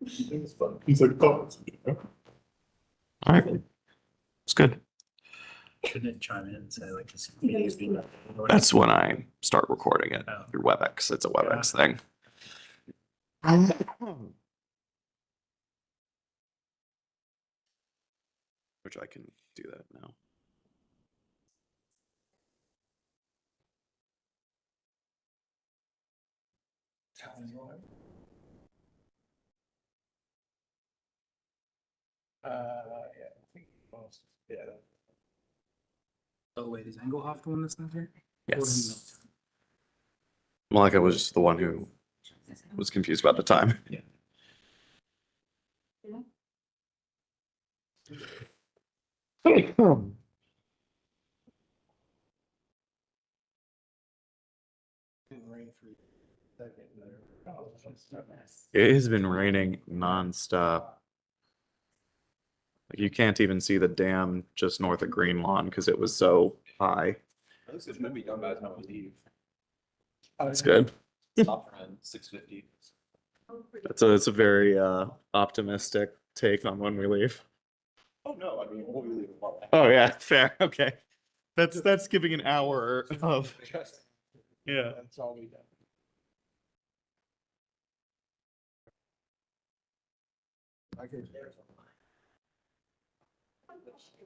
He's like, oh, it's good. All right, it's good. Shouldn't it chime in and say like this meeting is being? That's when I start recording it Oh. through WebEx. It's a WebEx thing. Which I can do that now. Yeah, I think most, yeah. Oh wait, is Engelhoff the one that's not here? Yes. Malika was the one who was confused about the time. Yeah. It has been raining nonstop. Like you can't even see the dam just north of Green Lawn because it was so high. It's gonna be done by the time we leave. That's good. Stop around 6:50. It's a very optimistic take on when we leave. Oh, no, I mean, we'll be leaving. Oh yeah, fair. Okay. That's giving an hour of yeah. That's all we got.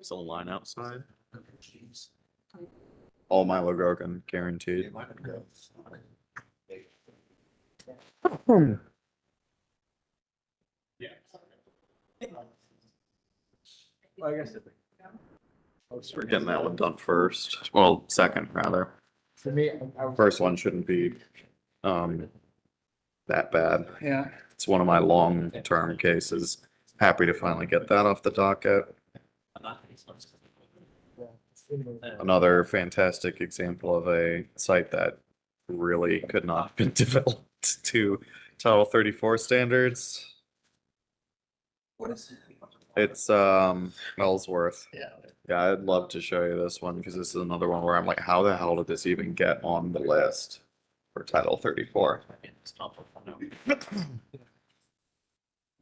Still a line outside. All Milo Grogan guaranteed. I guess. We're getting that one done first. Well, second rather. For me, First one shouldn't be that bad. Yeah. It's one of my long-term cases. Happy to finally get that off the docket. Another fantastic example of a site that really could not have been developed to Title 34 standards. What is it? It's Ellsworth. Yeah. Yeah, I'd love to show you this one because this is another one where I'm like, how the hell did this even get on the list for Title 34?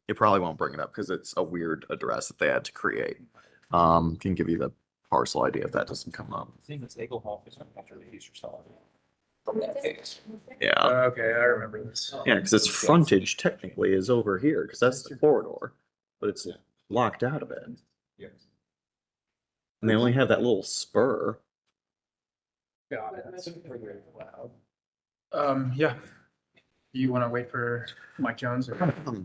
You probably won't bring it up because it's a weird address that they had to create. Can give you the parcel ID if that doesn't come up. Seeing this Engelhoff is after the Easter salad. Yeah, Okay, I remember this. yeah, because its frontage technically is over here because that's the corridor, but it's locked out of it. Yes. And they only have that little spur. Got it. That's pretty loud. Yeah. You want to wait for Mike Jones or? Okay.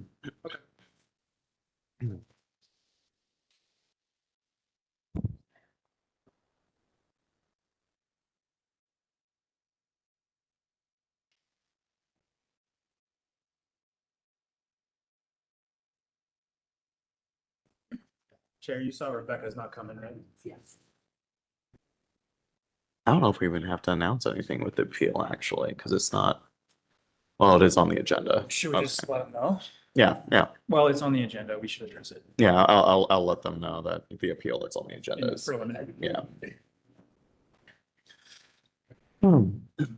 Chair, you saw Rebecca's not coming, right? Yes. I don't know if we even have to announce anything with the appeal actually, because it's not. Well, it is on the agenda. Should we just let them know? Yeah, yeah, Well, it's on the agenda. We should address it. yeah. I'll let them know that the appeal that's on the agenda In is. preliminary. Yeah. That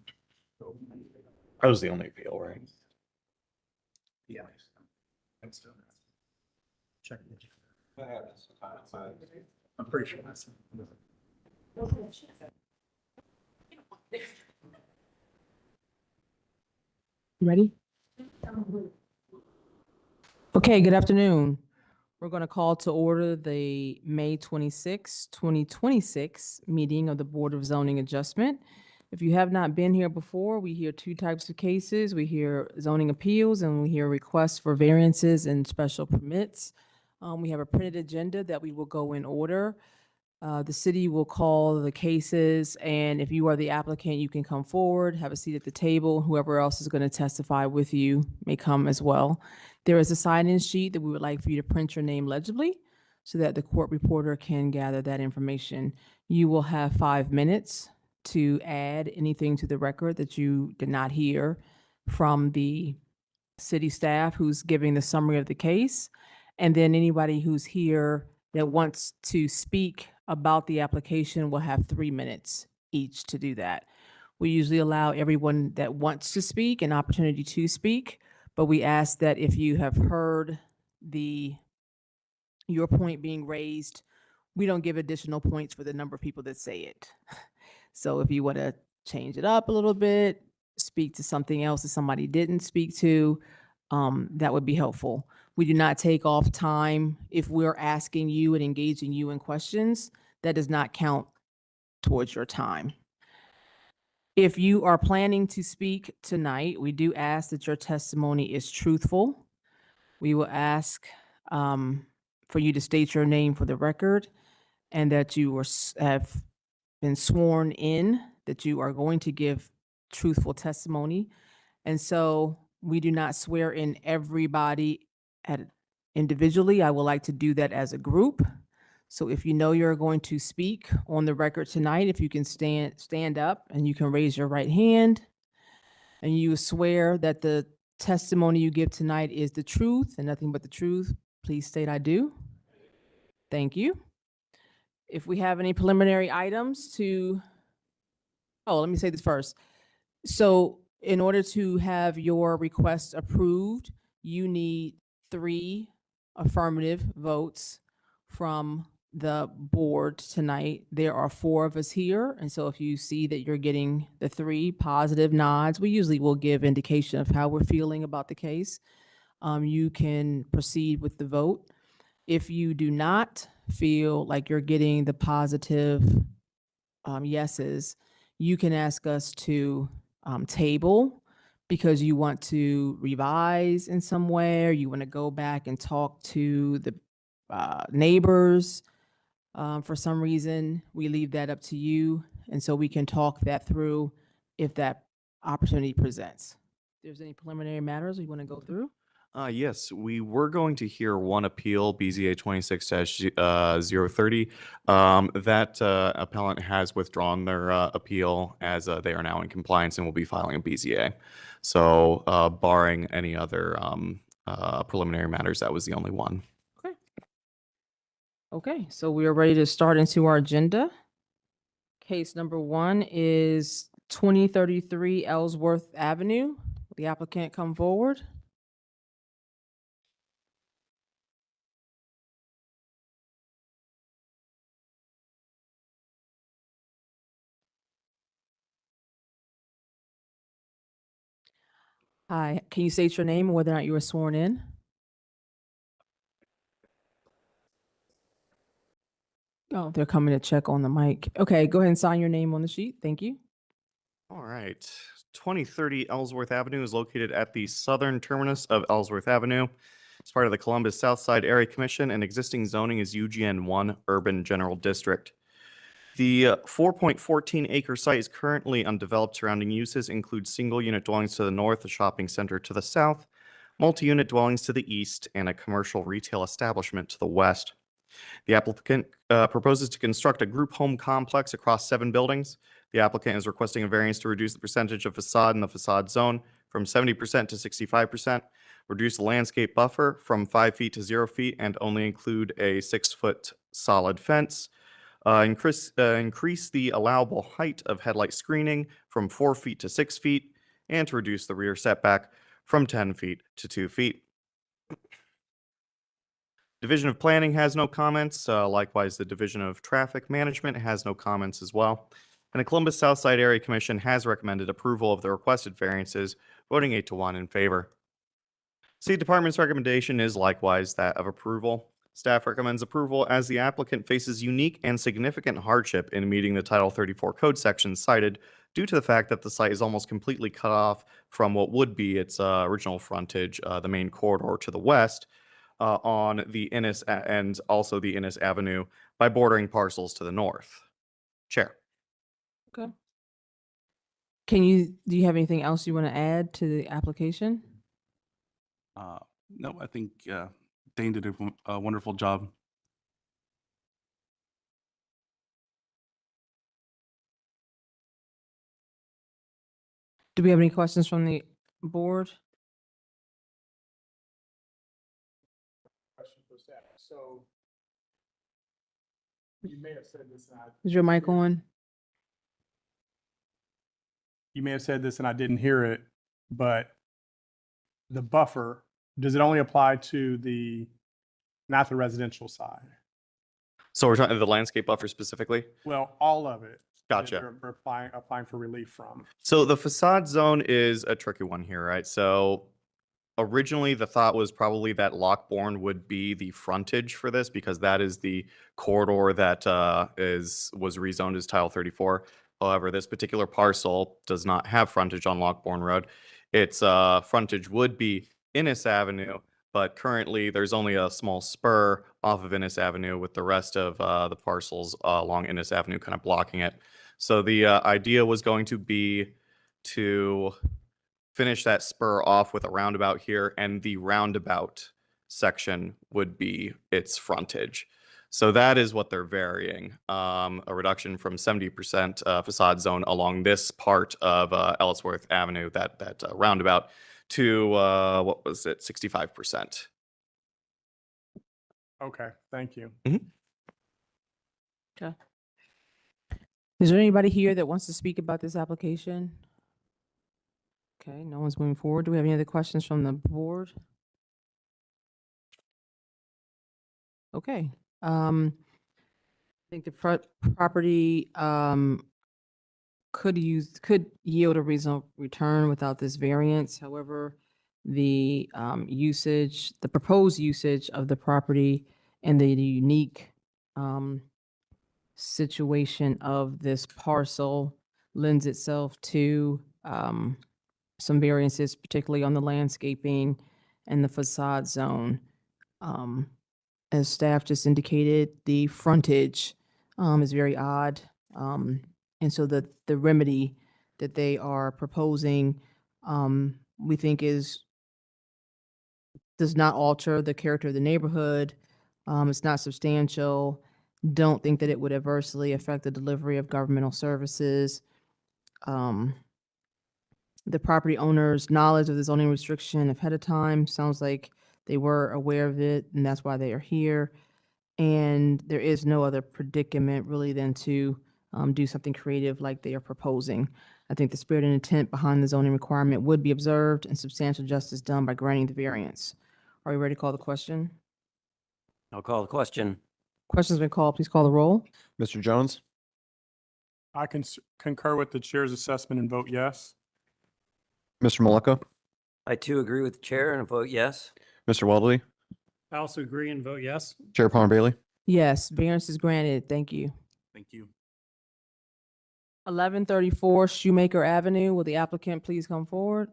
was the only appeal, right? Yeah. Check. I'm pretty sure that's. Ready? Okay, good afternoon. We're going to call to order the May 26, 2026 meeting of the Board of Zoning Adjustment. If you have not been here before, we hear two types of cases. We hear zoning appeals and we hear requests for variances and special permits. We have a printed agenda that we will go in order. The city will call the cases, and if you are the applicant, you can come forward, have a seat at the table. Whoever else is going to testify with you may come as well. There is a sign-in sheet that we would like for you to print your name legibly so that the court reporter can gather that information. You will have 5 minutes to add anything to the record that you did not hear from the city staff who's giving the summary of the case. And then anybody who's here that wants to speak about the application will have 3 minutes each to do that. We usually allow everyone that wants to speak an opportunity to speak, but we ask that if you have heard your point being raised, we don't give additional points for the number of people that say it. So if you want to change it up a little bit, speak to something else that somebody didn't speak to, that would be helpful. We do not take off time if we're asking you and engaging you in questions. That does not count towards your time. If you are planning to speak tonight, we do ask that your testimony is truthful. We will ask for you to state your name for the record and that you have been sworn in, that you are going to give truthful testimony. And so we do not swear in everybody individually. I would like to do that as a group. So if you know you're going to speak on the record tonight, if you can stand up and you can raise your right hand and you swear that the testimony you give tonight is the truth and nothing but the truth, please state I do. Thank you. If we have any preliminary items let me say this first. So in order to have your request approved, you need 3 affirmative votes from the board tonight. There are 4 of us here, and so if you see that you're getting the 3 positive nods, we usually will give indication of how we're feeling about the case. You can proceed with the vote. If you do not feel like you're getting the positive yeses, you can ask us to table because you want to revise in some way, or you want to go back and talk to the neighbors. For some reason, we leave that up to you, and so we can talk that through if that opportunity presents. If there's any preliminary matters we want to go through? Yes, we were going to hear one appeal, BZA 26-030. That appellant has withdrawn their appeal as they are now in compliance and will be filing a BZA. So barring any other preliminary matters, that was the only one. Okay. Okay, so we are ready to start into our agenda. Case number 1 is 2033 Ellsworth Avenue. Will the applicant come forward? Hi, can you state your name and whether or not you were sworn in? Oh, they're coming to check on the mic. Okay, go ahead and sign your name on the sheet. Thank you. All right. 2030 Ellsworth Avenue is located at the southern terminus of Ellsworth Avenue. It's part of the Columbus Southside Area Commission, and existing zoning is UGN1 Urban General District. The 4.14 acre site is currently undeveloped. Surrounding uses include single unit dwellings to the north, a shopping center to the south, multi-unit dwellings to the east, and a commercial retail establishment to the west. The applicant proposes to construct a group home complex across 7 buildings. The applicant is requesting a variance to reduce the percentage of facade in the facade zone from 70% to 65%, reduce the landscape buffer from 5 feet to 0 feet, and only include a 6-foot solid fence. Increase the allowable height of headlight screening from 4 feet to 6 feet, and to reduce the rear setback from 10 feet to 2 feet. Division of Planning has no comments. Likewise, the Division of Traffic Management has no comments as well. And the Columbus Southside Area Commission has recommended approval of the requested variances, voting 8-1 in favor. City Department's recommendation is likewise that of approval. Staff recommends approval as the applicant faces unique and significant hardship in meeting the Title 34 code sections cited due to the fact that the site is almost completely cut off from what would be its original frontage, the main corridor to the west, on the Innis and also the Innis Avenue by bordering parcels to the north. Chair. Okay. Do you have anything else you want to add to the application? No, I think Dane did a wonderful job. Do we have any questions from the board? Question for staff. So you may have said this and Is your mic on? you may have said this and I didn't hear it, but the buffer, does it only apply to not the residential side? So we're talking the landscape buffer specifically? Well, all of it. that Gotcha. We're applying for relief from. So the facade zone is a tricky one here, right? So originally the thought was probably that Lockbourne would be the frontage for this because that is the corridor that was rezoned as Tile 34. However, this particular parcel does not have frontage on Lockbourne Road. Its frontage would be Innis Avenue, but currently there's only a small spur off of Innis Avenue with the rest of the parcels along Innis Avenue kind of blocking it. So the idea was going to be to finish that spur off with a roundabout here, and the roundabout section would be its frontage. So that is what they're varying, a reduction from 70% facade zone along this part of Ellsworth Avenue, that roundabout, to what was it, 65%. Okay, thank you. Okay. Is there anybody here that wants to speak about this application? Okay, no one's moving forward. Do we have any other questions from the board? Okay. I think the property could yield a reasonable return without this variance. However, the proposed usage of the property and the unique situation of this parcel lends itself to some variances, particularly on the landscaping and the facade zone. As staff just indicated, the frontage is very odd. And so the remedy that they are proposing, we think does not alter the character of the neighborhood. It's not substantial. Don't think that it would adversely affect the delivery of governmental services. The property owner's knowledge of the zoning restriction ahead of time sounds like they were aware of it, and that's why they are here. And there is no other predicament really than to do something creative like they are proposing. I think the spirit and intent behind the zoning requirement would be observed and substantial justice done by granting the variance. Are you ready to call the question? I'll call the question. Question's been called. Please call the roll. Mr. Jones, I can concur with the chair's assessment and vote yes. Mr. Maleka, I too agree with the chair and vote yes. Mr. Weldley, I also agree and vote yes. Chair Palmer Bailey. Yes, variance is granted. Thank you. Thank you. 1134 Shoemaker Avenue. Will the applicant please come forward?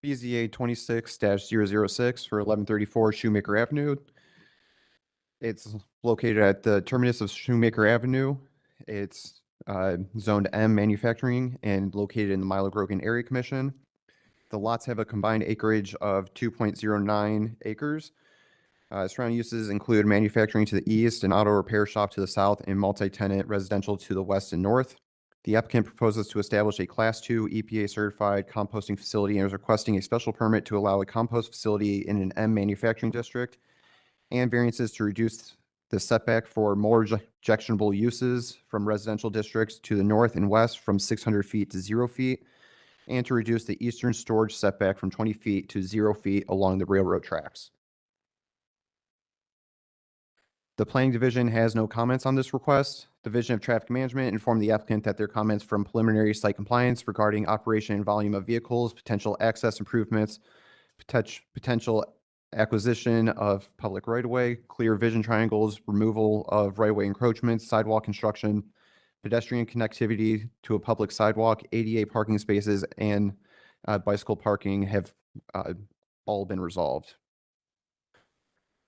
BZA 26-006 for 1134 Shoemaker Avenue. It's located at the terminus of Shoemaker Avenue. It's zoned M manufacturing and located in the Milo Grogan Area Commission. The lots have a combined acreage of 2.09 acres. Surrounding uses include manufacturing to the east, an auto repair shop to the south, and multi-tenant residential to the west and north. The applicant proposes to establish a Class 2 EPA-certified composting facility and is requesting a special permit to allow a compost facility in an M manufacturing district and variances to reduce the setback for more objectionable uses from residential districts to the north and west from 600 feet to 0 feet, and to reduce the eastern storage setback from 20 feet to 0 feet along the railroad tracks. The Planning Division has no comments on this request. Division of Traffic Management informed the applicant that their comments from preliminary site compliance regarding operation and volume of vehicles, potential access improvements, potential acquisition of public right-of-way, clear vision triangles, removal of right-of-way encroachments, sidewalk construction, pedestrian connectivity to a public sidewalk, ADA parking spaces, and bicycle parking have all been resolved.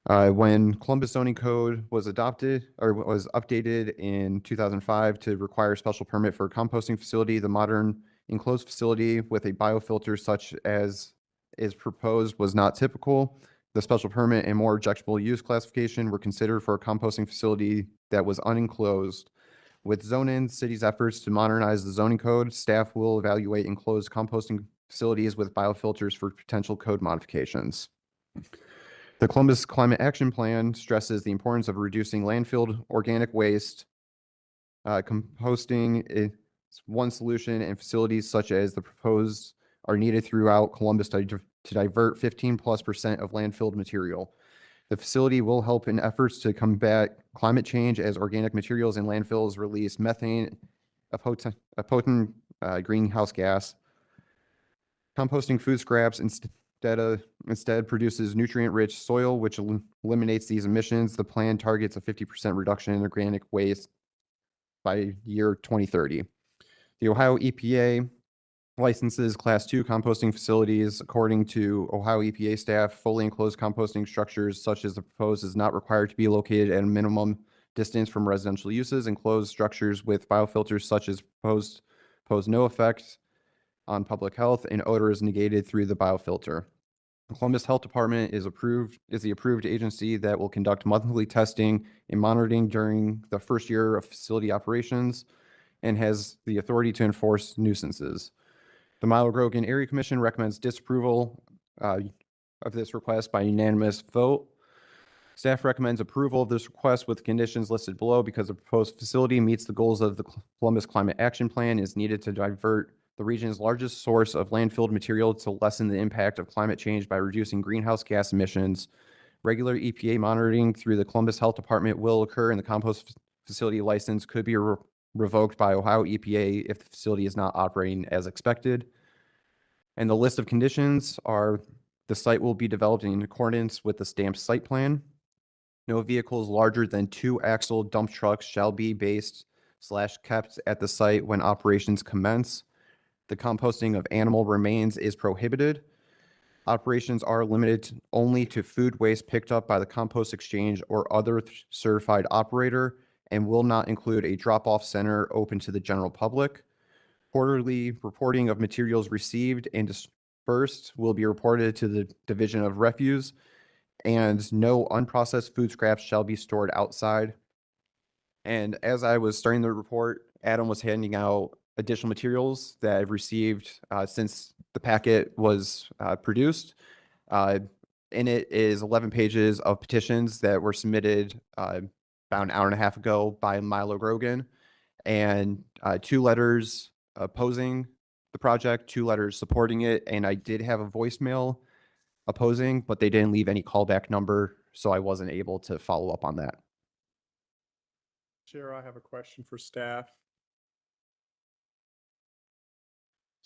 When Columbus zoning code was adopted or was updated in 2005 to require a special permit for a composting facility, the modern enclosed facility with a biofilter such as is proposed was not typical. The special permit and more objectionable use classification were considered for a composting facility that was unenclosed. With zone-in city's efforts to modernize the zoning code, staff will evaluate enclosed composting facilities with biofilters for potential code modifications. The Columbus Climate Action Plan stresses the importance of reducing landfill organic waste. Composting is one solution, and facilities such as the proposed are needed throughout Columbus to divert 15+% of landfilled material. The facility will help in efforts to combat climate change as organic materials in landfills release methane, a potent greenhouse gas. Composting food scraps instead produces nutrient-rich soil, which eliminates these emissions. The plan targets a 50% reduction in organic waste by year 2030. The Ohio EPA licenses Class 2 composting facilities. According to Ohio EPA staff, fully enclosed composting structures such as the proposed is not required to be located at a minimum distance from residential uses. Enclosed structures with biofilters such as proposed pose no effect on public health, and odor is negated through the biofilter. The Columbus Health Department is the approved agency that will conduct monthly testing and monitoring during the first year of facility operations and has the authority to enforce nuisances. The Milo Grogan Area Commission recommends disapproval of this request by unanimous vote. Staff recommends approval of this request with conditions listed below because the proposed facility meets the goals of the Columbus Climate Action Plan, is needed to divert the region's largest source of landfilled material to lessen the impact of climate change by reducing greenhouse gas emissions. Regular EPA monitoring through the Columbus Health Department will occur, and the compost facility license could be revoked by Ohio EPA if the facility is not operating as expected. And the list of conditions are: the site will be developed in accordance with the stamped site plan. No vehicles larger than 2-axle dump trucks shall be based/kept at the site when operations commence. The composting of animal remains is prohibited. Operations are limited only to food waste picked up by the compost exchange or other certified operator, and will not include a drop-off center open to the general public. Quarterly reporting of materials received and dispersed will be reported to the Division of Refuse, and no unprocessed food scraps shall be stored outside. And as I was starting the report, Adam was handing out additional materials that I've received since the packet was produced. In it is 11 pages of petitions that were submitted about an hour and a half ago by Milo Grogan, and 2 letters opposing the project, 2 letters supporting it, and I did have a voicemail opposing, but they didn't leave any callback number, so I wasn't able to follow up on that. Chair, I have a question for staff.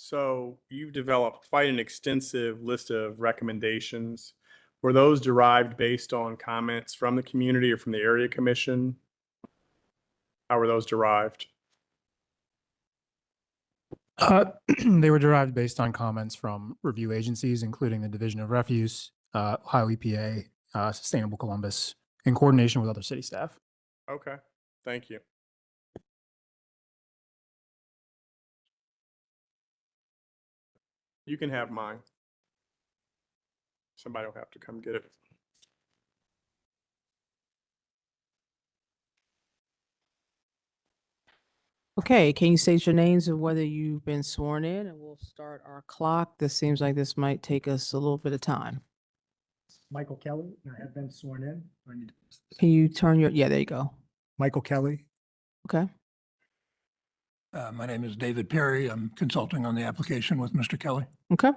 So you've developed quite an extensive list of recommendations. Were those derived based on comments from the community or from the area commission? How were those derived? They were derived based on comments from review agencies, including the Division of Refuse, Ohio EPA, Sustainable Columbus, in coordination with other city staff. Okay, thank you. You can have mine. Somebody will have to come get it. Okay, can you state your names and whether you've been sworn in, and we'll start our clock. This seems like this might take us a little bit of time. Michael Kelly, and I have been sworn in. Do I need to- Can you turn your, yeah, there you go. Michael Kelly. Okay. My name is David Perry. I'm consulting on the application with Mr. Kelly. Okay.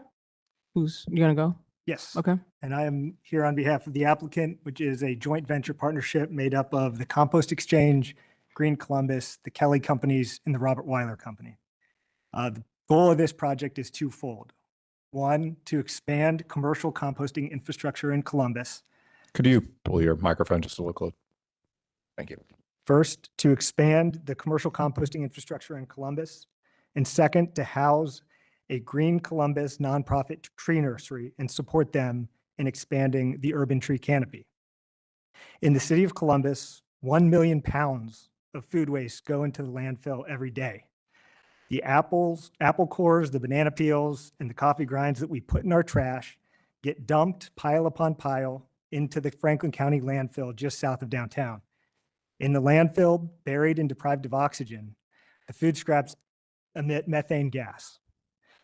You gonna go? Yes. Okay. And I am here on behalf of the applicant, which is a joint venture partnership made up of the Compost Exchange, Green Columbus, the Kelly Companies, and the Robert Weiler Company. The goal of this project is twofold. One, to expand commercial composting infrastructure in Columbus. Could you pull your microphone just a little closer? Thank you. First, to expand the commercial composting infrastructure in Columbus. And second, to house a Green Columbus nonprofit tree nursery and support them in expanding the urban tree canopy. In the city of Columbus, 1 million pounds of food waste go into the landfill every day. The apple cores, the banana peels, and the coffee grinds that we put in our trash get dumped pile upon pile into the Franklin County landfill just south of downtown. In the landfill, buried and deprived of oxygen, the food scraps emit methane gas.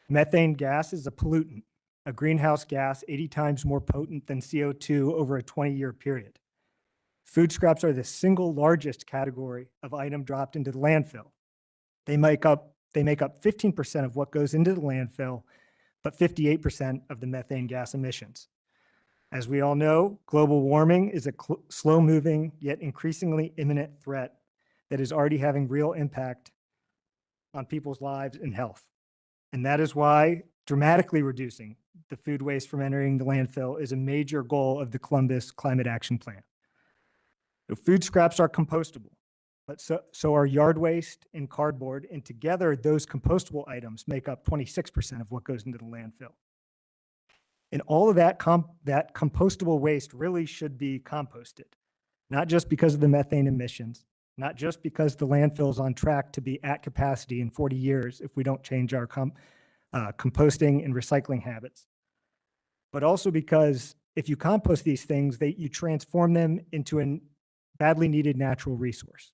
Methane gas is a pollutant, a greenhouse gas 80 times more potent than CO2 over a 20-year period. Food scraps are the single largest category of item dropped into the landfill. They make up 15% of what goes into the landfill, but 58% of the methane gas emissions. As we all know, global warming is a slow-moving yet increasingly imminent threat that is already having real impact on people's lives and health. And that is why dramatically reducing the food waste from entering the landfill is a major goal of the Columbus Climate Action Plan. The food scraps are compostable, but so are yard waste and cardboard, and together those compostable items make up 26% of what goes into the landfill. And all of that compostable waste really should be composted, not just because of the methane emissions, not just because the landfill is on track to be at capacity in 40 years if we don't change our composting and recycling habits, but also because if you compost these things, you transform them into a badly needed natural resource,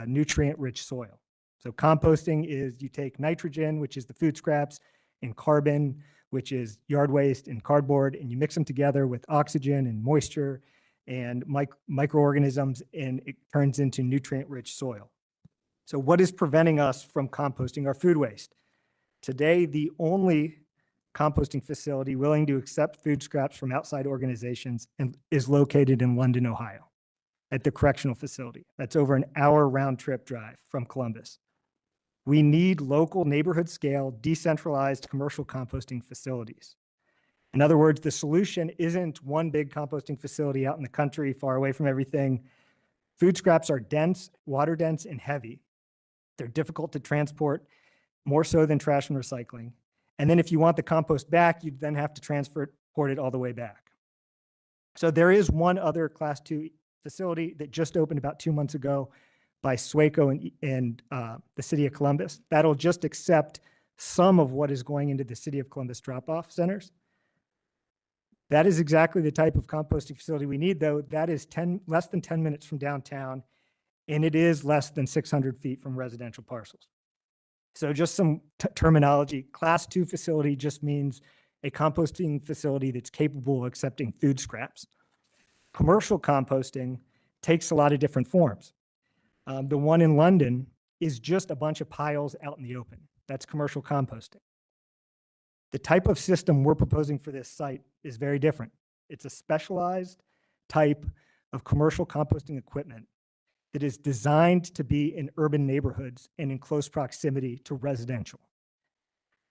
nutrient-rich soil. So composting is you take nitrogen, which is the food scraps, and carbon, which is yard waste and cardboard, and you mix them together with oxygen and moisture and microorganisms, and it turns into nutrient-rich soil. So what is preventing us from composting our food waste? Today, the only composting facility willing to accept food scraps from outside organizations is located in London, Ohio, at the correctional facility. That's over an hour round trip drive from Columbus. We need local neighborhood scale, decentralized commercial composting facilities. In other words, the solution isn't one big composting facility out in the country, far away from everything. Food scraps are dense, water dense, and heavy. They're difficult to transport, more so than trash and recycling. And then if you want the compost back, you then have to transport it all the way back. So there is one other Class 2 facility that just opened about 2 months ago by Swaco and the city of Columbus. That'll just accept some of what is going into the city of Columbus drop-off centers. That is exactly the type of composting facility we need, though. That is less than 10 minutes from downtown, and it is less than 600 feet from residential parcels. So just some terminology. Class 2 facility just means a composting facility that's capable of accepting food scraps. Commercial composting takes a lot of different forms. The one in London is just a bunch of piles out in the open. That's commercial composting. The type of system we're proposing for this site is very different. It's a specialized type of commercial composting equipment that is designed to be in urban neighborhoods and in close proximity to residential.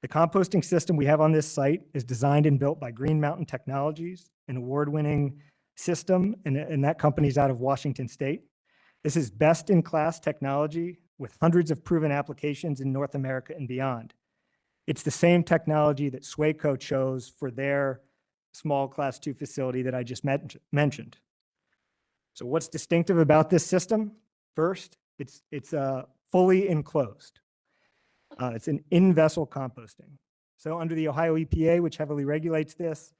The composting system we have on this site is designed and built by Green Mountain Technologies, an award-winning system, and that company's out of Washington State. This is best-in-class technology with hundreds of proven applications in North America and beyond. It's the same technology that Swaco chose for their small Class 2 facility that I just mentioned. So what's distinctive about this system? First, it's fully enclosed. It's an in-vessel composting. So under the Ohio EPA, which heavily regulates this,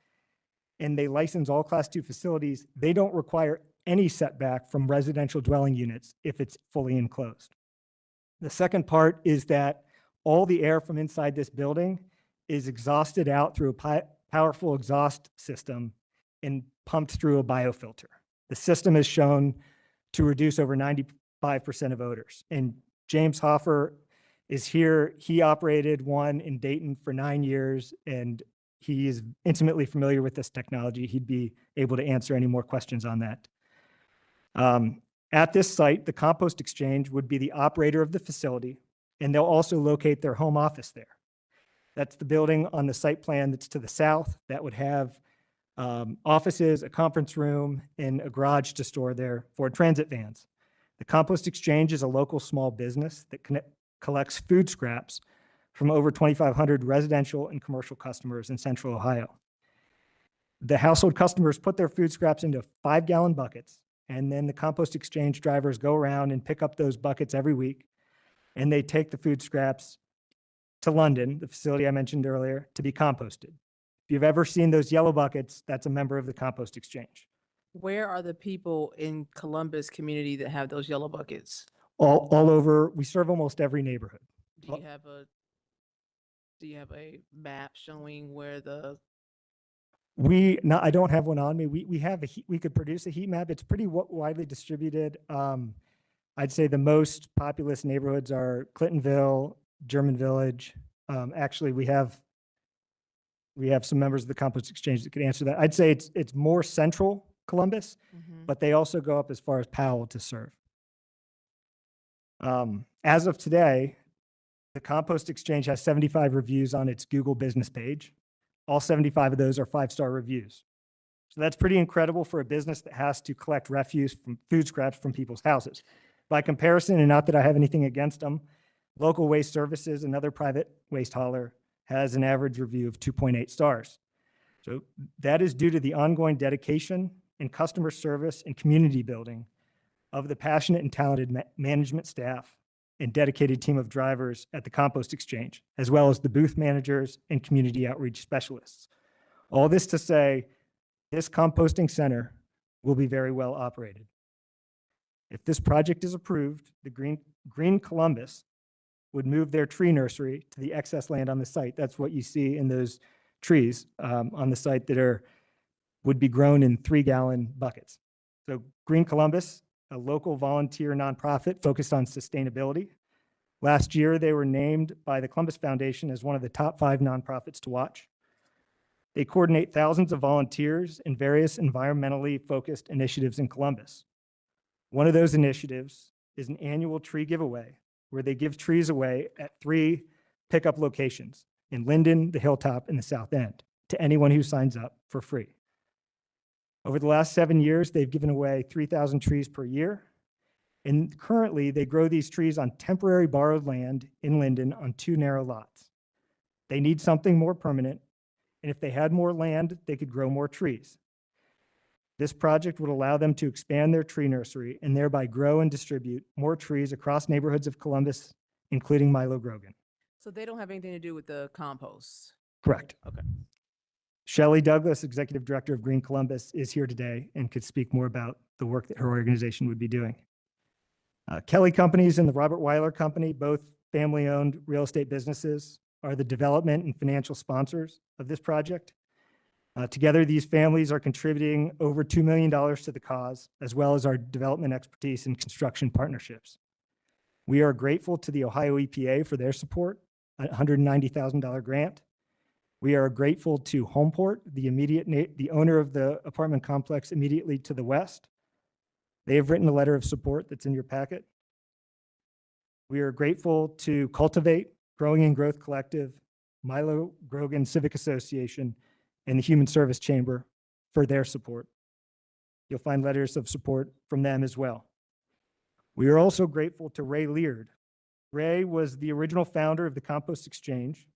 and they license all Class 2 facilities, they don't require any setback from residential dwelling units if it's fully enclosed. The second part is that all the air from inside this building is exhausted out through a powerful exhaust system and pumped through a biofilter. The system is shown to reduce over 95% of odors. And James Hoffer is here. He operated one in Dayton for 9 years, and he is intimately familiar with this technology. He'd be able to answer any more questions on that. At this site, the compost exchange would be the operator of the facility, and they'll also locate their home office there. That's the building on the site plan that's to the south that would have offices, a conference room, and a garage to store their Ford Transit vans. The compost exchange is a local small business that collects food scraps from over 2,500 residential and commercial customers in Central Ohio. The household customers put their food scraps into 5-gallon buckets, and then the compost exchange drivers go around and pick up those buckets every week, and they take the food scraps to London, the facility I mentioned earlier, to be composted. If you've ever seen those yellow buckets, that's a member of the compost exchange. Where are the people in Columbus community that have those yellow buckets? All over, we serve almost every neighborhood. Do you have a Do you have a map showing where the, I don't have one on me. We have we could produce a heat map. It's pretty widely distributed. I'd say the most populous neighborhoods are Clintonville, German Village. Actually, we have some members of the Compost Exchange that could answer that. I'd say it's more central Columbus, but they also go up as far as Powell to serve. As of today, the Compost Exchange has 75 reviews on its Google business page. All 75 of those are 5-star reviews. So that's pretty incredible for a business that has to collect refuse from food scraps from people's houses. By comparison, and not that I have anything against them, Local Waste Services, another private waste hauler, has an average review of 2.8 stars. So that is due to the ongoing dedication and customer service and community building of the passionate and talented management staff and dedicated team of drivers at the Compost Exchange, as well as the booth managers and community outreach specialists. All this to say, this composting center will be very well operated. If this project is approved, the Green Columbus would move their tree nursery to the excess land on the site. That's what you see in those trees on the site that would be grown in 3-gallon buckets. So Green Columbus, a local volunteer nonprofit focused on sustainability. Last year, they were named by the Columbus Foundation as one of the top 5 nonprofits to watch. They coordinate thousands of volunteers in various environmentally focused initiatives in Columbus. One of those initiatives is an annual tree giveaway where they give trees away at 3 pickup locations in Linden, the Hilltop, and the South End to anyone who signs up for free. Over the last 7 years, they've given away 3,000 trees per year. And currently, they grow these trees on temporary borrowed land in Linden on 2 narrow lots. They need something more permanent, and if they had more land, they could grow more trees. This project would allow them to expand their tree nursery and thereby grow and distribute more trees across neighborhoods of Columbus, including Milo Grogan. so they don't have anything to do with the compost? Correct. Okay. Shelley Douglas, Executive Director of Green Columbus, is here today and could speak more about the work that her organization would be doing. Kelly Companies and the Robert Weiler Company, both family-owned real estate businesses, are the development and financial sponsors of this project. Together, these families are contributing over $2 million to the cause, as well as our development expertise and construction partnerships. We are grateful to the Ohio EPA for their support, a $190,000 grant. We are grateful to Homeport, the owner of the apartment complex immediately to the west. They have written a letter of support that's in your packet. We are grateful to Cultivate, Growing and Growth Collective, Milo Grogan Civic Association, and the Human Service Chamber for their support. You'll find letters of support from them as well. We are also grateful to Ray Leard. Ray was the original founder of the Compost Exchange.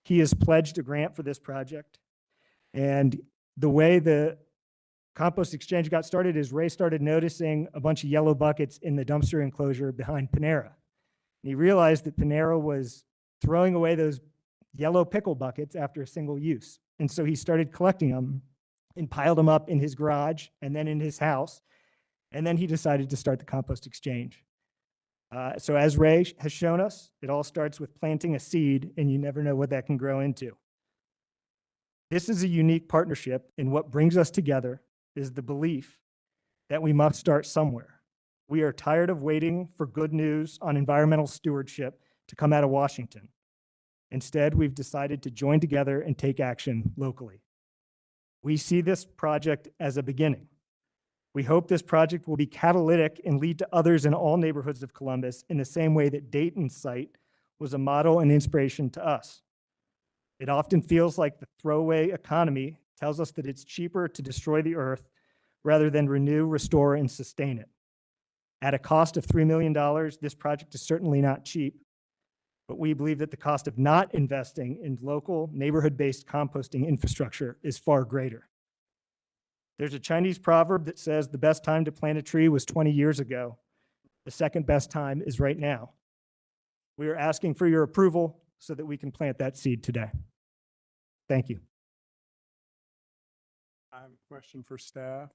He has pledged a grant for this project. And the way the Compost Exchange got started is Ray started noticing a bunch of yellow buckets in the dumpster enclosure behind Panera. And he realized that Panera was throwing away those yellow pickle buckets after a single use. And so he started collecting them and piled them up in his garage and then in his house. And then he decided to start the Compost Exchange. So as Ray has shown us, it all starts with planting a seed, and you never know what that can grow into. This is a unique partnership, and what brings us together is the belief that we must start somewhere. We are tired of waiting for good news on environmental stewardship to come out of Washington. Instead, we've decided to join together and take action locally. We see this project as a beginning. We hope this project will be catalytic and lead to others in all neighborhoods of Columbus in the same way that Dayton's site was a model and inspiration to us. It often feels like the throwaway economy tells us that it's cheaper to destroy the earth rather than renew, restore, and sustain it. At a cost of $3 million, this project is certainly not cheap, but we believe that the cost of not investing in local neighborhood-based composting infrastructure is far greater. There's a Chinese proverb that says the best time to plant a tree was 20 years ago. The second best time is right now. We are asking for your approval so that we can plant that seed today. Thank you. I have a question for staff.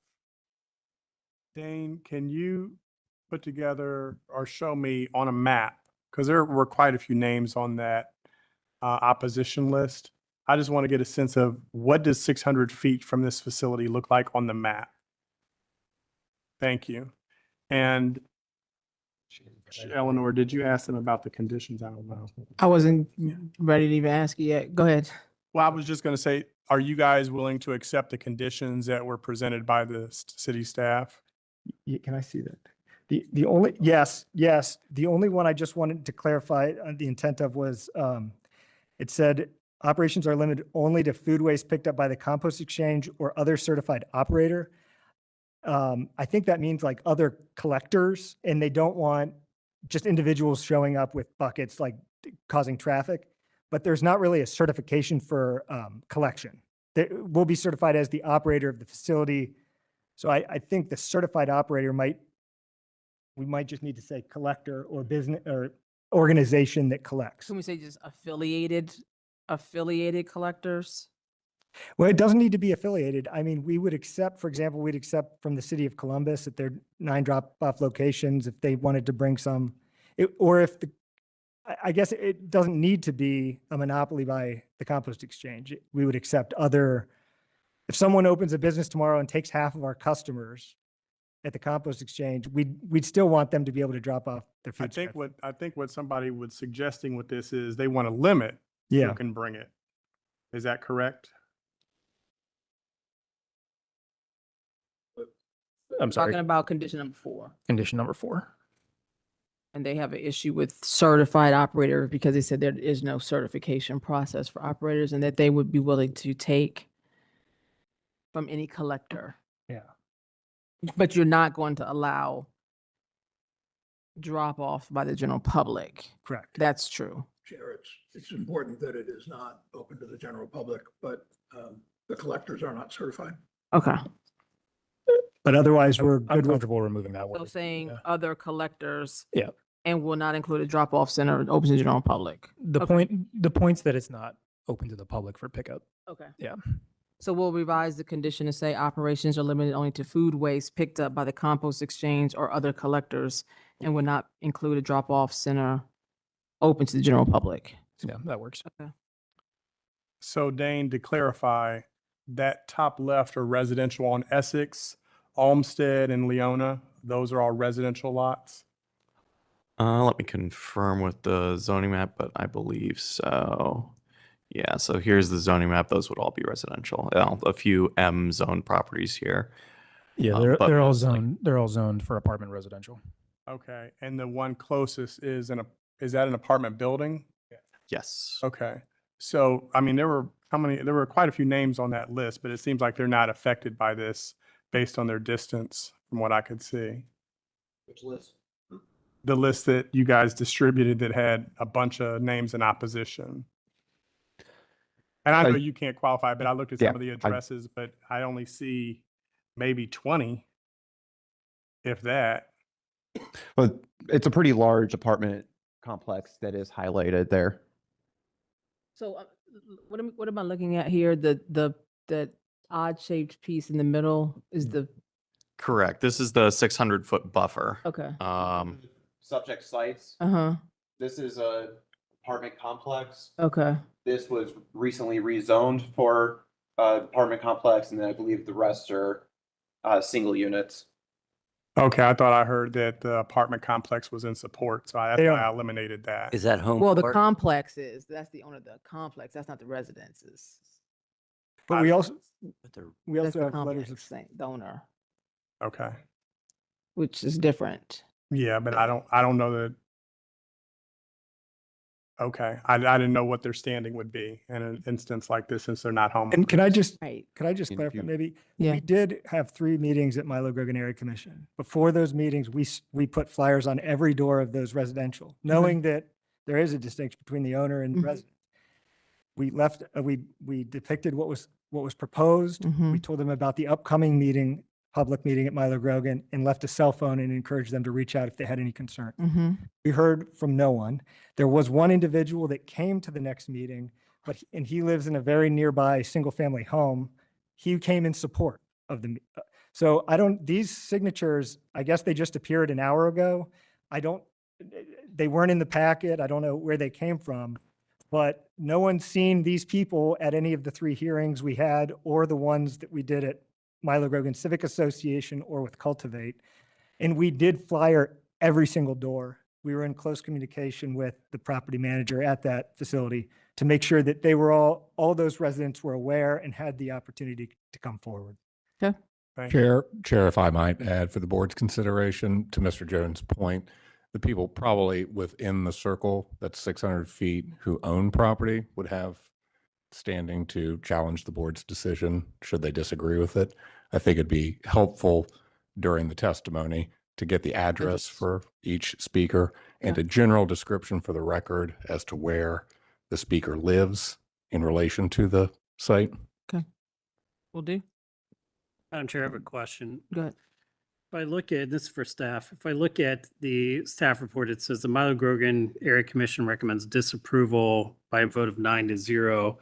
Dane, can you put together or show me on a map, because there were quite a few names on that opposition list. I just want to get a sense of what does 600 feet from this facility look like on the map? Thank you. And Eleanor, did you ask them about the conditions? I don't know. I wasn't ready to even ask you yet. Go ahead. Well, I was just going to say, are you guys willing to accept the conditions that were presented by the city staff? Can I see that? The only, yes, the only one I just wanted to clarify the intent of was, it said operations are limited only to food waste picked up by the compost exchange or other certified operator. I think that means like other collectors, and they don't want just individuals showing up with buckets like causing traffic, but there's not really a certification for collection. We'll be certified as the operator of the facility. So I think the certified operator we might just need to say collector or business or organization that collects. Can we say just affiliated collectors? Well, it doesn't need to be affiliated. I mean, we would accept, for example, we'd accept from the city of Columbus at their 9 drop-off locations if they wanted to bring some, or if I guess it doesn't need to be a monopoly by the compost exchange. We would accept if someone opens a business tomorrow and takes half of our customers at the compost exchange, we'd still want them to be able to drop off their food. I think what somebody was suggesting with this is they want to limit Yeah. who can bring it. Is that correct? I'm sorry. Talking about condition number 4. Condition number 4. And they have an issue with certified operator because they said there is no certification process for operators and that they would be willing to take from any collector. Yeah. But you're not going to allow drop off by the general public. Correct. That's true. Chair, it's important that it is not open to the general public, but the collectors are not certified. Okay. But otherwise, we're I'm good with, comfortable removing that So word. saying Yeah. other collectors. Yeah. And will not include a drop off center open to the general public. The point's that it's not open to the public for pickup. Okay. Yeah. So we'll revise the condition to say operations are limited only to food waste picked up by the compost exchange or other collectors and will not include a drop-off center open to the general public. Yeah, that works. Okay. So Dane, to clarify, that top left are residential on Essex, Olmsted, and Leona. Those are all residential lots. Let me confirm with the zoning map, but I believe so. Yeah, so here's the zoning map. Those would all be residential. A few M zone properties here. Yeah, but they're all mostly- zoned. They're all zoned for apartment residential. Okay, and the one closest is that an apartment building? Yes. Okay, so, I mean, there were quite a few names on that list, but it seems like they're not affected by this based on their distance from what I could see. Which list? The list that you guys distributed that had a bunch of names in opposition. And I know you can't qualify, but I looked at some of the addresses, but I only see maybe 20, if that. But it's a pretty large apartment complex that is highlighted there. So what am I looking at here? That odd shaped piece in the middle is the, Correct. This is the 600-foot buffer. okay. Subject sites. Uh-huh. This is a apartment complex. Okay. This was recently rezoned for apartment complex, and then I believe the rest are single units. Okay, I thought I heard that the apartment complex was in support, so that's They why are. I eliminated that. Is that home? Well, the court? complex that's the owner of the complex. That's not the residences. but we also But they're- That's the have letters of complex, the owner, Okay, which is different. yeah, but I don't know that. Okay, I didn't know what their standing would be in an instance like this since they're not home. and can I just Right. In clarify few- maybe? Yeah. We did have 3 meetings at Milo Grogan Area Commission. Before those meetings, we put flyers on every door of those residential, knowing that there is a distinction between the owner and the Mhm. resident. We left, we depicted what was proposed. We Mhm. told them about the upcoming meeting, public meeting at Milo Grogan, and left a cell phone and encouraged them to reach out if they had any concern. Mm-hmm. We heard from no one. There was one individual that came to the next meeting, and he lives in a very nearby single-family home. He came in support of so these signatures, I guess they just appeared an hour ago. They weren't in the packet. I don't know where they came from, but no one's seen these people at any of the 3 hearings we had or the ones that we did at Milo Grogan Civic Association or with Cultivate. And we did flyer every single door. We were in close communication with the property manager at that facility to make sure that they were all those residents were aware and had the opportunity to come forward. Okay. Thank you. Chair, if I might add for the board's consideration, to Mr. Jones' point, the people probably within the circle that's 600 feet who own property would have standing to challenge the board's decision should they disagree with it. I think it'd be helpful during the testimony to get the address for each speaker and a general description for the record as to where the speaker lives in relation to the site. Okay. Will do. Madam Chair, I have a question. Go ahead. If I look at, this is for staff, if I look at the staff report, it says the Milo Grogan Area Commission recommends disapproval by a vote of 9-0.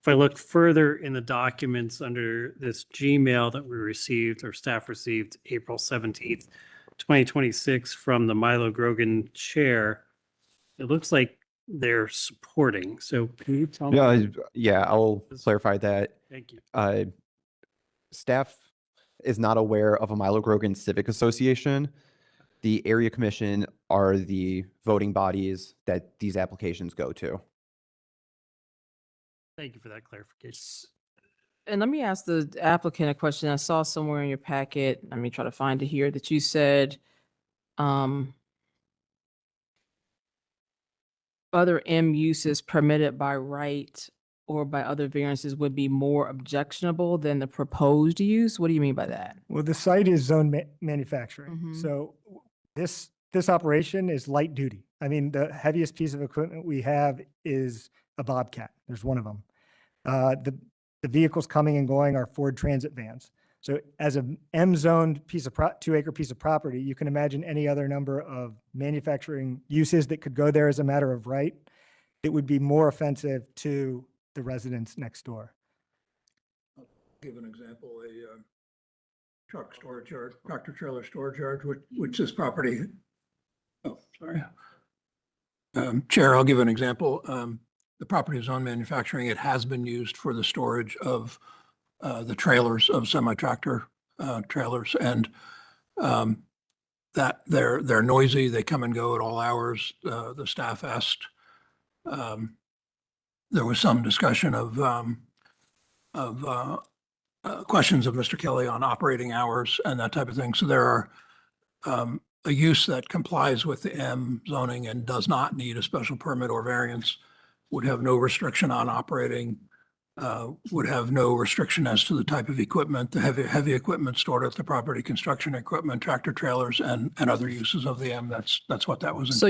If I look further in the documents under this Gmail that we received or staff received April 17th, 2026 from the Milo Grogan chair, it looks like they're supporting. So can you tell me? Yeah, I'll clarify that. Thank you. Staff is not aware of a Milo Grogan Civic Association. The area commission are the voting bodies that these applications go to. Thank you for that clarification. And let me ask the applicant a question. I saw somewhere in your packet, let me try to find it here, that you said other M uses permitted by right or by other variances would be more objectionable than the proposed use. What do you mean by that? Well, the site is zone manufacturing. Mhm. So this operation is light duty. I mean, the heaviest piece of equipment we have is a Bobcat. There's one of them. The vehicles coming and going are Ford Transit vans. So as a M-zoned 2-acre piece of property, you can imagine any other number of manufacturing uses that could go there as a matter of right. It would be more offensive to the residents next door. Give an example, a truck storage yard, tractor trailer storage yard, which this property, oh, sorry. Chair, I'll give an example. The property is on manufacturing. It has been used for the storage of the trailers of semi-tractor trailers, and that they're noisy. They come and go at all hours. The staff asked. There was some discussion of questions of Mr. Kelly on operating hours and that type of thing. So there are a use that complies with the M zoning and does not need a special permit or variance, would have no restriction on operating, would have no restriction as to the type of equipment, the heavy equipment stored at the property, construction equipment, tractor trailers, and other uses of the M. That's what that was. So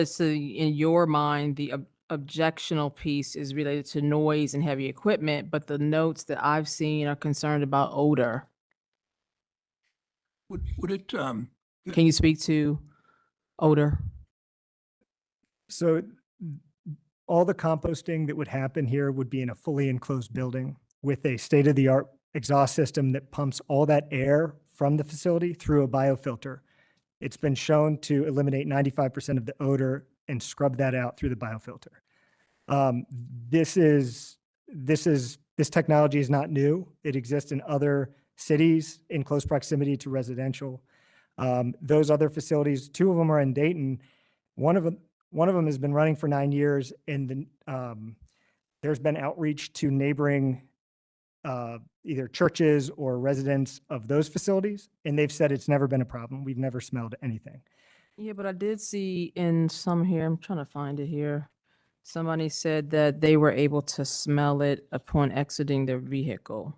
so in your mind, the objectional piece is related to noise and heavy equipment, but the notes that I've seen are concerned about odor. Would it, Can you speak to odor? So all the composting that would happen here would be in a fully enclosed building with a state-of-the-art exhaust system that pumps all that air from the facility through a biofilter. It's been shown to eliminate 95% of the odor and scrub that out through the biofilter. This technology is not new. It exists in other cities in close proximity to residential. Those other facilities, 2 of them are in Dayton. One of them has been running for 9 years, and there's been outreach to neighboring either churches or residents of those facilities, and they've said it's never been a problem. We've never smelled anything. Yeah, but I did see in some here, I'm trying to find it here. Somebody said that they were able to smell it upon exiting their vehicle.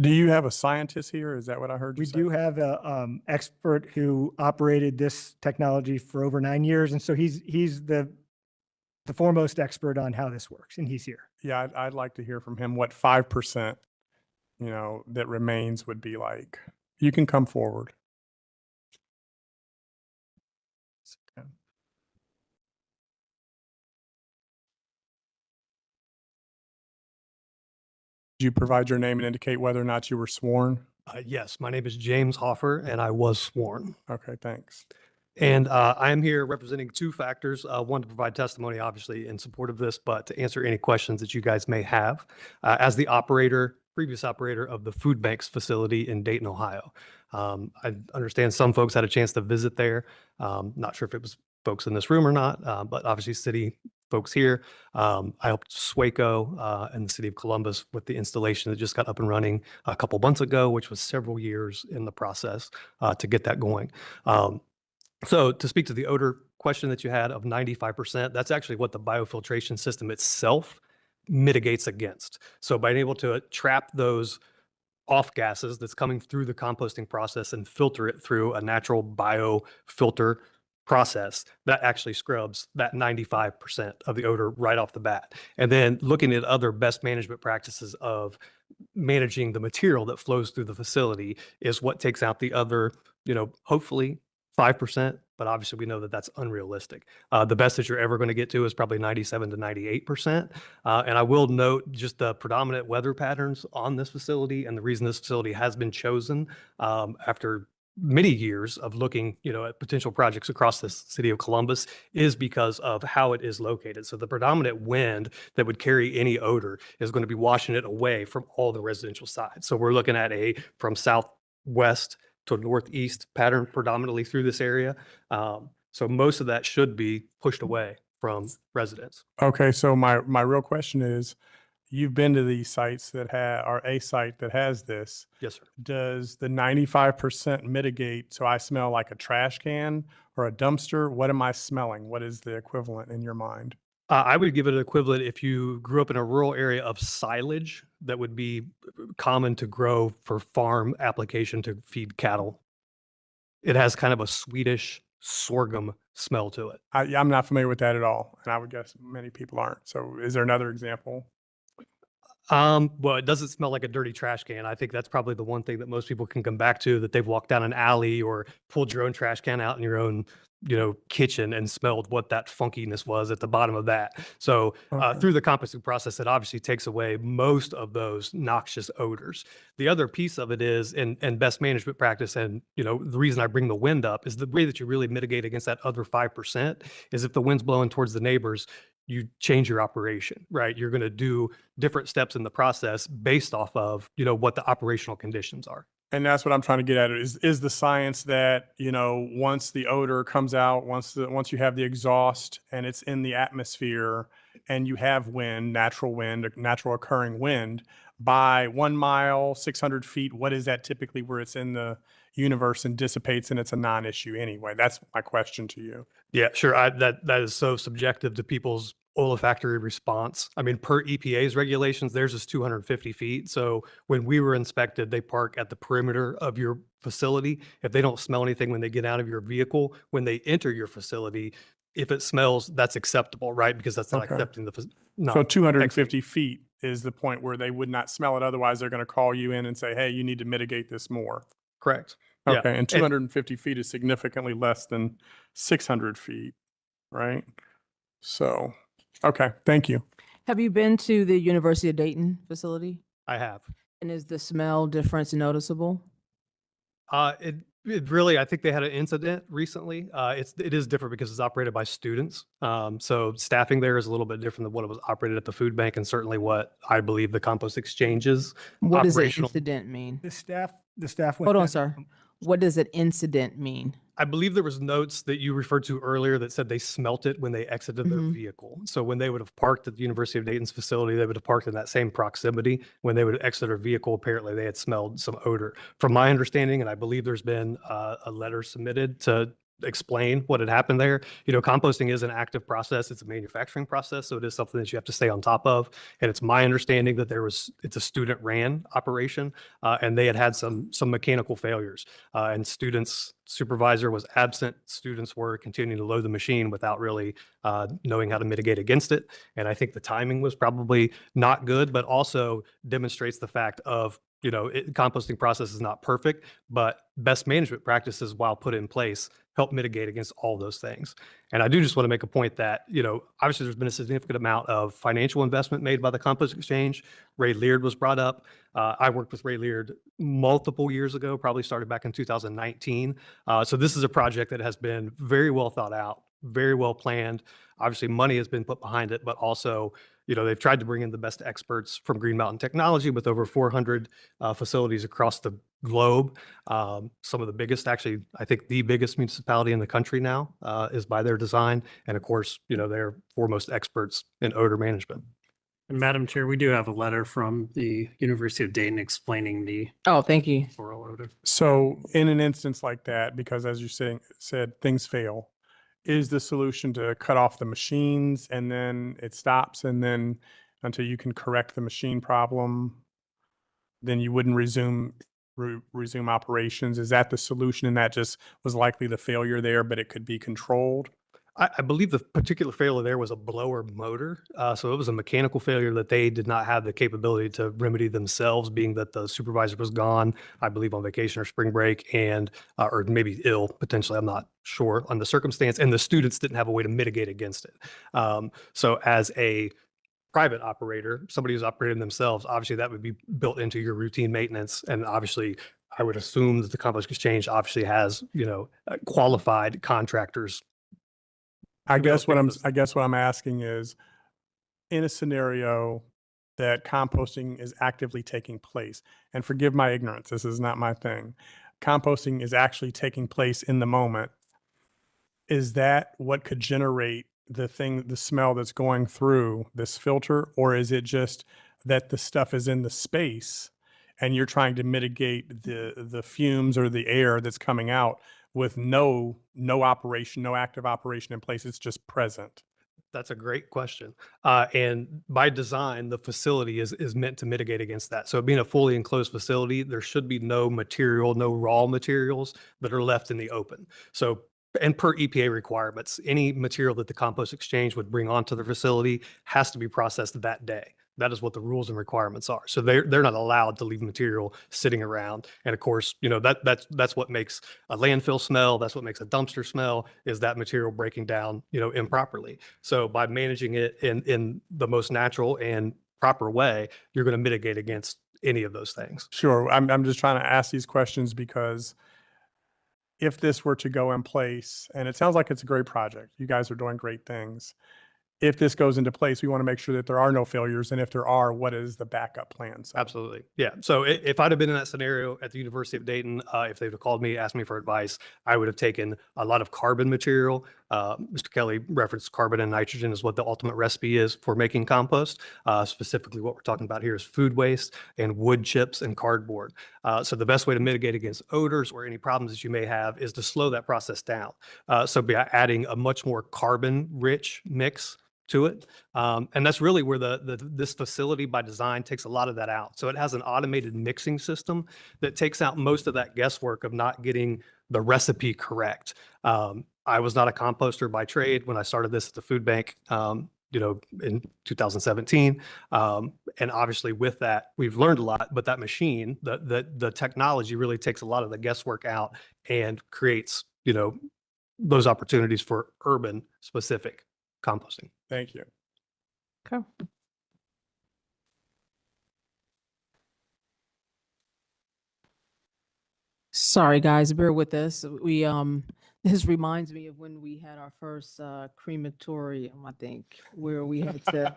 Do you have a scientist here? Is that what I heard you We say? do have a expert who operated this technology for over 9 years, and so he's the foremost expert on how this works, and he's here. Yeah, I'd like to hear from him what 5%, that remains would be like. You can come forward. Did you provide your name and indicate whether or not you were sworn? Yes, my name is James Hoffer, and I was sworn. Okay, thanks. And I am here representing two factors. One, to provide testimony, obviously, in support of this, but to answer any questions that you guys may have. As the previous operator of the food banks facility in Dayton, Ohio. I understand some folks had a chance to visit there. Not sure if it was folks in this room or not, but obviously city folks here. I helped Swaco and the city of Columbus with the installation that just got up and running a couple months ago, which was several years in the process to get that going. So to speak to the odor question that you had of 95%, that's actually what the biofiltration system itself mitigates against. So by being able to trap those off gases that's coming through the composting process and filter it through a natural biofilter process, that actually scrubs that 95% of the odor right off the bat. And then looking at other best management practices of managing the material that flows through the facility is what takes out the other, hopefully 5%, but obviously we know that that's unrealistic. The best that you're ever going to get to is probably 97 to 98%. And I will note just the predominant weather patterns on this facility and the reason this facility has been chosen after many years of looking, at potential projects across the city of Columbus is because of how it is located. So the predominant wind that would carry any odor is going to be washing it away from all the residential sides. So we're looking at from southwest to northeast pattern predominantly through this area. So most of that should be pushed away from residents. Okay, so my real question is, you've been to these sites that are a site that has this. Yes, sir. Does the 95% mitigate? So I smell like a trash can or a dumpster. What am I smelling? What is the equivalent in your mind? I would give it an equivalent if you grew up in a rural area of silage that would be common to grow for farm application to feed cattle. It has kind of a sweetish sorghum smell to it. I'm not familiar with that at all, and I would guess many people aren't. So is there another example? Well, it doesn't smell like a dirty trash can. I think that's probably the one thing that most people can come back to, that they've walked down an alley or pulled your own trash can out in your own, kitchen and smelled what that funkiness was at the bottom of that. So Okay. through the composting process, it obviously takes away most of those noxious odors. The other piece of it is, and best management practice, and the reason I bring the wind up is the way that you really mitigate against that other 5% is if the wind's blowing towards the neighbors, you change your operation, right? You're going to do different steps in the process based off of, what the operational conditions are. And that's what I'm trying to get at is the science that, once the odor comes out, once you have the exhaust and it's in the atmosphere and you have wind, natural occurring wind, by 1 mile, 600 feet, what is that typically where it's in the universe and dissipates and it's a non-issue anyway? That's my question to you. Yeah, sure. That is so subjective to people's olfactory response. I mean, per EPA's regulations, theirs is 250 feet. So when we were inspected, they park at the perimeter of your facility. If they don't smell anything when they get out of your vehicle, when they enter your facility, if it smells, that's acceptable, right? Because that's not Okay. accepting So 250 feet is the point where they would not smell it. Otherwise, they're going to call you in and say, hey, you need to mitigate this more. Correct. Yeah. Okay, and 250 feet is significantly less than 600 feet, right? So, okay, thank you. Have you been to the University of Dayton facility? I have. And is the smell difference noticeable? It really, I think they had an incident recently. It is different because it's operated by students. So staffing there is a little bit different than what it was operated at the food bank, and certainly what I believe the compost exchange is. What does an Operational. incident mean? The staff went. Hold on, down- sir. What does an incident mean? I believe there was notes that you referred to earlier that said they smelt it when they exited their Mhm. vehicle. So when they would have parked at the University of Dayton's facility, they would have parked in that same proximity. When they would exit their vehicle, apparently they had smelled some odor. From my understanding, and I believe there's been a letter submitted to explain what had happened there. Composting is an active process. It's a manufacturing process, so it is something that you have to stay on top of. And it's my understanding that it's a student ran operation, and they had some mechanical failures, and supervisor was absent. Students were continuing to load the machine without really knowing how to mitigate against it. And I think the timing was probably not good, but also demonstrates the fact of composting process is not perfect, but best management practices, while put in place, help mitigate against all those things. And I do just want to make a point that, obviously there's been a significant amount of financial investment made by the Compost Exchange. Ray Leard was brought up. I worked with Ray Leard multiple years ago, probably started back in 2019. So this is a project that has been very well thought out, very well planned. Obviously, money has been put behind it, but also, they've tried to bring in the best experts from Green Mountain Technology with over 400 facilities across the globe. Some of the biggest, actually, I think the biggest municipality in the country now is by their design. And of course, they're foremost experts in odor management. And Madam Chair, we do have a letter from the University of Dayton explaining the Oh, thank you. oral odor. So in an instance like that, because as you said, things fail, is the solution to cut off the machines and then it stops, and then until you can correct the machine problem, then you wouldn't resume operations? Is that the solution? And that just was likely the failure there, but it could be controlled? I believe the particular failure there was a blower motor. So it was a mechanical failure that they did not have the capability to remedy themselves, being that the supervisor was gone, I believe on vacation or spring break, and or maybe ill potentially. I'm not sure on the circumstance, and the students didn't have a way to mitigate against it. So as a private operator, somebody who's operating themselves, obviously that would be built into your routine maintenance. And obviously, I would assume that the Compost Exchange obviously has, qualified contractors. I guess what I'm asking is, in a scenario that composting is actively taking place, and forgive my ignorance, this is not my thing, composting is actually taking place in the moment, is that what could generate the smell that's going through this filter? Or is it just that the stuff is in the space and you're trying to mitigate the fumes or the air that's coming out with no active operation in place? It's just present. That's a great question. And by design, the facility is meant to mitigate against that. So being a fully enclosed facility, there should be no raw materials that are left in the open. So, and per EPA requirements, any material that the Compost Exchange would bring onto the facility has to be processed that day. That is what the rules and requirements are. So they're not allowed to leave material sitting around. And of course, that's what makes a landfill smell. That's what makes a dumpster smell, is that material breaking down, improperly. So by managing it in the most natural and proper way, you're going to mitigate against any of those things. Sure. I'm just trying to ask these questions because if this were to go in place, and it sounds like it's a great project, you guys are doing great things. If this goes into place, we want to make sure that there are no failures. And if there are, what is the backup plan? So. Absolutely. Yeah. So if I'd have been in that scenario at the University of Dayton, if they'd have called me, asked me for advice, I would have taken a lot of carbon material. Mr. Kelly referenced carbon and nitrogen is what the ultimate recipe is for making compost. Specifically, what we're talking about here is food waste and wood chips and cardboard. So the best way to mitigate against odors or any problems that you may have is to slow that process down. So by adding a much more carbon-rich mix to it. And that's really where this facility by design takes a lot of that out. So it has an automated mixing system that takes out most of that guesswork of not getting the recipe correct. I was not a composter by trade when I started this at the food bank, in 2017. And obviously with that, we've learned a lot, but that machine, the technology really takes a lot of the guesswork out and creates, those opportunities for urban specific composting. Thank you. Okay. Sorry, guys, bear with us. This reminds me of when we had our first crematorium, I think, where we had to,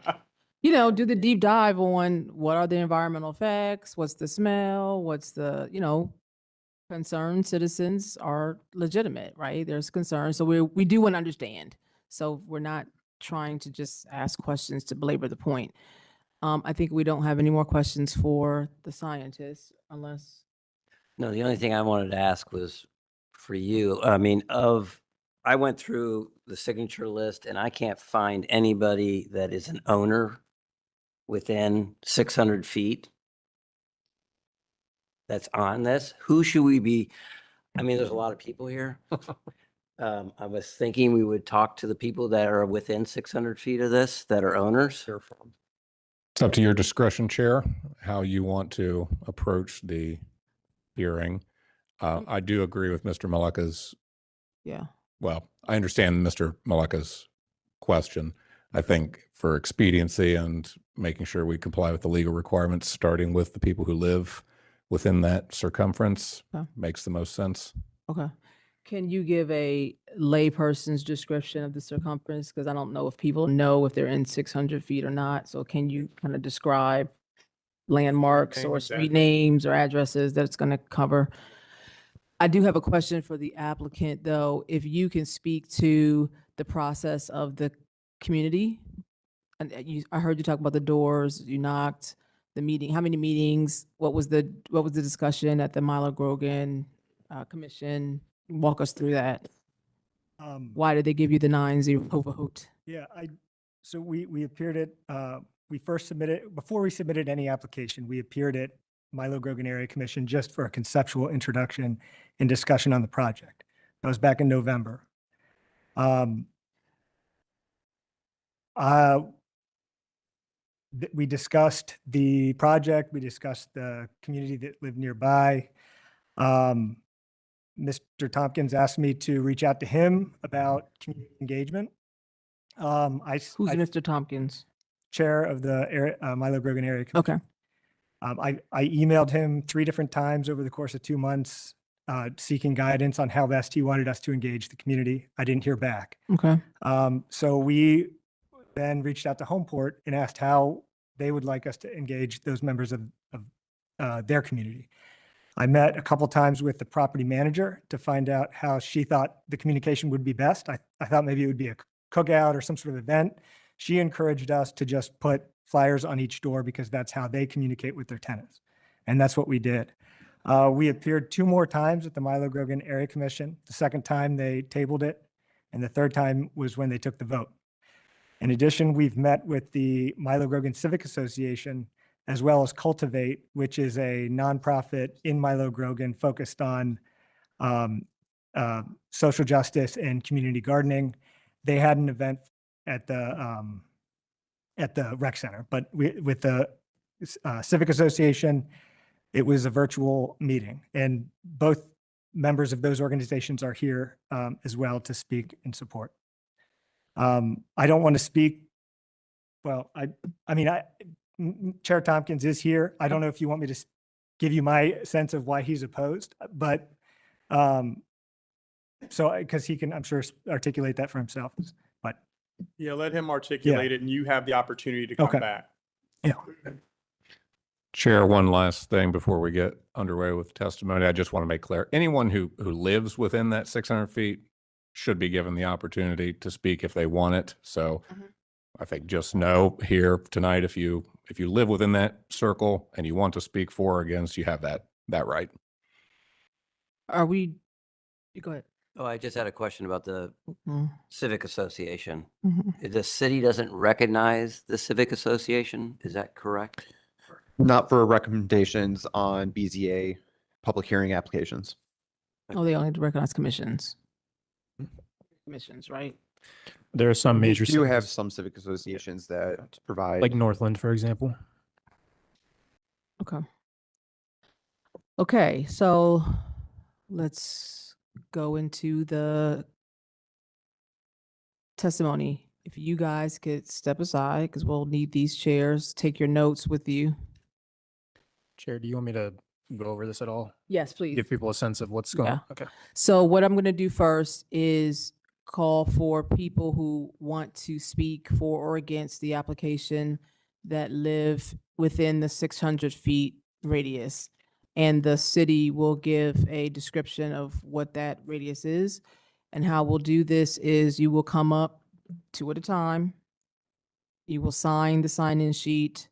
do the deep dive on what are the environmental effects, what's the smell, what's the, concerns. Citizens are legitimate, right? There's concerns. So we do want to understand. So we're not trying to just ask questions to belabor the point. I think we don't have any more questions for the scientists unless. No, the only thing I wanted to ask was for you. I went through the signature list and I can't find anybody that is an owner within 600 feet that's on this. Who should we be? There's a lot of people here. I was thinking we would talk to the people that are within 600 feet of this that are owners. It's up to your discretion, Chair, how you want to approach the hearing. I do agree with Mr. Maleka's, Yeah. well, I understand Mr. Maleka's question. I think for expediency and making sure we comply with the legal requirements, starting with the people who live within that circumference Okay. makes the most sense. Okay. Can you give a layperson's description of the circumference? Because I don't know if people know if they're in 600 feet or not. So can you kind of describe landmarks or names, street names or addresses that it's going to cover? I do have a question for the applicant, though. If you can speak to the process of the community. And I heard you talk about the doors, you knocked, the meeting, how many meetings? What was the discussion at the Milo Grogan Commission? Walk us through that. Why did they give you the 9-0 vote? Yeah, so we appeared at, we first submitted, before we submitted any application, we appeared at Milo Grogan Area Commission just for a conceptual introduction and discussion on the project. That was back in November. We discussed the project, we discussed the community that lived nearby. Mr. Tompkins asked me to reach out to him about community engagement. Who's Mr. Tompkins? Chair of the Milo Grogan Area Commission. Okay. I emailed him 3 different times over the course of 2 months, seeking guidance on how best he wanted us to engage the community. I didn't hear back. Okay. So we then reached out to Homeport and asked how they would like us to engage those members of their community. I met a couple times with the property manager to find out how she thought the communication would be best. I thought maybe it would be a cookout or some sort of event. She encouraged us to just put flyers on each door because that's how they communicate with their tenants. And that's what we did. We appeared 2 more times at the Milo Grogan Area Commission. The second time they tabled it, and the third time was when they took the vote. In addition, we've met with the Milo Grogan Civic Association, as well as Cultivate, which is a nonprofit in Milo Grogan focused on social justice and community gardening. They had an event at the rec center, but with the Civic Association, it was a virtual meeting, and both members of those organizations are here as well to speak in support. I don't want to speak. Well, I mean, Chair Tompkins is here. I don't know if you want me to give you my sense of why he's opposed, but so because he can, I'm sure, articulate that for himself. But Yeah, let him articulate it and you have the opportunity to come Okay. back. yeah, Chair, one last thing before we get underway with testimony. I just want to make clear, anyone who lives within that 600 feet should be given the opportunity to speak if they want it. So I think just know here tonight, if you live within that circle and you want to speak for or against, you have that right. You go ahead. Oh, I just had a question about the Mhm. Civic Association. Mhm. The city doesn't recognize the Civic Association, is that correct? Not for recommendations on BZA public hearing applications. Oh, they only recognize commissions. Commissions, right? There are some We major do have cities, some civic associations that provide. like Northland, for example. Okay. Okay, so let's go into the testimony. If you guys could step aside, because we'll need these chairs, take your notes with you. Chair, do you want me to go over this at all? Yes, please. Give people a sense of what's going on? Yeah. Okay. So what I'm going to do first is call for people who want to speak for or against the application that live within the 600 feet radius. And the city will give a description of what that radius is. And how we'll do this is you will come up 2 at a time. You will sign the sign-in sheet.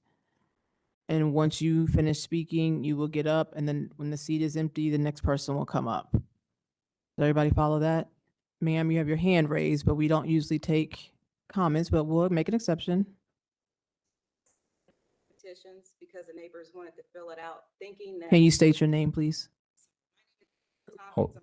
And once you finish speaking, you will get up, and then when the seat is empty, the next person will come up. Does everybody follow that? Ma'am, you have your hand raised, but we don't usually take comments, but we'll make an exception. Petitions because the neighbors wanted to fill it out, thinking that. Can you state your name, please? Hold-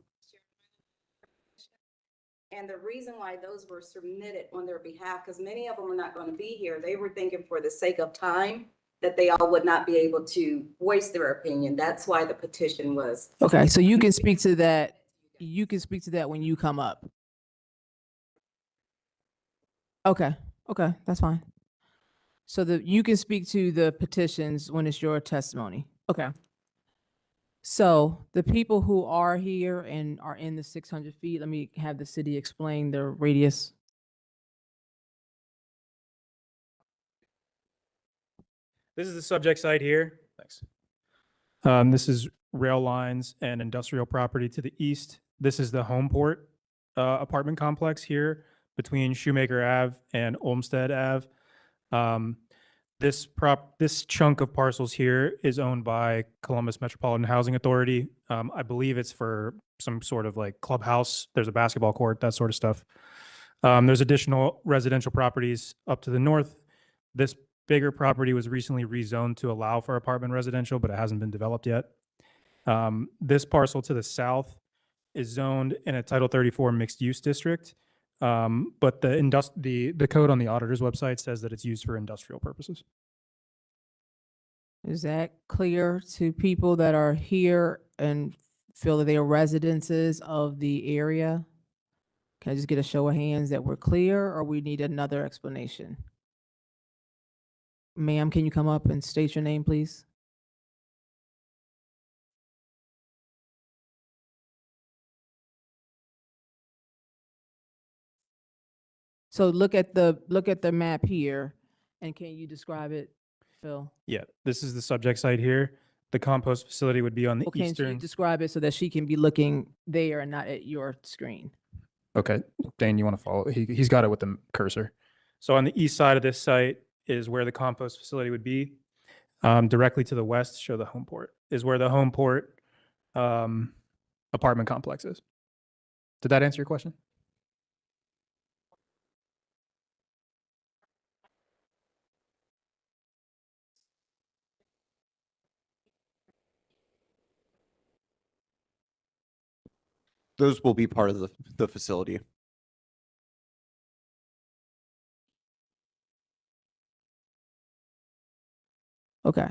And the reason why those were submitted on their behalf, because many of them are not going to be here, they were thinking for the sake of time that they all would not be able to voice their opinion. That's why the petition was. Okay, so you can speak to that. You can speak to that when you come up. Okay, okay, that's fine. So you can speak to the petitions when it's your testimony. Okay. So the people who are here and are in the 600 feet, let me have the city explain the radius. This is the subject site here. Thanks. This is rail lines and industrial property to the east. This is the Homeport apartment complex here between Shoemaker Ave and Olmsted Ave. This chunk of parcels here is owned by Columbus Metropolitan Housing Authority. I believe it's for some sort of like clubhouse. There's a basketball court, that sort of stuff. There's additional residential properties up to the north. This bigger property was recently rezoned to allow for apartment residential, but it hasn't been developed yet. This parcel to the south is zoned in a Title 34 mixed use district. But the code on the auditor's website says that it's used for industrial purposes. Is that clear to people that are here and feel that they are residences of the area? Can I just get a show of hands that we're clear, or we need another explanation? Ma'am, can you come up and state your name, please? So look at the map here, and can you describe it, Phil? Yeah, this is the subject site here. The compost facility would be on the Or can you eastern. describe it so that she can be looking there and not at your screen? Okay, Dane, you want to follow? He's got it with the cursor. So on the east side of this site is where the compost facility would be. Directly to the west, show the Homeport, is where the Homeport apartment complex is. Did that answer your question? Those will be part of the facility. Okay.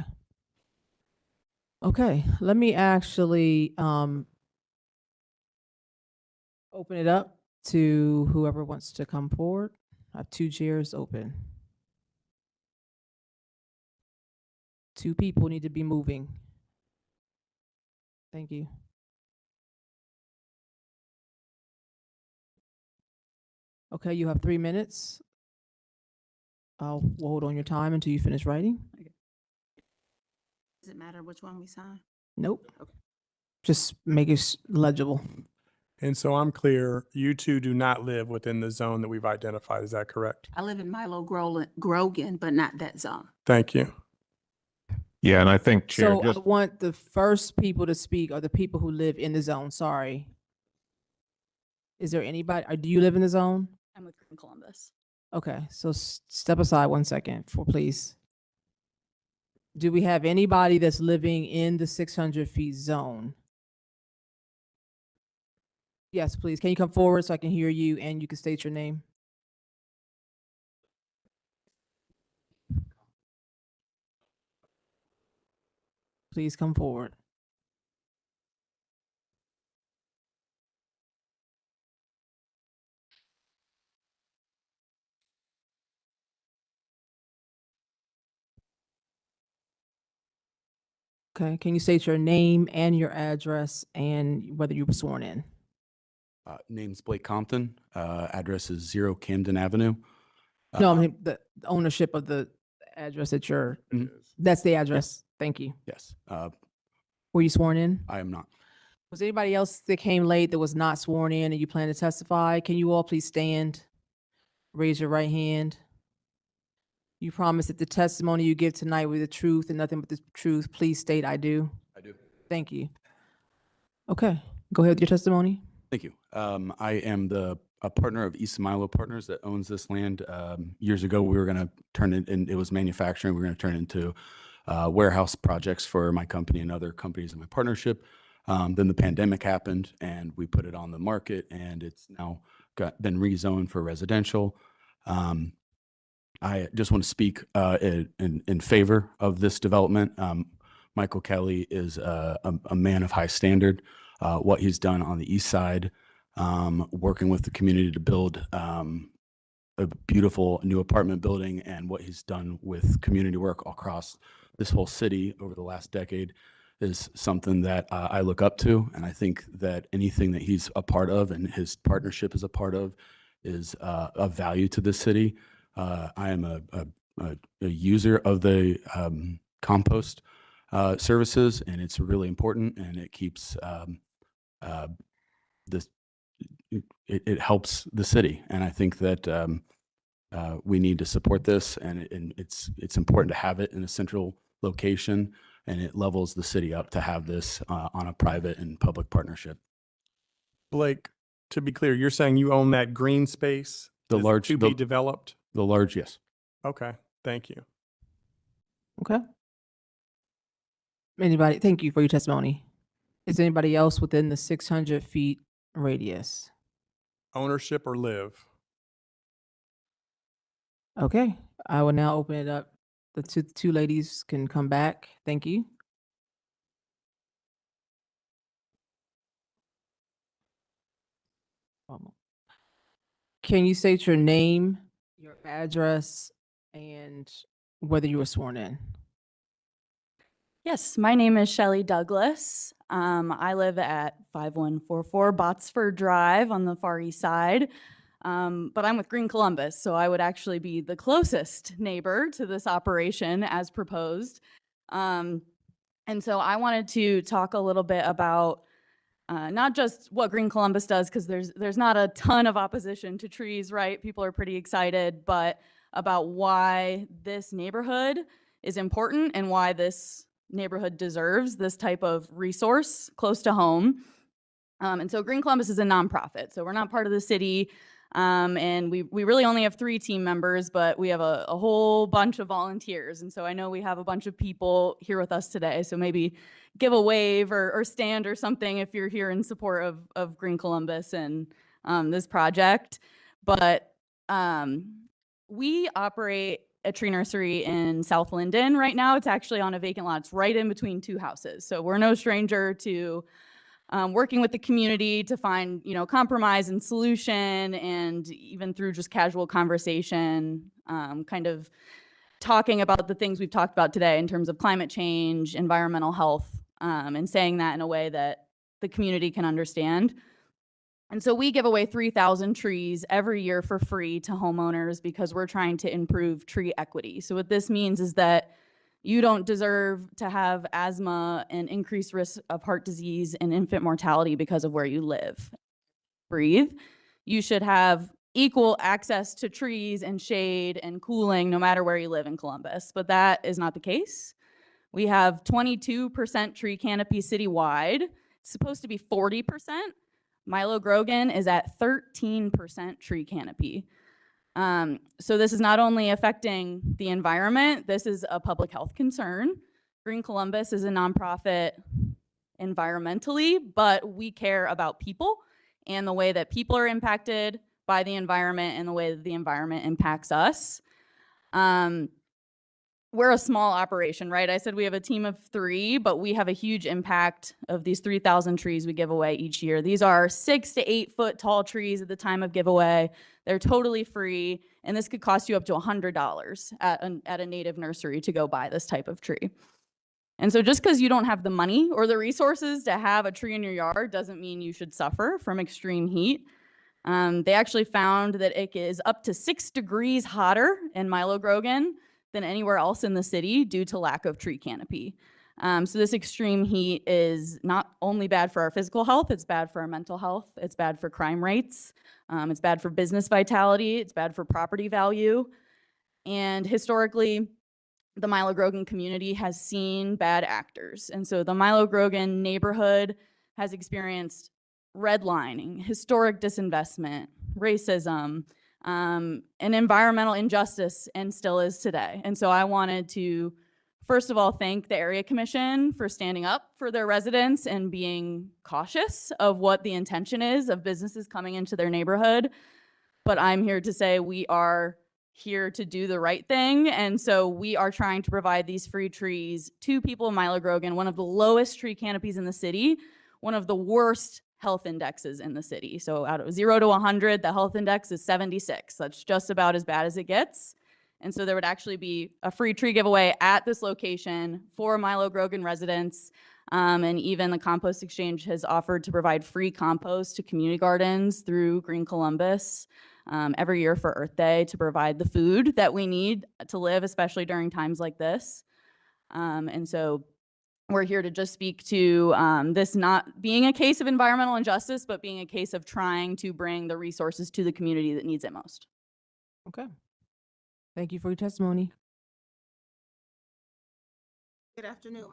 Okay, let me actually open it up to whoever wants to come forward. I have 2 chairs open. 2 people need to be moving. Thank you. Okay, you have 3 minutes. I'll hold on your time until you finish writing. Does it matter which one we sign? Nope. Just make it legible. And so I'm clear, you two do not live within the zone that we've identified. Is that correct? I live in Milo Grogan, but not that zone. Thank you. Yeah, and I think, Chair, So I want the first people to speak are the people who live in the zone. Sorry. Is there anybody, or do you live in the zone? I'm in Columbus. Okay, so step aside 1 second please. Do we have anybody that's living in the 600 feet zone? Yes, please. Can you come forward so I can hear you and you can state your name? Please come forward. Okay, can you state your name and your address and whether you were sworn in? Name's Blake Compton. Address is 0 Camden Avenue. No, I mean the ownership of the address that you're, that's the address. Thank you. Yes. Were you sworn in? I am not. Was anybody else that came late that was not sworn in and you plan to testify? Can you all please stand? Raise your right hand. You promise that the testimony you give tonight will be the truth and nothing but the truth. Please state, I do. I do. Thank you. Okay, go ahead with your testimony. Thank you. I am a partner of East Milo Partners that owns this land. Years ago, we were going to turn it, and it was manufacturing. We were going to turn it into warehouse projects for my company and other companies in my partnership. Then the pandemic happened, and we put it on the market, and it's now been rezoned for residential. I just want to speak in favor of this development. Michael Kelly is a man of high standard. What he's done on the east side, working with the community to build a beautiful new apartment building, and what he's done with community work across this whole city over the last decade is something that I look up to. And I think that anything that he's a part of and his partnership is a part of is of value to the city. I am a user of the compost services, and it's really important, and it keeps this. It helps the city, and I think that we need to support this, and it's important to have it in a central location, and it levels the city up to have this on a private and public partnership. Blake, to be clear, you're saying you own that green space? The that's large, to be developed? the large, yes. Okay, thank you. Okay. Anybody, thank you for your testimony. Is anybody else within the 600 feet radius? Ownership or live? Okay, I will now open it up. The two ladies can come back. Thank you. Can you state your name, your address, and whether you were sworn in? Yes, my name is Shelly Douglas. I live at 5144 Botsford Drive on the Far East Side. But I'm with Green Columbus, so I would actually be the closest neighbor to this operation as proposed. And so I wanted to talk a little bit about not just what Green Columbus does, because there's not a ton of opposition to trees, right? People are pretty excited, but about why this neighborhood is important and why this neighborhood deserves this type of resource close to home. And so Green Columbus is a nonprofit, so we're not part of the city. And we really only have 3 team members, but we have a whole bunch of volunteers. And so I know we have a bunch of people here with us today. So maybe give a wave or stand or something if you're here in support of Green Columbus and this project. But we operate a tree nursery in South Linden right now. It's actually on a vacant lot. It's right in between 2 houses. So we're no stranger to working with the community to find, compromise and solution, and even through just casual conversation, kind of talking about the things we've talked about today in terms of climate change, environmental health, and saying that in a way that the community can understand. And so we give away 3,000 trees every year for free to homeowners because we're trying to improve tree equity. So what this means is that you don't deserve to have asthma and increased risk of heart disease and infant mortality because of where you live. Breathe. You should have equal access to trees and shade and cooling no matter where you live in Columbus, but that is not the case. We have 22% tree canopy citywide. It's supposed to be 40%. Milo Grogan is at 13% tree canopy. So this is not only affecting the environment, this is a public health concern. Green Columbus is a nonprofit environmentally, but we care about people and the way that people are impacted by the environment and the way that the environment impacts us. We're a small operation, right? I said we have a team of 3, but we have a huge impact of these 3,000 trees we give away each year. These are 6 to 8 foot tall trees at the time of giveaway. They're totally free, and this could cost you up to $100 at a native nursery to go buy this type of tree. And so just because you don't have the money or the resources to have a tree in your yard doesn't mean you should suffer from extreme heat. They actually found that it is up to 6 degrees hotter in Milo Grogan than anywhere else in the city due to lack of tree canopy. So this extreme heat is not only bad for our physical health, it's bad for our mental health, it's bad for crime rates, it's bad for business vitality, it's bad for property value. And historically, the Milo Grogan community has seen bad actors. And so the Milo Grogan neighborhood has experienced redlining, historic disinvestment, racism, and environmental injustice, and still is today. And so I wanted to first of all, thank the area commission for standing up for their residents and being cautious of what the intention is of businesses coming into their neighborhood. But I'm here to say we are here to do the right thing. And so we are trying to provide these free trees to people in Milo Grogan, one of the lowest tree canopies in the city, one of the worst health indexes in the city. So out of 0 to 100, the health index is 76. That's just about as bad as it gets. And so there would actually be a free tree giveaway at this location for Milo Grogan residents. And even the Compost Exchange has offered to provide free compost to community gardens through Green Columbus every year for Earth Day to provide the food that we need to live, especially during times like this. And so we're here to just speak to this not being a case of environmental injustice, but being a case of trying to bring the resources to the community that needs it most. Okay. Thank you for your testimony. Good afternoon.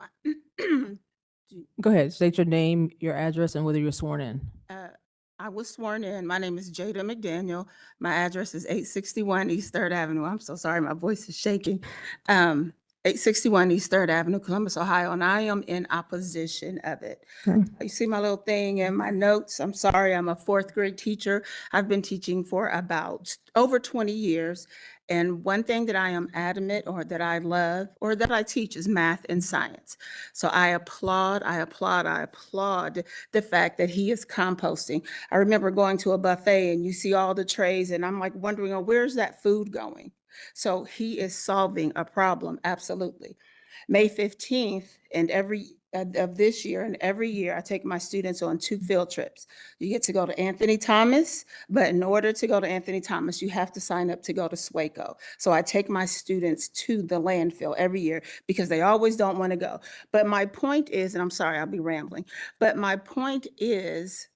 Go ahead, state your name, your address, and whether you're sworn in. I was sworn in. My name is Jada McDaniel. My address is 861 East 3rd Avenue. I'm so sorry, my voice is shaking. 861 East 3rd Avenue, Columbus, Ohio, and I am in opposition of it. Okay. You see my little thing in my notes. I'm sorry, I'm a 4th grade teacher. I've been teaching for about over 20 years. And one thing that I am adamant or that I love or that I teach is math and science. So I applaud the fact that he is composting. I remember going to a buffet and you see all the trays and I'm like wondering, oh, where's that food going? So he is solving a problem, absolutely. May 15th and of this year and every year, I take my students on 2 field trips. You get to go to Anthony Thomas, but in order to go to Anthony Thomas, you have to sign up to go to SWACO. So I take my students to the landfill every year because they always don't want to go. But my point is, and I'm sorry, I'll be rambling, but my point is,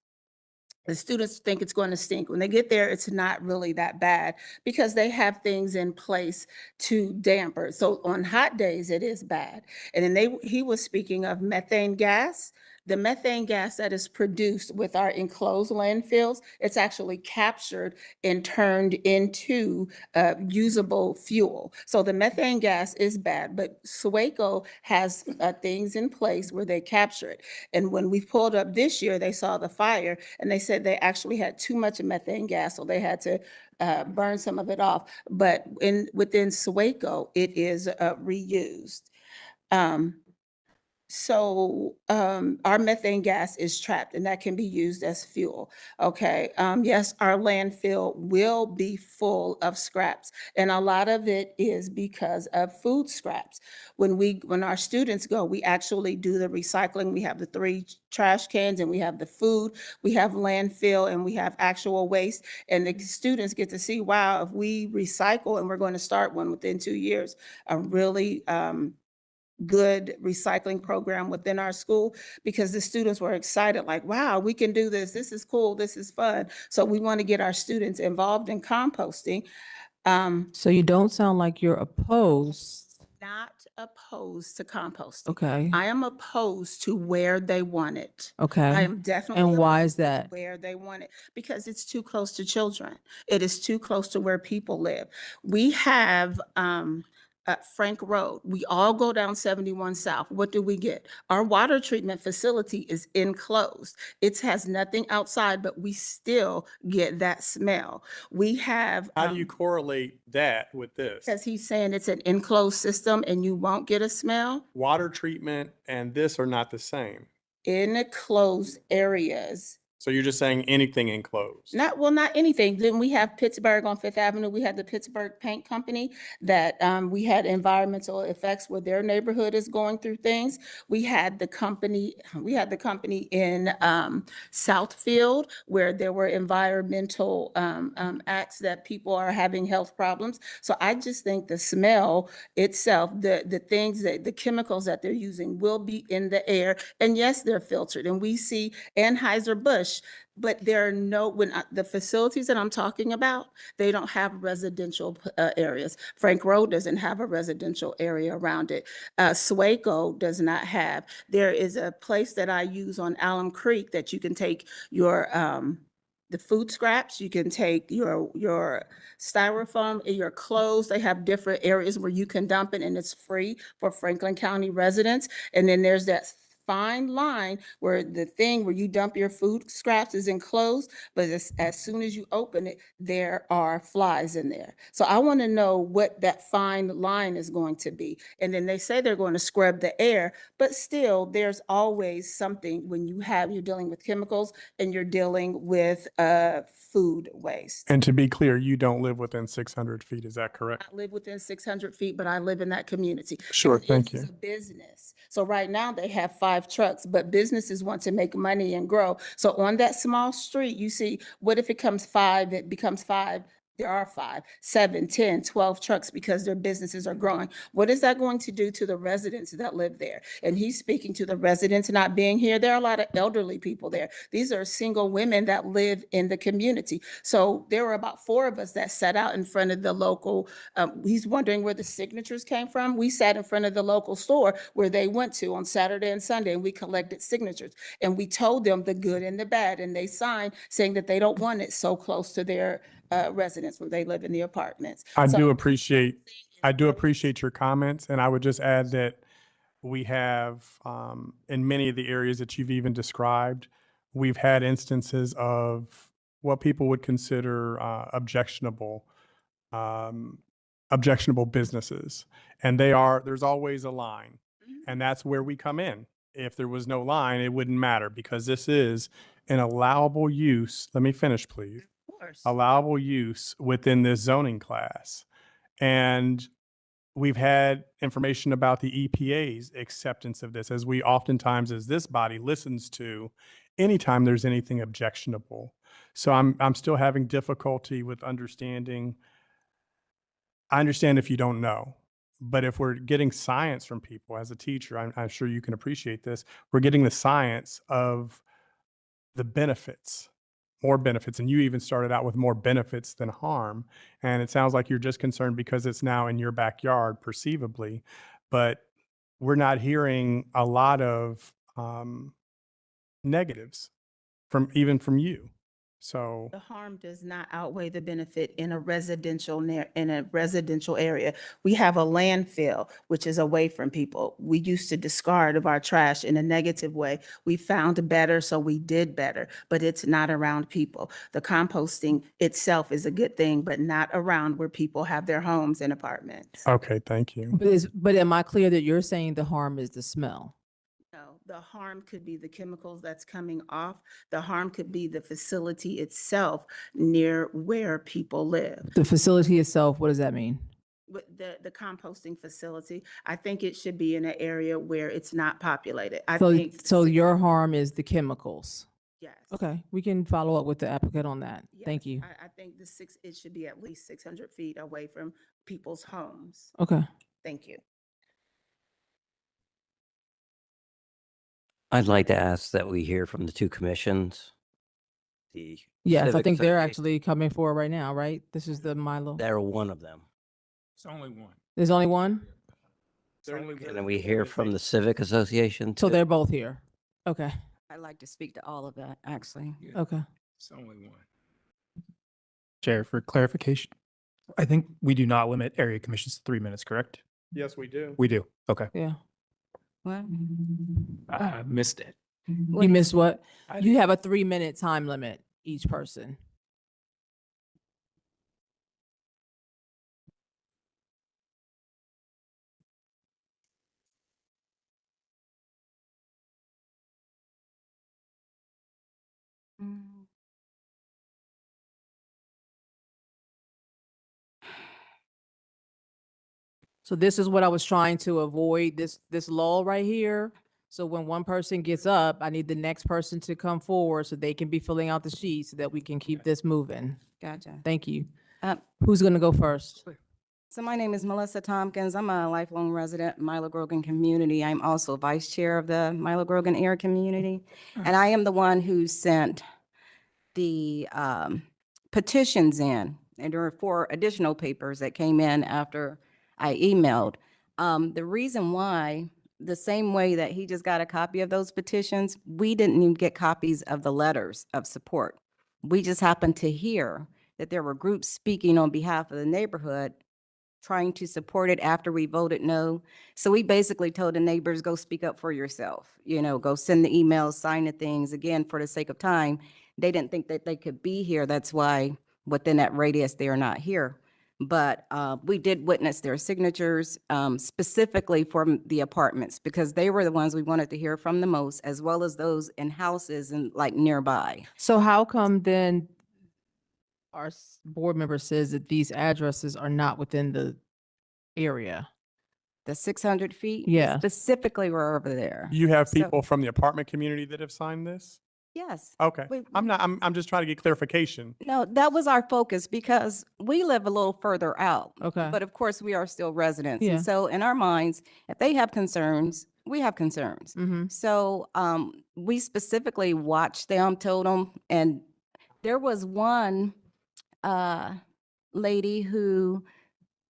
the students think it's going to stink. When they get there, it's not really that bad because they have things in place to damper. So on hot days, it is bad. And then he was speaking of methane gas. The methane gas that is produced with our enclosed landfills, it's actually captured and turned into usable fuel. So the methane gas is bad, but SWACO has things in place where they capture it. And when we pulled up this year, they saw the fire and they said they actually had too much methane gas, so they had to burn some of it off. But within SWACO, it is reused. So our methane gas is trapped and that can be used as fuel. Okay. Yes, our landfill will be full of scraps and a lot of it is because of food scraps. When our students go, we actually do the recycling. We have the 3 trash cans and we have the food, we have landfill and we have actual waste. And the students get to see, wow, if we recycle, and we're going to start one within 2 years, a really good recycling program within our school because the students were excited, like, wow, we can do this. This is cool. This is fun. So we want to get our students involved in composting. So you don't sound like you're opposed. Not opposed to composting. Okay. I am opposed to where they want it. Okay. I am definitely. And why opposed is to that? Where they want it, because it's too close to children. It is too close to where people live. We have Frank Road. We all go down 71 South. What do we get? Our water treatment facility is enclosed. It has nothing outside, but we still get that smell. We have. How do you correlate that with this? Because he's saying it's an enclosed system and you won't get a smell. Water treatment and this are not the same. In enclosed areas. So you're just saying anything enclosed? Not anything. Then we have Pittsburgh on 5th Avenue. We had the Pittsburgh Paint Company that we had environmental effects where their neighborhood is going through things. We had the company in Southfield where there were environmental acts that people are having health problems. So I just think the smell itself, the things that the chemicals that they're using will be in the air. And yes, they're filtered. And we see Anheuser-Busch, but there are the facilities that I'm talking about, they don't have residential areas. Frank Road doesn't have a residential area around it. SWACO does not have. There is a place that I use on Alum Creek that you can take your the food scraps, you can take your styrofoam and your clothes. They have different areas where you can dump it and it's free for Franklin County residents. And then there's that fine line where the thing where you dump your food scraps is enclosed, but as soon as you open it, there are flies in there. So I want to know what that fine line is going to be. And then they say they're going to scrub the air, but still there's always something when you're dealing with chemicals and you're dealing with food waste. And to be clear, you don't live within 600 feet, is that correct? I live within 600 feet, but I live in that community. Sure, And thank it is you. a business. So right now they have 5 trucks, but businesses want to make money and grow. So on that small street, you see, what if it becomes 5? It becomes 5. There are 5, 7, 10, 12 trucks because their businesses are growing. What is that going to do to the residents that live there? And he's speaking to the residents not being here. There are a lot of elderly people there. These are single women that live in the community. So there were about 4 of us that sat out in front of the local, he's wondering where the signatures came from. We sat in front of the local store where they went to on Saturday and Sunday, and we collected signatures. And we told them the good and the bad, and they signed saying that they don't want it so close to their residents where they live in the apartments. I So do appreciate your comments, and I would just add that we have, in many of the areas that you've even described, we've had instances of what people would consider objectionable businesses. And there's always a line, and that's where we come in. If there was no line, it wouldn't matter because this is an allowable use. Let me finish, please. Of course. Allowable use within this zoning class. And we've had information about the EPA's acceptance of this, as we oftentimes, as this body, listens to anytime there's anything objectionable. So I'm still having difficulty with understanding. I understand if you don't know, but if we're getting science from people as a teacher, I'm sure you can appreciate this. We're getting the science of the benefits, more benefits. And you even started out with more benefits than harm. And it sounds like you're just concerned because it's now in your backyard, perceivably. But we're not hearing a lot of negatives from you. So the harm does not outweigh the benefit in a residential area. We have a landfill, which is away from people. We used to discard of our trash in a negative way. We found better, so we did better, but it's not around people. The composting itself is a good thing, but not around where people have their homes and apartments. okay, thank you. But am I clear that you're saying the harm is the smell? No, the harm could be the chemicals that's coming off. The harm could be the facility itself near where people live. The facility itself, what does that mean? With the composting facility, I think it should be in an area where it's not populated. I think. So your harm is the chemicals? Yes. Okay, we can follow up with the applicant on that. Thank Yes, you. I think it should be at least 600 feet away from people's homes. Okay. Thank you. I'd like to ask that we hear from the 2 commissions. The Yes, I Civic think they're Association. actually coming forward right now, right? This is the Milo. They're one of them. It's only one. There's only one? Can we hear from the Civic Association? So too? they're both here. Okay, I'd like to speak to all of that, actually. okay. It's only one. Chair, for clarification, I think we do not limit area commissions to 3 minutes, correct? Yes, we do. We do. Okay. Yeah. What? I missed it. You missed what? I- You have a 3-minute time limit, each person. So this is what I was trying to avoid, this lull right here. So when one person gets up, I need the next person to come forward so they can be filling out the sheet so that we can keep this moving. Gotcha. Thank you. Uh, Who's gonna go first? So my name is Melissa Tompkins. I'm a lifelong resident in Milo Grogan community. I'm also vice chair of the Milo Grogan area community. And I am the one who sent the petitions in. And there were 4 additional papers that came in after I emailed. The reason why, the same way that he just got a copy of those petitions, we didn't even get copies of the letters of support. We just happened to hear that there were groups speaking on behalf of the neighborhood, trying to support it after we voted no. So we basically told the neighbors, go speak up for yourself, go send the emails, sign the things. Again, for the sake of time, they didn't think that they could be here. That's why within that radius, they are not here. But we did witness their signatures, specifically from the apartments, because they were the ones we wanted to hear from the most, as well as those in houses and like nearby. So how come then our board member says that these addresses are not within the area? The 600 feet? Yeah. Specifically, we're over there. You have So- people from the apartment community that have signed this? Yes. Okay. We- I'm just trying to get clarification. No, that was our focus because we live a little further out. Okay. But of course, we are still residents. Yeah. And so in our minds, if they have concerns, we have concerns. Mm-hmm. So we specifically watched them, told them, and there was one lady who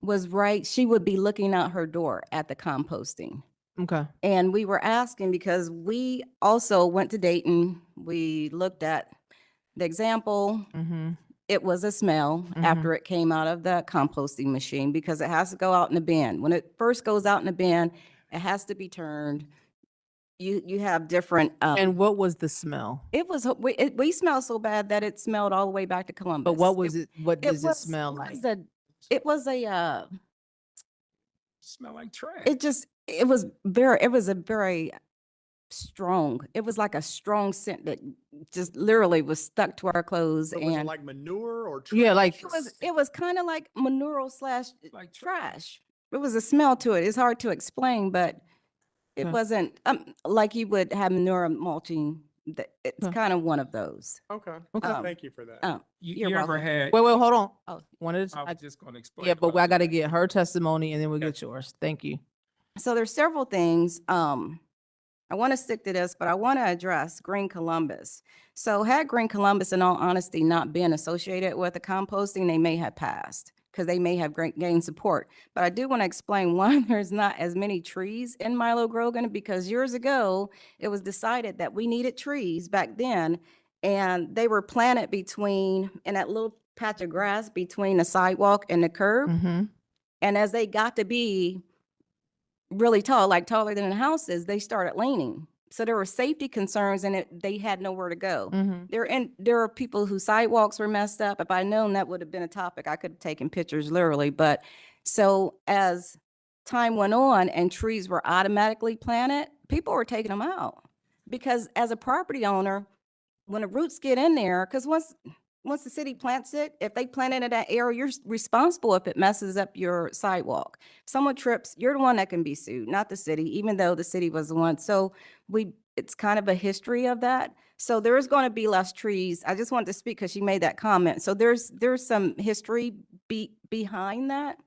was right. She would be looking out her door at the composting. Okay. And we were asking because we also went to Dayton. We looked at the example. Mm-hmm. It was a smell after it came out of the composting machine because it has to go out in the bin. When it first goes out in the bin, it has to be turned. You have different. And what was the smell? It was we smelled so bad that it smelled all the way back to Columbus. But what was it? What does it was- smell it like? was a- It was a. Smell like trash. It was a very strong. It was like a strong scent that just literally was stuck to our clothes. So was it And like manure or trash? Yeah, like it was kind of like manure / Like trash. It was a smell to it. It's hard to explain, but it Okay. wasn't like you would have manure mulching. It's Okay. kind of one of those. Okay. Okay. Thank you for that. You You're ever welcome. had? Wait, hold on. Oh, One at a I time. was just going to explain. Yeah, but about I got to that. get her testimony and then we'll Okay. get yours. Thank you. So there's several things. I want to stick to this, but I want to address Green Columbus. So had Green Columbus, in all honesty, not been associated with the composting, they may have passed because they may have gained support. But I do want to explain why there's not as many trees in Milo Grogan, because years ago, it was decided that we needed trees back then, and they were planted in that little patch of grass between the sidewalk and the curb. Mm-hmm. And as they got to be really tall, like taller than the houses, they started leaning. So there were safety concerns and they had nowhere to go. Mm-hmm. There are people whose sidewalks were messed up. If I'd known that would have been a topic, I could have taken pictures literally. But so as time went on and trees were automatically planted, people were taking them out. Because as a property owner, when the roots get in there, because once the city plants it, if they plant it in that area, you're responsible if it messes up your sidewalk. Someone trips, you're the one that can be sued, not the city, even though the city was the one. So it's kind of a history of that. So there is going to be less trees. I just wanted to speak because she made that comment. So there's some history behind that.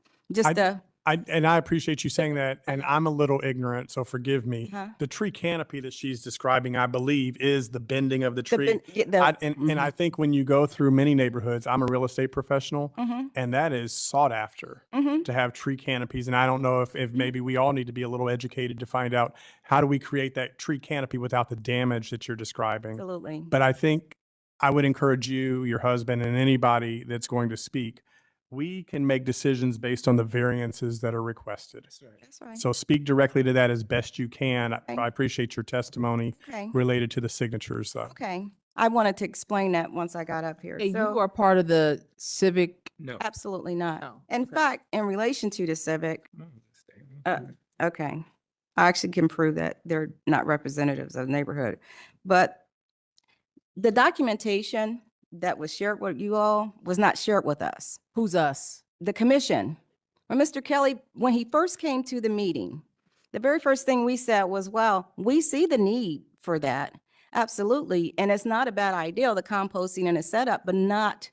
I appreciate you saying that, and I'm a little ignorant, so forgive me. Uh-huh. The tree canopy that she's describing, I believe, is the bending of the tree. And I think when you go through many neighborhoods, I'm a real estate professional, and that is sought after to have tree canopies. And I don't know if maybe we all need to be a little educated to find out how do we create that tree canopy without the damage that you're describing. Absolutely. But I think I would encourage you, your husband, and anybody that's going to speak, we can make decisions based on the variances that are requested. That's right. So speak directly to that as best you can. Okay. I appreciate your testimony Okay. related to the signatures, though. Okay. I wanted to explain that once I got up here. Hey, So- you are part of the civic. No. Absolutely not. No. In Okay. fact, in relation to the civic, No, stay. okay, I actually can prove that they're not representatives of the neighborhood. But the documentation that was shared with you all was not shared with us, Who's us? the commission. When Mr. Kelly, when he first came to the meeting, the very first thing we said was, well, we see the need for that. Absolutely. And it's not a bad idea, the composting and the setup, but not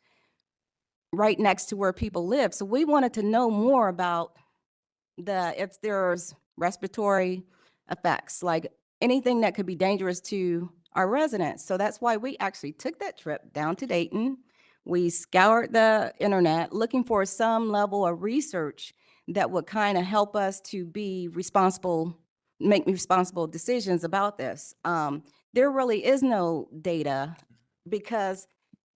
right next to where people live. So we wanted to know more about if there's respiratory effects, like anything that could be dangerous to our residents. So that's why we actually took that trip down to Dayton. We scoured the internet looking for some level of research that would kind of help us to be responsible, make responsible decisions about this. There really is no data because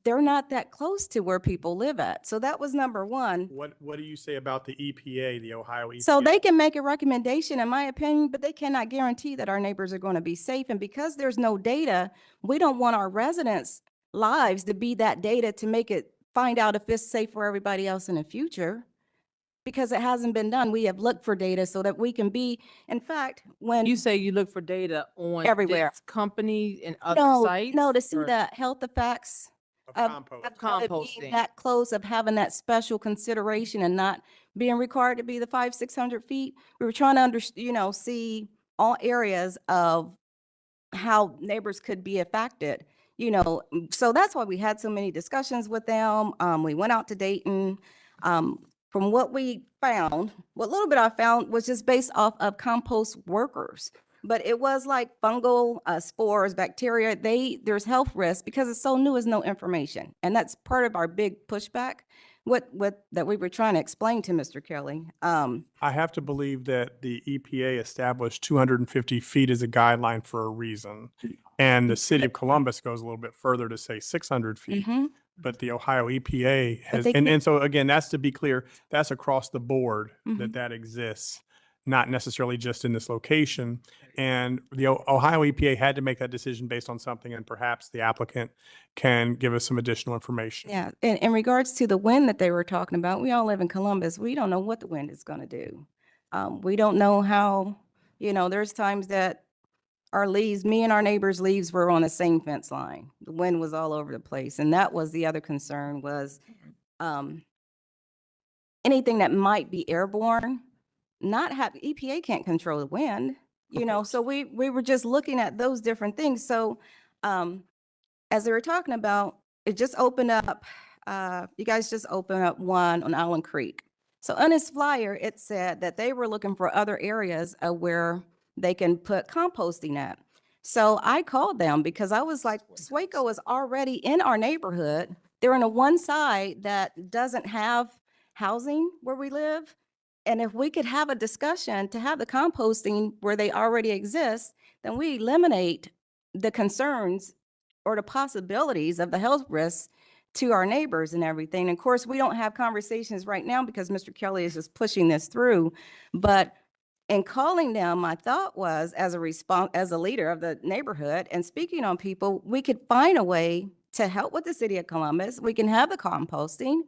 they're not that close to where people live at. So that was number one. What do you say about the EPA, the Ohio EPA? So they can make a recommendation, in my opinion, but they cannot guarantee that our neighbors are going to be safe. And because there's no data, we don't want our residents' lives to be that data to make it, find out if it's safe for everybody else in the future. Because it hasn't been done. We have looked for data so that we can be, in fact, when. You say you look for data on Everywhere. this company and other No, sites? no, to see or- the health effects Of of compost. Of it being composting. that close, of having that special consideration and not being required to be the 600 feet. We were trying to see all areas of how neighbors could be affected, so that's why we had so many discussions with them. We went out to Dayton. From what we found, what little bit I found was just based off of compost workers. But it was like fungal spores, bacteria, there's health risks because it's so new, there's no information. And that's part of our big pushback, what that we were trying to explain to Mr. Kelly. I have to believe that the EPA established 250 feet as a guideline for a reason. And the city of Columbus goes a little bit further to say 600 feet. Mhm. But the Ohio EPA has, they and can't- so again, that's to be clear, that's across the board Mhm. that exists, not necessarily just in this location. And the Ohio EPA had to make that decision based on something, and perhaps the applicant can give us some additional information. Yeah, in regards to the wind that they were talking about, we all live in Columbus. We don't know what the wind is going to do. We don't know how, there's times that our leaves, me and our neighbors' leaves were on the same fence line. The wind was all over the place. And that was the other concern was anything that might be airborne, EPA can't control the wind, so we were just looking at those different things. So as they were talking about, it just opened up, you guys just opened up one on Allen Creek. So on his flyer, it said that they were looking for other areas where they can put composting at. So I called them because I was like, Swaco is already in our neighborhood. They're on a one side that doesn't have housing where we live. And if we could have a discussion to have the composting where they already exist, then we eliminate the concerns or the possibilities of the health risks to our neighbors and everything. And of course, we don't have conversations right now because Mr. Kelly is just pushing this through. But in calling them, my thought was, as a leader of the neighborhood and speaking on people, we could find a way to help with the city of Columbus. We can have the composting.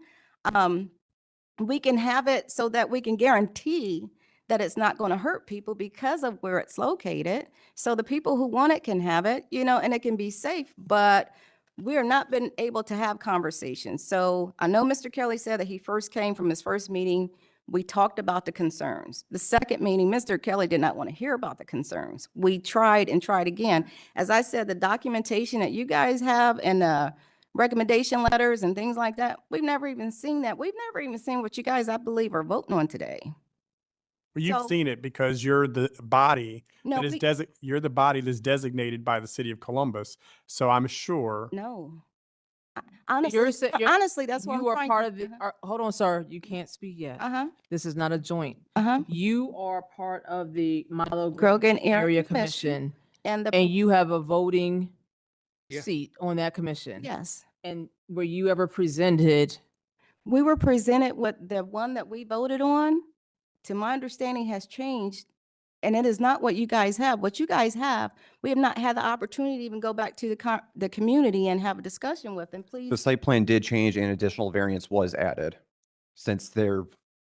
We can have it so that we can guarantee that it's not going to hurt people because of where it's located. So the people who want it can have it, and it can be safe, but we are not been able to have conversations. So I know Mr. Kelly said that he first came from his first meeting. We talked about the concerns. The second meeting, Mr. Kelly did not want to hear about the concerns. We tried and tried again. As I said, the documentation that you guys have and recommendation letters and things like that, we've never even seen that. We've never even seen what you guys, I believe, are voting on today. Well, you've So- seen it because you're the body No, that is you're the body that's designated by the city of Columbus. So I'm sure. No. You're sa- you're- Honestly, that's what I'm You are trying part to. of the, hold on, sir, you can't speak yet. Uh-huh, This is not a joint. uh-huh. You are part of the Milo Grogan Area Area Commission, And and you have a voting Yeah. seat on that commission. yes, And were you ever presented? we were presented with the one that we voted on, to my understanding, has changed. And it is not what you guys have. What you guys have, we have not had the opportunity to even go back to the community and have a discussion with them, please. The site plan did change and additional variance was added since their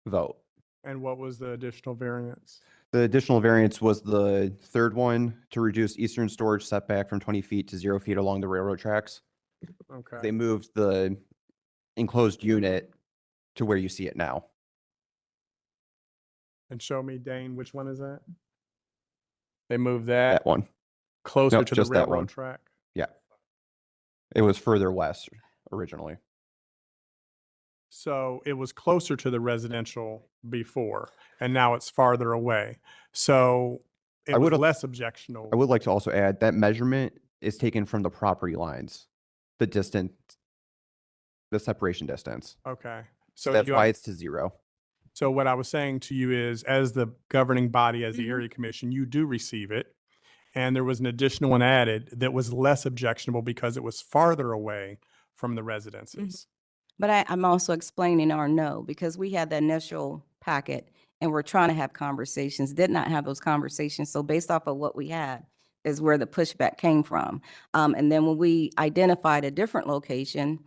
vote. And what was the additional variance? The additional variance was the third one to reduce eastern storage setback from 20 feet to 0 feet along the railroad tracks. Okay. They moved the enclosed unit to where you see it now. And show me, Dane, which one is that? They moved that That one. closer Nope, to the just that one. railroad track. Yeah. It was further west originally. So it was closer to the residential before, and now it's farther away. So it I was would've- less objectionable. I would like to also add that measurement is taken from the property lines, the distance, the separation distance. Okay. So So that's you why it's to 0. So what I was saying to you is, as the governing body, as the Mhm. area commission, you do receive it. And there was an additional one added that was less objectionable because it was farther away from the residences. But I'm also explaining our no, because we had the initial packet and we're trying to have conversations, did not have those conversations. So based off of what we had is where the pushback came from. And then when we identified a different location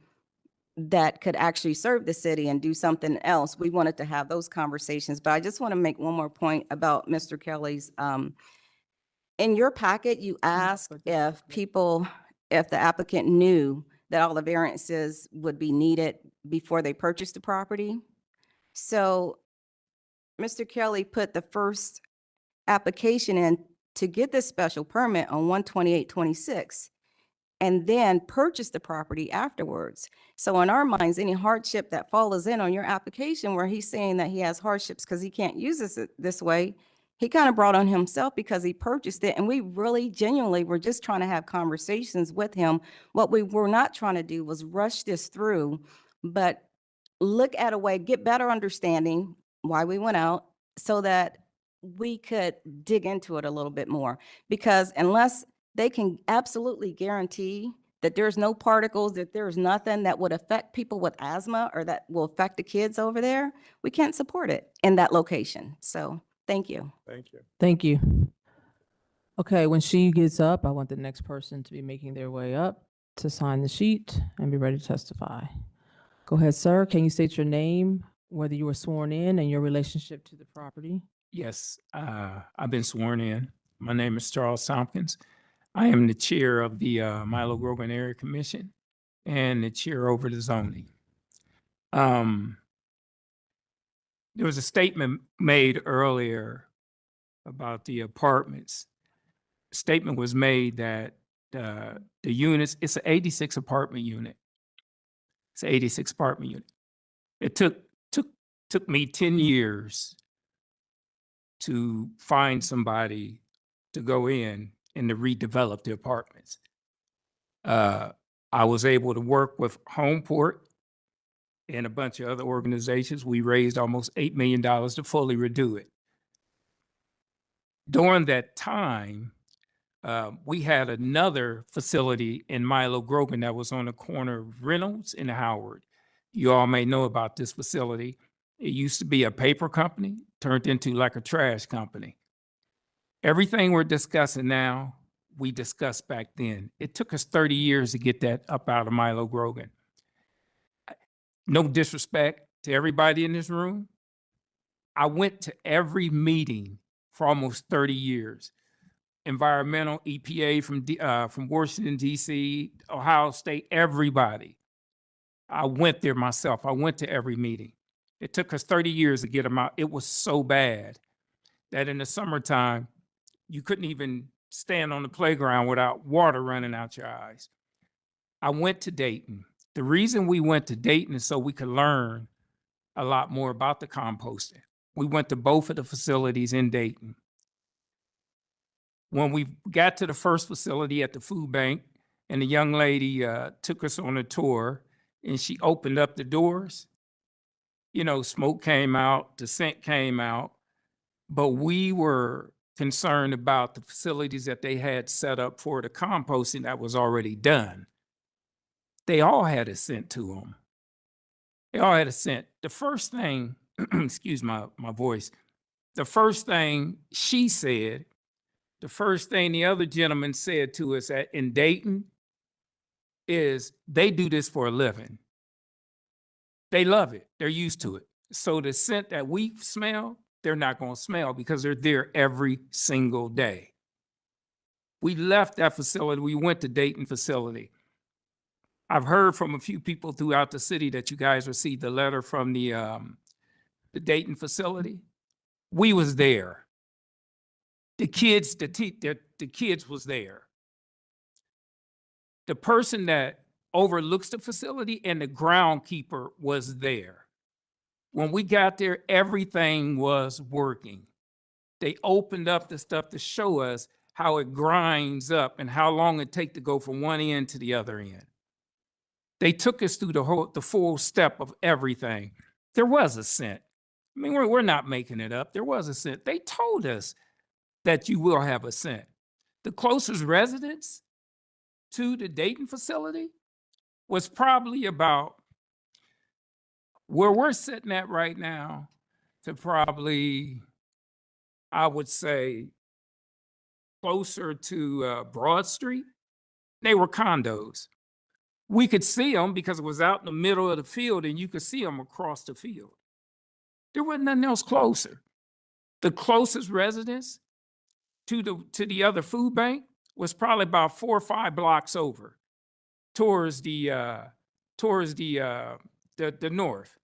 that could actually serve the city and do something else, we wanted to have those conversations. But I just want to make one more point about Mr. Kelly's, in your packet, you asked if if the applicant knew that all the variances would be needed before they purchased the property. So Mr. Kelly put the first application in to get this special permit on 1/28/26 and then purchase the property afterwards. So in our minds, any hardship that follows in on your application where he's saying that he has hardships because he can't use this way, he kind of brought on himself because he purchased it. And we really genuinely were just trying to have conversations with him. What we were not trying to do was rush this through, but look at a way, get better understanding why we went out so that we could dig into it a little bit more. Because unless they can absolutely guarantee that there's no particles, that there's nothing that would affect people with asthma or that will affect the kids over there, we can't support it in that location. So thank you. Thank you. Thank you. Okay, when she gets up, I want the next person to be making their way up to sign the sheet and be ready to testify. Go ahead, sir. Can you state your name, whether you were sworn in, and your relationship to the property? Yes, I've been sworn in. My name is Charles Tompkins. I am the chair of the Milo Grogan Area Commission and the chair over the zoning. There was a statement made earlier about the apartments. Statement was made that the units, it's an 86 apartment unit. It's an 86 apartment unit. It took me 10 years to find somebody to go in and to redevelop the apartments. I was able to work with Homeport and a bunch of other organizations. We raised almost $8 million to fully redo it. During that time, we had another facility in Milo Grogan that was on the corner of Reynolds and Howard. You all may know about this facility. It used to be a paper company, turned into like a trash company. Everything we're discussing now, we discussed back then. It took us 30 years to get that up out of Milo Grogan. No disrespect to everybody in this room. I went to every meeting for almost 30 years. Environmental, EPA from Washington, D.C., Ohio State, everybody. I went there myself. I went to every meeting. It took us 30 years to get them out. It was so bad that in the summertime, you couldn't even stand on the playground without water running out your eyes. I went to Dayton. The reason we went to Dayton is so we could learn a lot more about the composting. We went to both of the facilities in Dayton. When we got to the first facility at the food bank, and the young lady took us on a tour, and she opened up the doors, you know, smoke came out, the scent came out, but we were concerned about the facilities that they had set up for the composting that was already done. They all had a scent to them. They all had a scent. The first thing, excuse my voice, the first thing she said, the first thing the other gentleman said to us in Dayton is they do this for a living. They love it. They're used to it. So the scent that we smell, they're not going to smell because they're there every single day. We left that facility. We went to Dayton facility. I've heard from a few people throughout the city that you guys received the letter from the Dayton facility. We was there. The kids, the kids was there. The person that overlooks the facility and the groundkeeper was there. When we got there, everything was working. They opened up the stuff to show us how it grinds up and how long it takes to go from one end to the other end. They took us through the full step of everything. There was a scent. I mean, we're not making it up. There was a scent. They told us that you will have a scent. The closest residents to the Dayton facility was probably about where we're sitting at right now to probably, I would say, closer to Broad Street. They were condos. We could see them because it was out in the middle of the field and you could see them across the field. There wasn't nothing else closer. The closest residence to the other food bank was probably about 4 or 5 blocks over towards the north.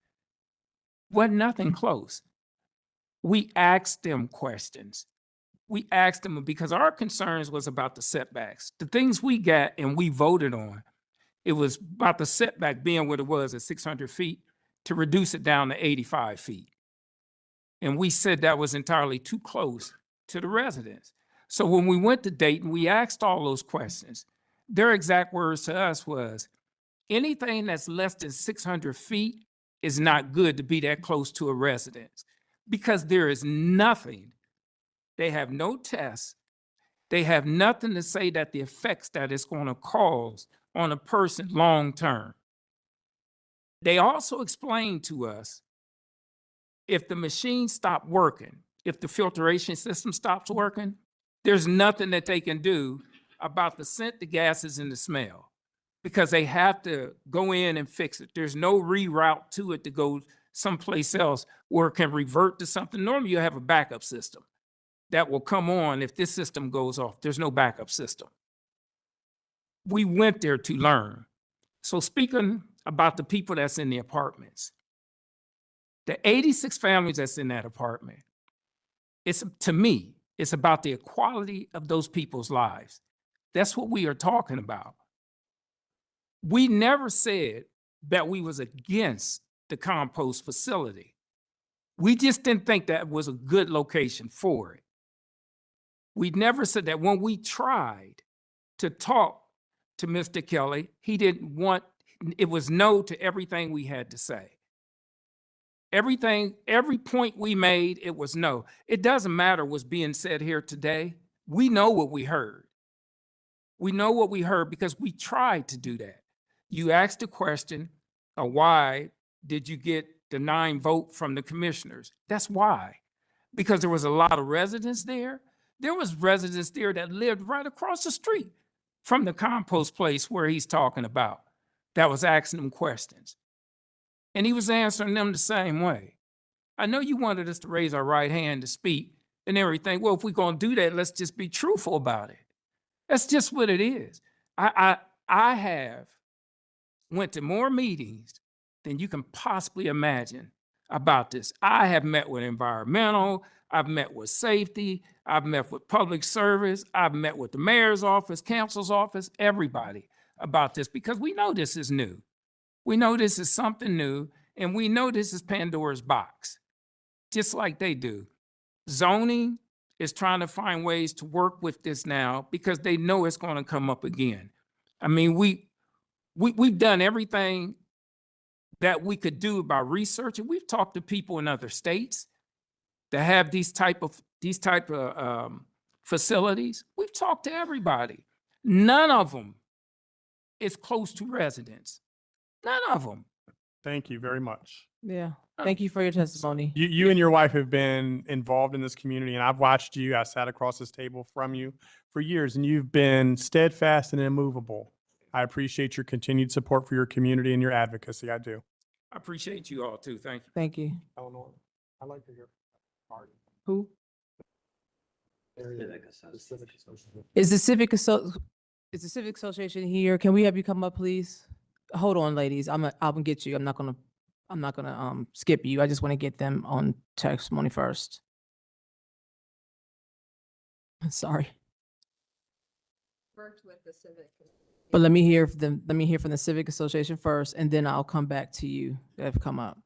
Wasn't nothing close. We asked them questions. We asked them because our concerns was about the setbacks, the things we got and we voted on. It was about the setback being what it was at 600 feet to reduce it down to 85 feet. And we said that was entirely too close to the residents. So when we went to Dayton, we asked all those questions. Their exact words to us was, anything that's less than 600 feet is not good to be that close to a residence because there is nothing. They have no tests. They have nothing to say that the effects that it's going to cause on a person long term. They also explained to us if the machine stopped working, if the filtration system stops working, there's nothing that they can do about the scent, the gases, and the smell because they have to go in and fix it. There's no reroute to it to go someplace else where it can revert to something. Normally you have a backup system that will come on if this system goes off. There's no backup system. We went there to learn. So speaking about the people that's in the apartments, the 86 families that's in that apartment, to me, it's about the equality of those people's lives. That's what we are talking about. We never said that we was against the compost facility. We just didn't think that was a good location for it. We never said that. When we tried to talk to Mr. Kelly, he didn't want, it was no to everything we had to say. Everything, every point we made, it was no. It doesn't matter what's being said here today. We know what we heard. We know what we heard because we tried to do that. You asked the question, why did you get the 9 vote from the commissioners? That's why. Because there was a lot of residents there. There was residents there that lived right across the street from the compost place where he's talking about that was asking them questions. And he was answering them the same way. I know you wanted us to raise our right hand to speak and everything. Well, if we're going to do that, let's just be truthful about it. That's just what it is. I have went to more meetings than you can possibly imagine about this. I have met with environmental, I've met with safety, I've met with public service, I've met with the mayor's office, council's office, everybody about this because we know this is new. We know this is something new, and we know this is Pandora's box, just like they do. Zoning is trying to find ways to work with this now because they know it's going to come up again. I mean, we've done everything that we could do about research, and we've talked to people in other states that have these type of facilities. We've talked to everybody. None of them is close to residents. None of them. Thank you very much. Yeah. Thank you for your testimony. You and your wife have been involved in this community, and I've watched you. I sat across this table from you for years, and you've been steadfast and immovable. I appreciate your continued support for your community and your advocacy. I do. I appreciate you all too. Thank you. Thank you. Eleanor, I'd like to hear. Who? Is the Civic Association here? Can we have you come up, please? Hold on, ladies. I'm gonna get you. I'm not gonna skip you. I just want to get them on testimony first. Sorry. But let me hear from the Civic Association first, and then I'll come back to you that have come up.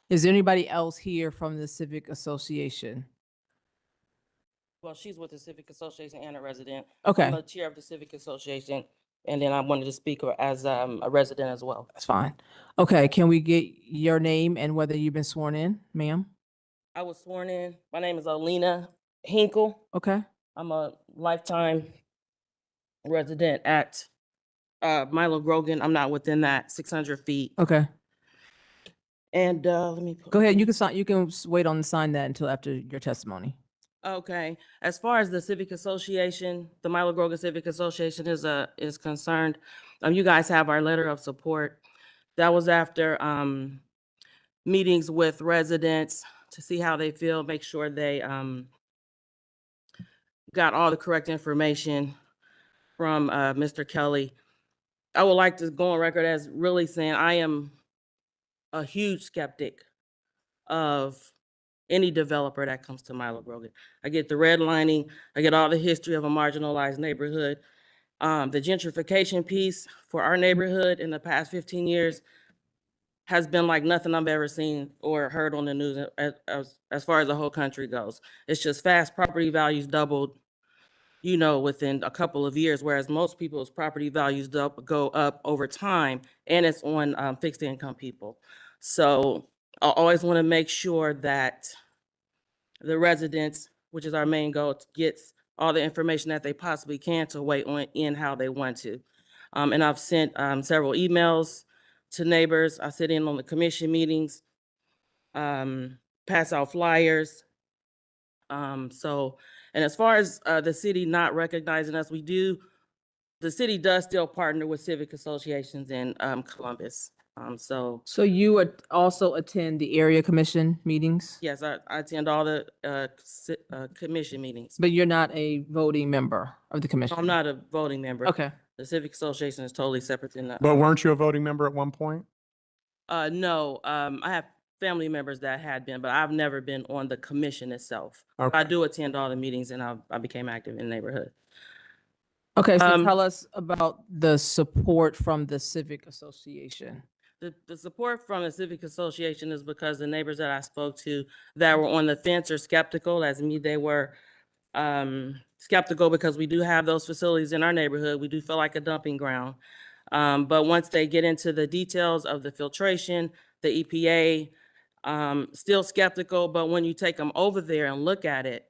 Is there anybody else here from the Civic Association? Well, she's with the Civic Association and a resident. Okay. I'm the chair of the Civic Association, and then I wanted to speak as a resident as well. That's fine. Okay, can we get your name and whether you've been sworn in, ma'am? I was sworn in. My name is Alina Hinkle. Okay. I'm a lifetime resident at Milo Grogan, I'm not within that 600 feet. Okay. And let me. Go ahead. You can sign, you can wait on sign that until after your testimony. Okay, as far as the Civic Association, the Milo Grogan Civic Association is concerned, you guys have our letter of support. That was after meetings with residents to see how they feel, make sure they got all the correct information from Mr. Kelly. I would like to go on record as really saying I am a huge skeptic of any developer that comes to Milo Grogan. I get the redlining, I get all the history of a marginalized neighborhood. The gentrification piece for our neighborhood in the past 15 years has been like nothing I've ever seen or heard on the news as far as the whole country goes. It's just fast property values doubled, within a couple of years, whereas most people's property values go up over time, and it's on fixed income people. So I always want to make sure that the residents, which is our main goal, gets all the information that they possibly can to weigh on in how they want to. And I've sent several emails to neighbors. I sit in on the commission meetings, pass out flyers. And as far as the city not recognizing us, the city does still partner with civic associations in Columbus. So you would also attend the area commission meetings, Yes, I attend all the commission meetings. but you're not a voting member of the commission? I'm not a voting member. Okay. The civic association is totally separate than that. But weren't you a voting member at one point? No, I have family members that had been, but I've never been on the commission itself. Okay. I do attend all the meetings, and I became active in the neighborhood. Okay, so tell us about the support from the civic association. The support from the civic association is because the neighbors that I spoke to that were on the fence or skeptical, as me, they were skeptical because we do have those facilities in our neighborhood. We do feel like a dumping ground. But once they get into the details of the filtration, the EPA, still skeptical, but when you take them over there and look at it,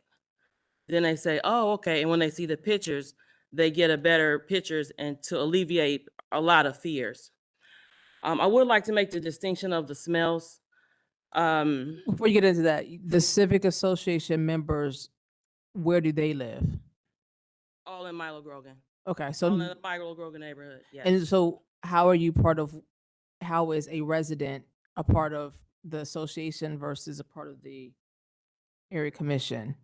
then they say, oh, okay. And when they see the pictures, they get a better pictures and to alleviate a lot of fears. I would like to make the distinction of the smells. Before you get into that, the civic association members, where do they live? All in Milo Grogan. Okay, so All in the Milo Grogan neighborhood, yes. and so how is a resident a part of the association versus a part of the area commission?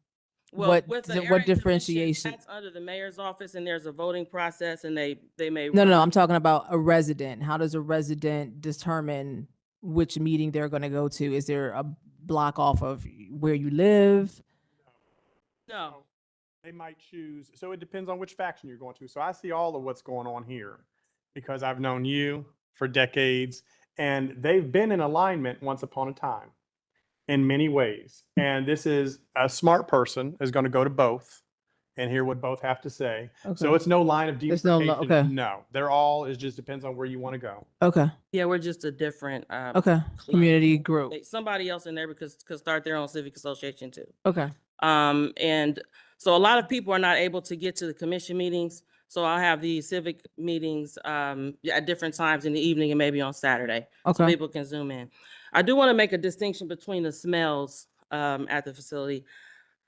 Well, with the area What commission, differentiation? that's under the mayor's office, and there's a voting process, and they may. No, I'm talking about a resident. How does a resident determine which meeting they're going to go to? Is there a block off of where you live? No. They might choose, so it depends on which faction you're going to. So I see all of what's going on here because I've known you for decades, and they've been in alignment once upon a time in many ways. And this is a smart person is going to go to both and hear what both have to say. So Okay. it's no line of There's no demarcation. okay. No, they're all, it just depends on where you want to go. Okay. Yeah, we're just a different. Okay. Community group. Somebody else in there could start their own civic association too. Okay. And so a lot of people are not able to get to the commission meetings. So I'll have the civic meetings at different times in the evening and maybe on Saturday. So Okay. people can zoom in. I do want to make a distinction between the smells at the facility.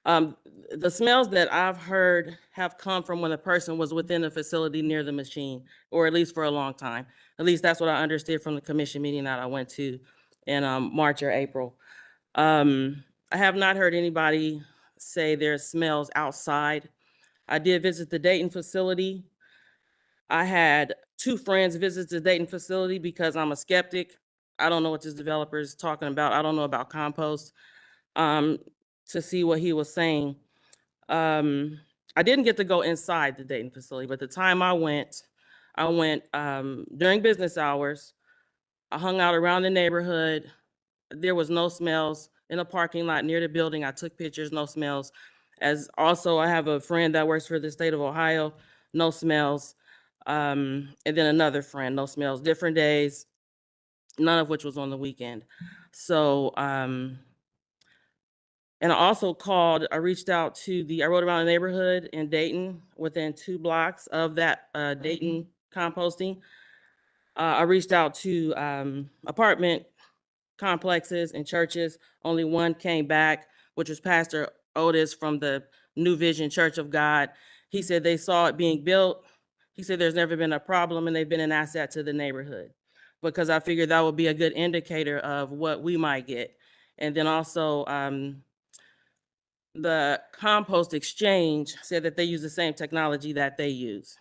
The smells that I've heard have come from when a person was within the facility near the machine, or at least for a long time. At least that's what I understood from the commission meeting that I went to in March or April. I have not heard anybody say there's smells outside. I did visit the Dayton facility. I had 2 friends visit the Dayton facility because I'm a skeptic. I don't know what this developer is talking about. I don't know about compost. To see what he was saying. I didn't get to go inside the Dayton facility, but the time I went during business hours. I hung out around the neighborhood. There was no smells in the parking lot near the building. I took pictures, no smells. As also, I have a friend that works for the state of Ohio, no smells. And then another friend, no smells, different days, none of which was on the weekend. So, and I also I reached out to I rode around the neighborhood in Dayton within 2 blocks of that Dayton composting. I reached out to apartment complexes and churches. Only one came back, which was Pastor Otis from the New Vision Church of God. He said they saw it being built. He said there's never been a problem and they've been an asset to the neighborhood, because I figured that would be a good indicator of what we might get. And then also the compost exchange said that they use the same technology that they use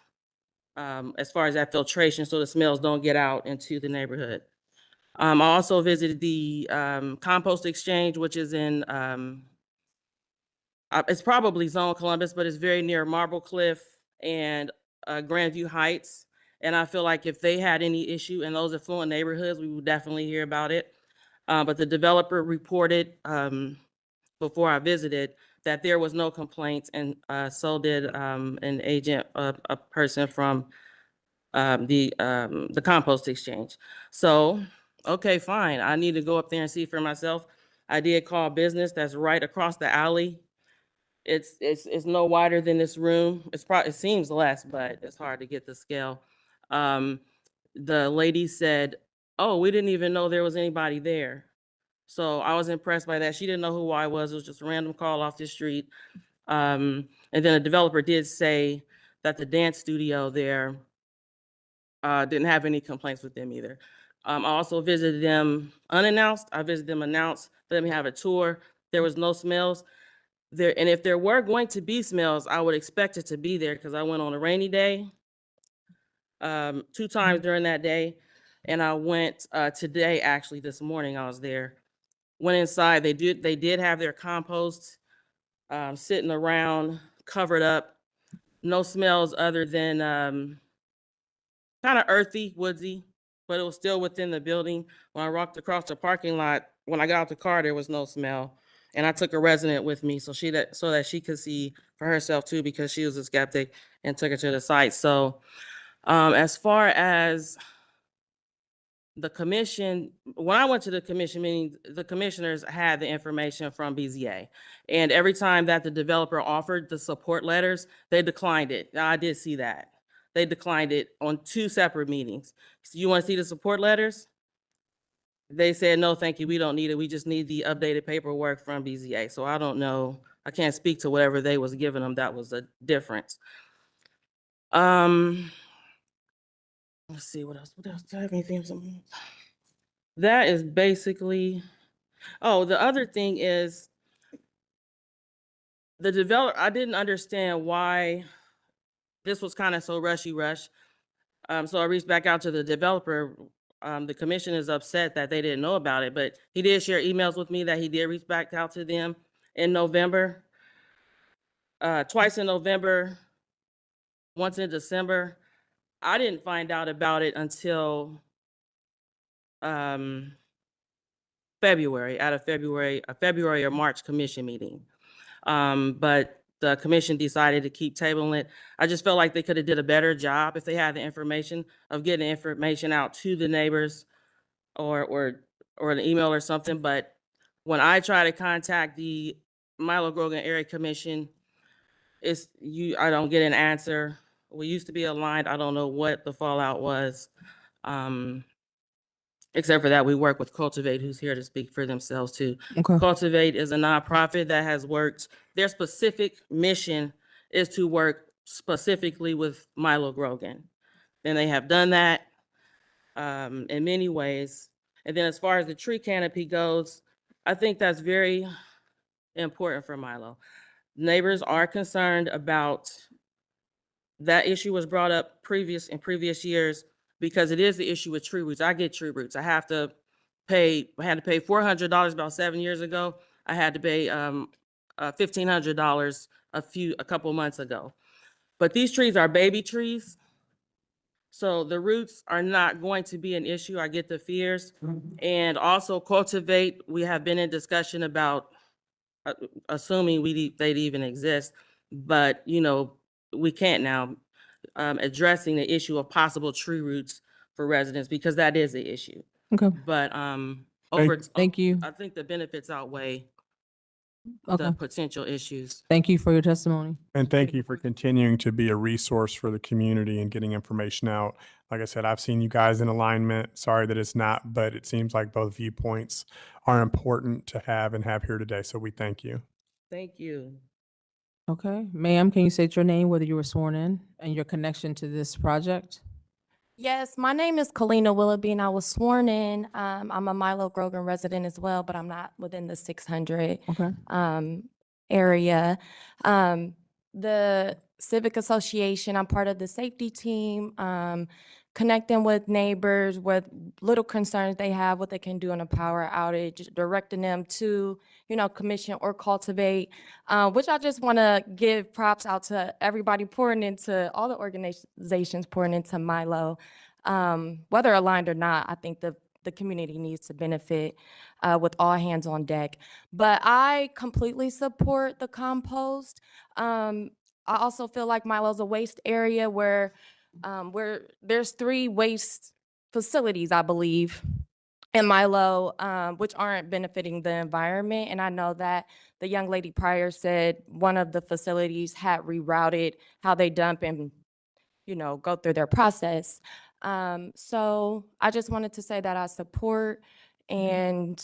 as far as that filtration, so the smells don't get out into the neighborhood. I also visited the compost exchange, which is in, it's probably Zone Columbus, but it's very near Marble Cliff and Grandview Heights. And I feel like if they had any issue in those affluent neighborhoods, we would definitely hear about it. But the developer reported before I visited that there was no complaints, and so did an agent, a person from the compost exchange. So, okay, fine. I need to go up there and see for myself. I did call business that's right across the alley. It's no wider than this room. It seems less, but it's hard to get the scale. The lady said, "Oh, we didn't even know there was anybody there." So I was impressed by that. She didn't know who I was. It was just a random call off the street. And then a developer did say that the dance studio there didn't have any complaints with them either. I also visited them unannounced. I visited them announced. Let me have a tour. There was no smells there. And if there were going to be smells, I would expect it to be there, because I went on a rainy day 2 times during that day. And I went today, actually, this morning I was there. Went inside. They did have their compost sitting around, covered up. No smells other than kind of earthy, woodsy, but it was still within the building. When I walked across the parking lot, when I got out the car, there was no smell. And I took a resident with me so that she could see for herself too, because she was a skeptic, and took her to the site. So as far as the commission, when I went to the commission meeting, the commissioners had the information from BZA. And every time that the developer offered the support letters, they declined it. Now, I did see that. They declined it on 2 separate meetings. So you want to see the support letters? They said, no, thank you, we don't need it. We just need the updated paperwork from BZA. So I don't know. I can't speak to whatever they was giving them. That was a difference. Let's see, what else? Do I have anything? That is basically, oh, the other thing is the developer, I didn't understand why this was kind of so rushy rush. So I reached back out to the developer. The commission is upset that they didn't know about it, but he did share emails with me that he did reach back out to them in November. Twice in November, once in December. I didn't find out about it until February, a February or March commission meeting. But the commission decided to keep tabling it. I just felt like they could have did a better job if they had the information of getting information out to the neighbors or an email or something. But when I try to contact the Milo Grogan Area Commission, I don't get an answer. We used to be aligned. I don't know what the fallout was. Except for that, we work with Cultivate, who's here to speak for themselves too. Okay. Cultivate is a nonprofit that has worked, their specific mission is to work specifically with Milo Grogan. And they have done that in many ways. And then as far as the tree canopy goes, I think that's very important for Milo. Neighbors are concerned about, that issue was brought up in previous years, because it is the issue with tree roots. I get tree roots. I had to pay $400 about 7 years ago. I had to pay $1,500 a couple months ago. But these trees are baby trees, so the roots are not going to be an issue. I get the fears. And also Cultivate, we have been in discussion about assuming they'd even exist, but we can't now, addressing the issue of possible tree roots for residents, because that is the issue. Okay. But Thank you. I think the benefits outweigh Okay. the potential issues. Thank you for your testimony. And thank you for continuing to be a resource for the community and getting information out. Like I said, I've seen you guys in alignment. Sorry that it's not, but it seems like both viewpoints are important to have and have here today. So we thank you. Thank you. Okay. Ma'am, can you state your name, whether you were sworn in, and your connection to this project? Yes, my name is Kalina Willoughby, and I was sworn in. I'm a Milo Grogan resident as well, but I'm not within the 600 Okay. area. The Civic Association, I'm part of the safety team, connecting with neighbors with little concerns they have, what they can do in a power outage, directing them to, commission or cultivate, which I just want to give props out to everybody pouring into, all the organizations pouring into Milo. Whether aligned or not, I think the community needs to benefit with all hands on deck. But I completely support the compost. I also feel like Milo's a waste area where there's 3 waste facilities, I believe, in Milo, which aren't benefiting the environment. And I know that the young lady prior said one of the facilities had rerouted how they dump and, go through their process. So I just wanted to say that I support, and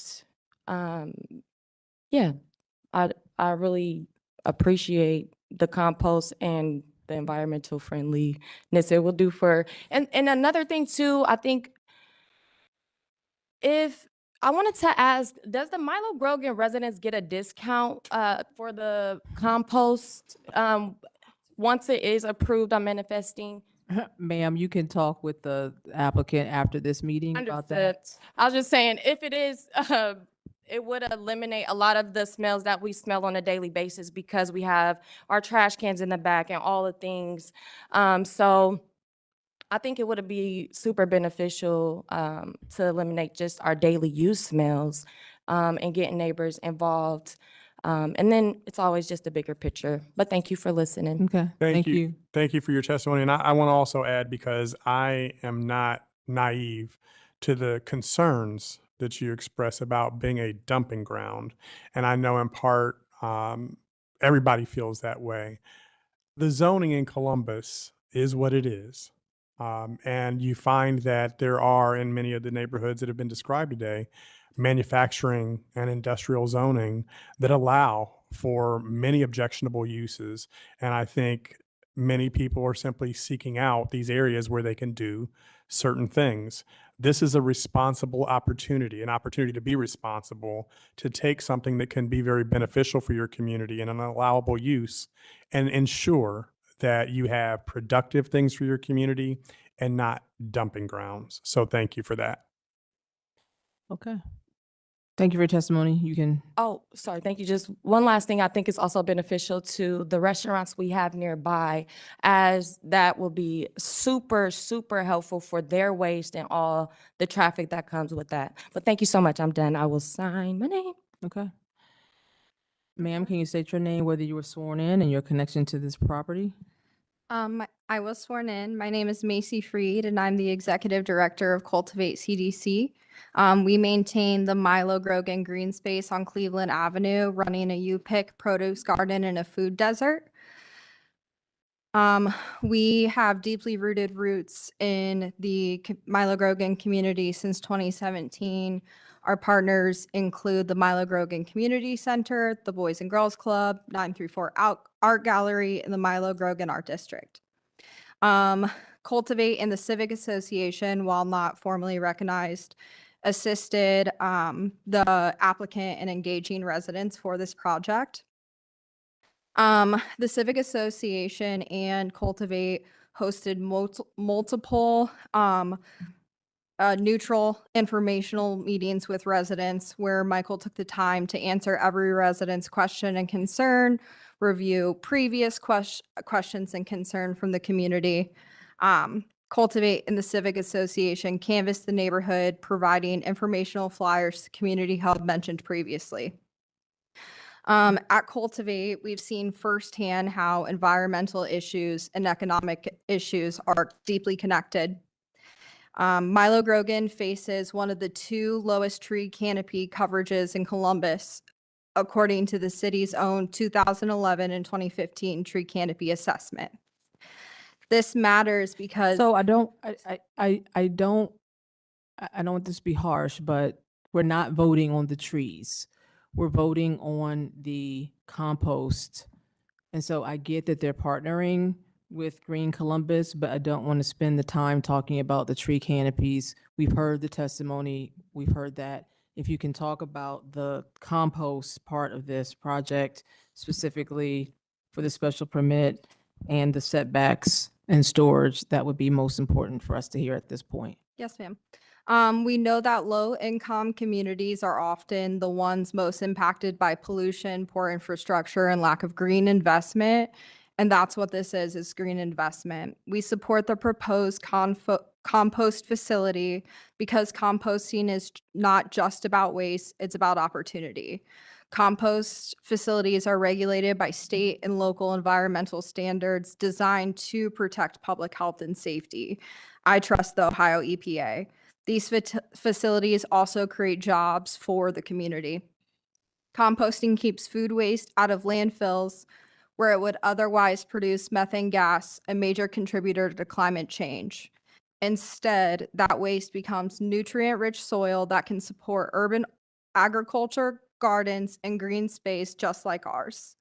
yeah, I really appreciate the compost and the environmental friendliness it will do for, and another thing too, I think if I wanted to ask, does the Milo Grogan residents get a discount for the compost once it is approved on manifesting? Ma'am, you can talk with the applicant after this meeting about that. Understood. I was just saying, if it is, it would eliminate a lot of the smells that we smell on a daily basis because we have our trash cans in the back and all the things. So I think it would be super beneficial to eliminate just our daily use smells and getting neighbors involved. And then it's always just a bigger picture. But thank you for listening. Okay. Thank you. Thank you for your testimony. And I want to also add, because I am not naive to the concerns that you express about being a dumping ground. And I know in part, everybody feels that way. The zoning in Columbus is what it is. And you find that there are, in many of the neighborhoods that have been described today, manufacturing and industrial zoning that allow for many objectionable uses. And I think many people are simply seeking out these areas where they can do certain things. This is a responsible opportunity, an opportunity to be responsible, to take something that can be very beneficial for your community and an allowable use and ensure that you have productive things for your community and not dumping grounds. So thank you for that. Okay. Thank you for your testimony. You can. Oh, sorry. Thank you. Just one last thing. I think is also beneficial to the restaurants we have nearby, as that will be super, super helpful for their waste and all the traffic that comes with that. But thank you so much. I'm done. I will sign my name. Okay. Ma'am, can you state your name, whether you were sworn in, and your connection to this property? I was sworn in. My name is Macy Freed, and I'm the Executive Director of Cultivate CDC. We maintain the Milo Grogan green space on Cleveland Avenue, running a U-Pick produce garden and a food desert. We have deeply rooted roots in the Milo Grogan community since 2017. Our partners include the Milo Grogan Community Center, the Boys and Girls Club, 934 Art Gallery, and the Milo Grogan Art District. Cultivate and the Civic Association, while not formally recognized, assisted the applicant in engaging residents for this project. The Civic Association and Cultivate hosted multiple neutral informational meetings with residents where Michael took the time to answer every resident's question and concern, review previous questions and concern from the community. Cultivate and the Civic Association canvassed the neighborhood, providing informational flyers to the community hub mentioned previously. At Cultivate, we've seen firsthand how environmental issues and economic issues are deeply connected. Milo Grogan faces one of the 2 lowest tree canopy coverages in Columbus, according to the city's own 2011 and 2015 tree canopy assessment. This matters because So I don't want this to be harsh, but we're not voting on the trees. We're voting on the compost. And so I get that they're partnering with Green Columbus, but I don't want to spend the time talking about the tree canopies. We've heard the testimony, we've heard that. If you can talk about the compost part of this project, specifically for the special permit and the setbacks and storage, that would be most important for us to hear at this point. Yes, ma'am. We know that low-income communities are often the ones most impacted by pollution, poor infrastructure, and lack of green investment. And that's what this is green investment. We support the proposed compost facility because composting is not just about waste, it's about opportunity. Compost facilities are regulated by state and local environmental standards designed to protect public health and safety. I trust the Ohio EPA. These facilities also create jobs for the community. Composting keeps food waste out of landfills where it would otherwise produce methane gas, a major contributor to climate change. Instead, that waste becomes nutrient-rich soil that can support urban agriculture, gardens, and green space just like ours.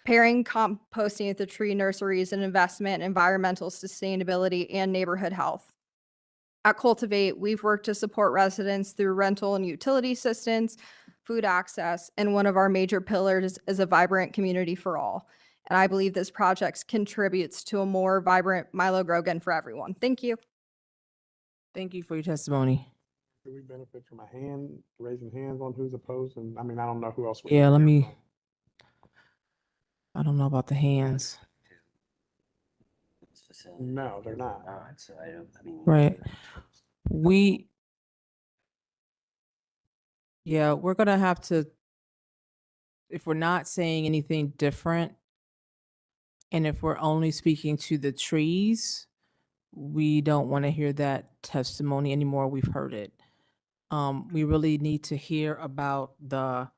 Pairing composting with the tree nurseries and investment in environmental sustainability and neighborhood health. At Cultivate, we've worked to support residents through rental and utility assistance, food access, and one of our major pillars is a vibrant community for all. And I believe this project contributes to a more vibrant Milo Grogan for everyone. Thank you. Thank you for your testimony. Do we benefit from a hand, raising hands on who's opposed? And I mean, I don't know who else. Yeah, I don't know about the hands. No, they're not. Right. We're gonna have to, if we're not saying anything different, and if we're only speaking to the trees, we don't want to hear that testimony anymore. We've heard it. We really need to hear about the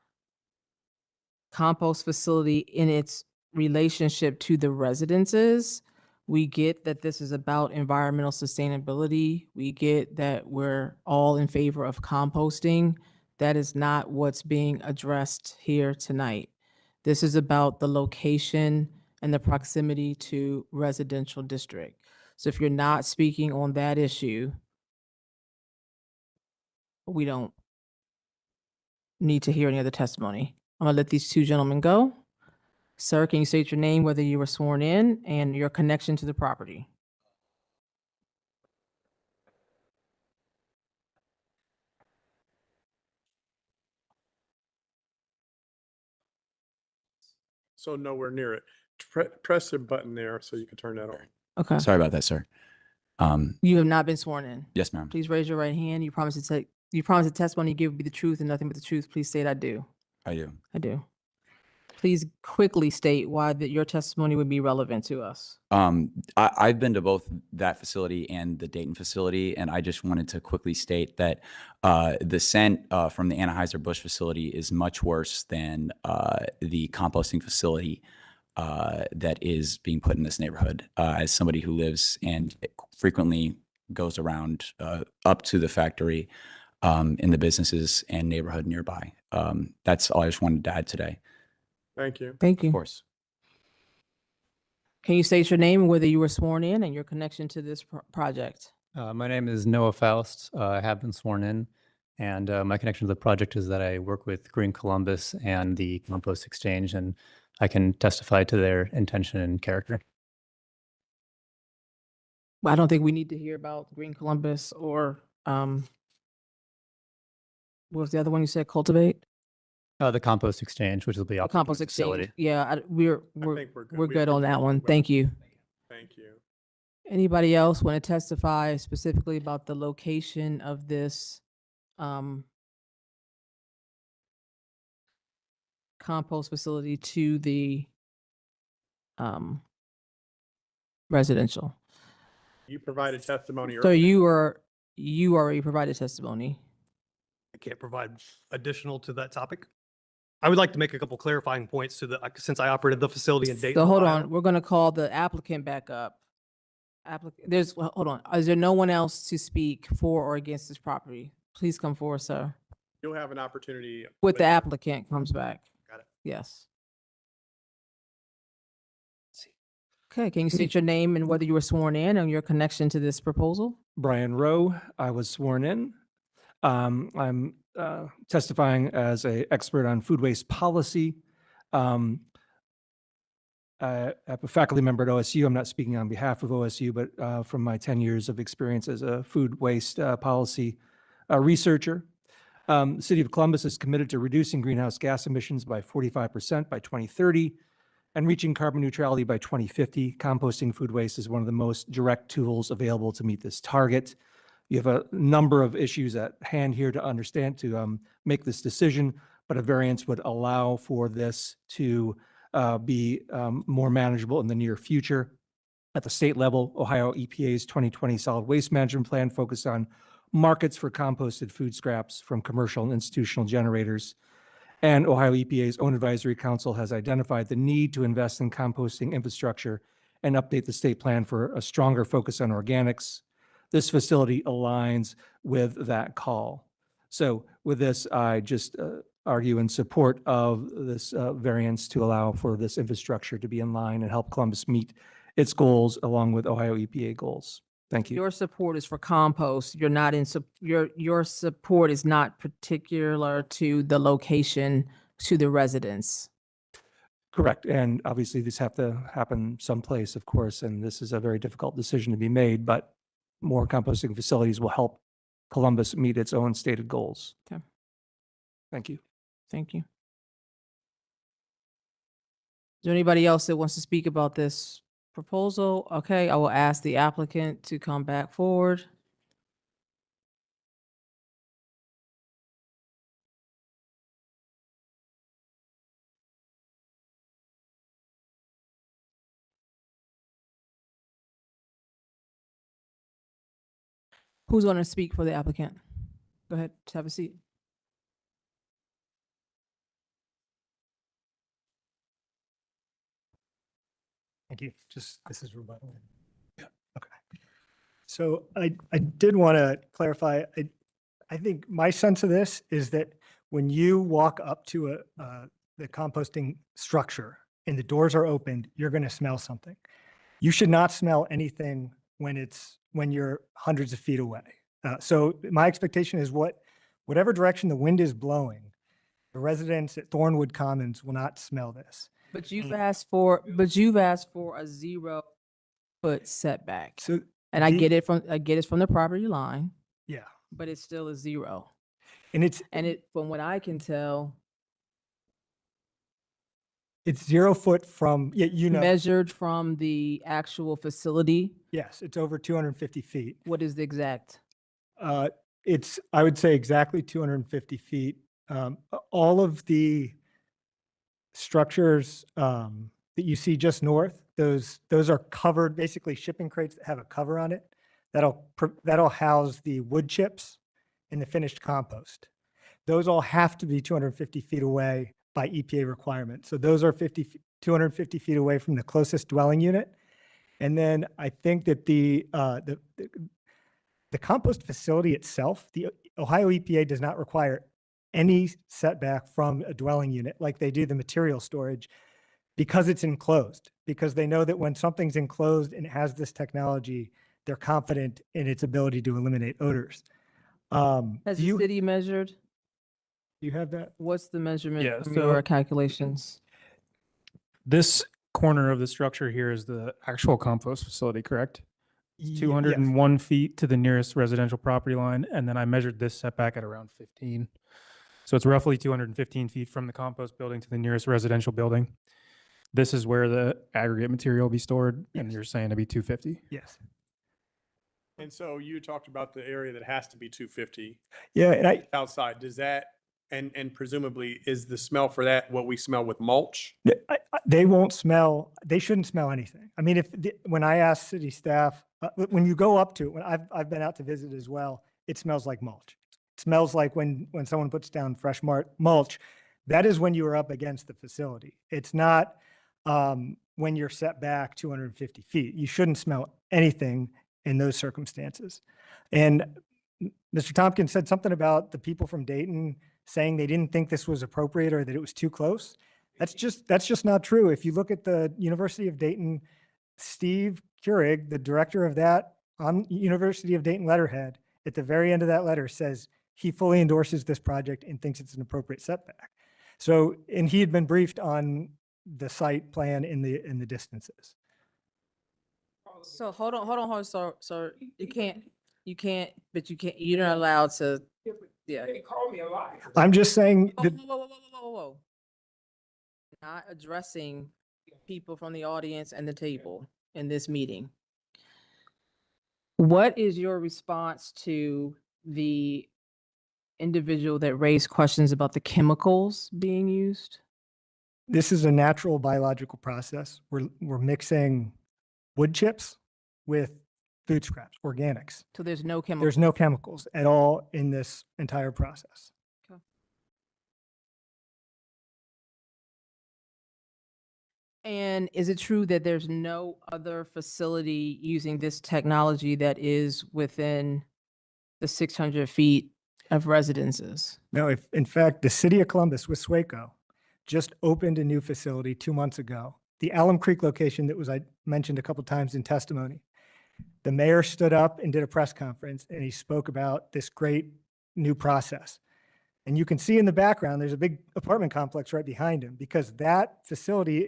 compost facility in its relationship to the residences. We get that this is about environmental sustainability. We get that we're all in favor of composting. That is not what's being addressed here tonight. This is about the location and the proximity to residential district. So if you're not speaking on that issue, we don't need to hear any other testimony. I'm gonna let these two gentlemen go. Sir, can you state your name, whether you were sworn in, and your connection to the property? So nowhere near it. Press the button there so you can turn that on. Okay. Sorry about that, sir. You have not been sworn in. Yes, ma'am. Please raise your right hand. You promise the testimony you give will be the truth and nothing but the truth. Please state I do. I do. I do. Please quickly state why your testimony would be relevant to us. I've been to both that facility and the Dayton facility, and I just wanted to quickly state that the scent from the Anheuser-Busch facility is much worse than the composting facility that is being put in this neighborhood. As somebody who lives and frequently goes around up to the factory in the businesses and neighborhood nearby. That's all I just wanted to add today. Thank you. Thank you. Of course. Can you state your name and whether you were sworn in and your connection to this project? My name is Noah Faust. I have been sworn in, and my connection to the project is that I work with Green Columbus and the Compost Exchange, and I can testify to their intention and character. Well, I don't think we need to hear about Green Columbus or what was the other one you said? Cultivate? The Compost Exchange, which will be The operating compost the facility. exchange. Yeah, we're think we're good. we're We good on that one. Thank you. Thank you. Anybody else want to testify specifically about the location of this compost facility to the residential? You provided testimony So earlier. you already provided testimony. I can't provide additional to that topic. I would like to make a couple clarifying points to since I operated the facility in Dayton, So hold Ohio. on, we're gonna call the applicant back up. Hold on, is there no one else to speak for or against this property? Please come forward, sir. You'll have an opportunity. With the applicant comes back. Got it. Yes. Okay, can you state your name and whether you were sworn in and your connection to this proposal? Brian Rowe, I was sworn in. I'm testifying as an expert on food waste policy. I'm a faculty member at OSU. I'm not speaking on behalf of OSU, but from my 10 years of experience as a food waste policy researcher. The City of Columbus is committed to reducing greenhouse gas emissions by 45% by 2030 and reaching carbon neutrality by 2050. Composting food waste is one of the most direct tools available to meet this target. You have a number of issues at hand here to understand, to make this decision, but a variance would allow for this to be more manageable in the near future. At the state level, Ohio EPA's 2020 Solid Waste Management Plan focused on markets for composted food scraps from commercial and institutional generators. And Ohio EPA's own advisory council has identified the need to invest in composting infrastructure and update the state plan for a stronger focus on organics. This facility aligns with that call. So with this, I just argue in support of this variance to allow for this infrastructure to be in line and help Columbus meet its goals along with Ohio EPA goals. Thank you. Your support is for compost. You're not in, your support is not particular to the location, to the residents. Correct. And obviously these have to happen someplace, of course, and this is a very difficult decision to be made, but more composting facilities will help Columbus meet its own stated goals. Okay. Thank you. Thank you. Is there anybody else that wants to speak about this proposal? Okay, I will ask the applicant to come back forward. Who's going to speak for the applicant? Go ahead, have a seat. Thank you. Just, this is rebuttal. Yeah. Okay. So I did want to clarify, I think my sense of this is that when you walk up to the composting structure and the doors are opened, you're going to smell something. You should not smell anything when you're hundreds of feet away. So my expectation is whatever direction the wind is blowing, the residents at Thornwood Commons will not smell this. But you've asked for a 0-foot setback. So, and I get it from the property line, yeah, but it's still a 0. and it From what I can tell, it's 0 foot from, measured from the actual facility. Yes, it's over 250 feet. What is the exact? It's, I would say, exactly 250 feet. All of the structures that you see just north, those are covered, basically shipping crates that have a cover on it. That'll house the wood chips and the finished compost. Those all have to be 250 feet away by EPA requirement. So those are 250 feet away from the closest dwelling unit. And then I think that the compost facility itself, the Ohio EPA does not require any setback from a dwelling unit like they do the material storage, because it's enclosed, because they know that when something's enclosed and it has this technology, they're confident in its ability to eliminate odors. Has the city measured? Do you have that? What's the measurement Yeah, from so- your calculations? This corner of the structure here is the actual compost facility, correct? It's Yes. 201 feet to the nearest residential property line, and then I measured this setback at around 15. So it's roughly 215 feet from the compost building to the nearest residential building. This is where the aggregate material will be stored, and you're saying to be 250? Yes. And so you talked about the area that has to be 250. Yeah, and outside, does that, and presumably is the smell for that what we smell with mulch? they won't smell, they shouldn't smell anything. I mean, when I ask city staff, when you go up to it, when I've been out to visit as well, it smells like mulch. It smells like when someone puts down fresh mulch. that is when you are up against the facility. It's not when you're set back 250 feet. You shouldn't smell anything in those circumstances. And Mr. Tompkins said something about the people from Dayton saying they didn't think this was appropriate or that it was too close. That's just not true. If you look at the University of Dayton, Steve Keurig, the director of that on University of Dayton letterhead, at the very end of that letter says he fully endorses this project and thinks it's an appropriate setback. So, and he had been briefed on the site plan in the distances. So hold on, so you're not allowed to, yeah. Call me a liar. I'm just saying that Whoa. Not addressing people from the audience and the table in this meeting. What is your response to the individual that raised questions about the chemicals being used? this is a natural biological process. We're mixing wood chips with food scraps, organics. So there's no chemicals? There's no chemicals at all in this entire process. And is it true that there's no other facility using this technology that is within the 600 feet of residences? No, if in fact, the city of Columbus with Swaco just opened a new facility 2 months ago. The Alum Creek location that was I mentioned a couple times in testimony. The mayor stood up and did a press conference and he spoke about this great new process. And you can see in the background, there's a big apartment complex right behind him because that facility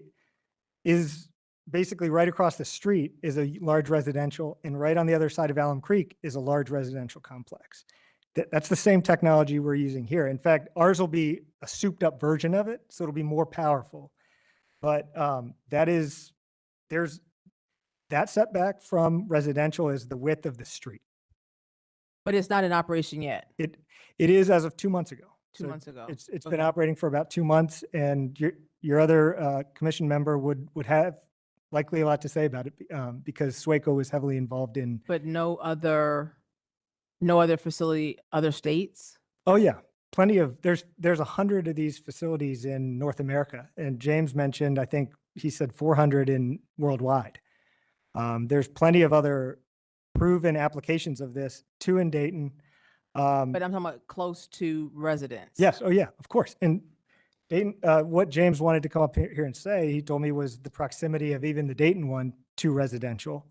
is basically right across the street is a large residential, and right on the other side of Alum Creek is a large residential complex. That's the same technology we're using here. In fact, ours will be a souped up version of it, so it'll be more powerful. But there's that setback from residential is the width of the street. But it's not in operation yet? It is as of 2 months ago. 2 months ago. It's Okay. been operating for about 2 months, and your other commission member would have likely a lot to say about it because Swaco was heavily involved in. But no other facility, other states? Oh yeah, plenty of there's 100 of these facilities in North America, and James mentioned I think he said 400 in worldwide. There's plenty of other proven applications of this, 2 in Dayton. But I'm talking about close to residents. Yes. Oh, yeah, of course. And Dayton, what James wanted to come up here and say, he told me was the proximity of even the Dayton one to residential.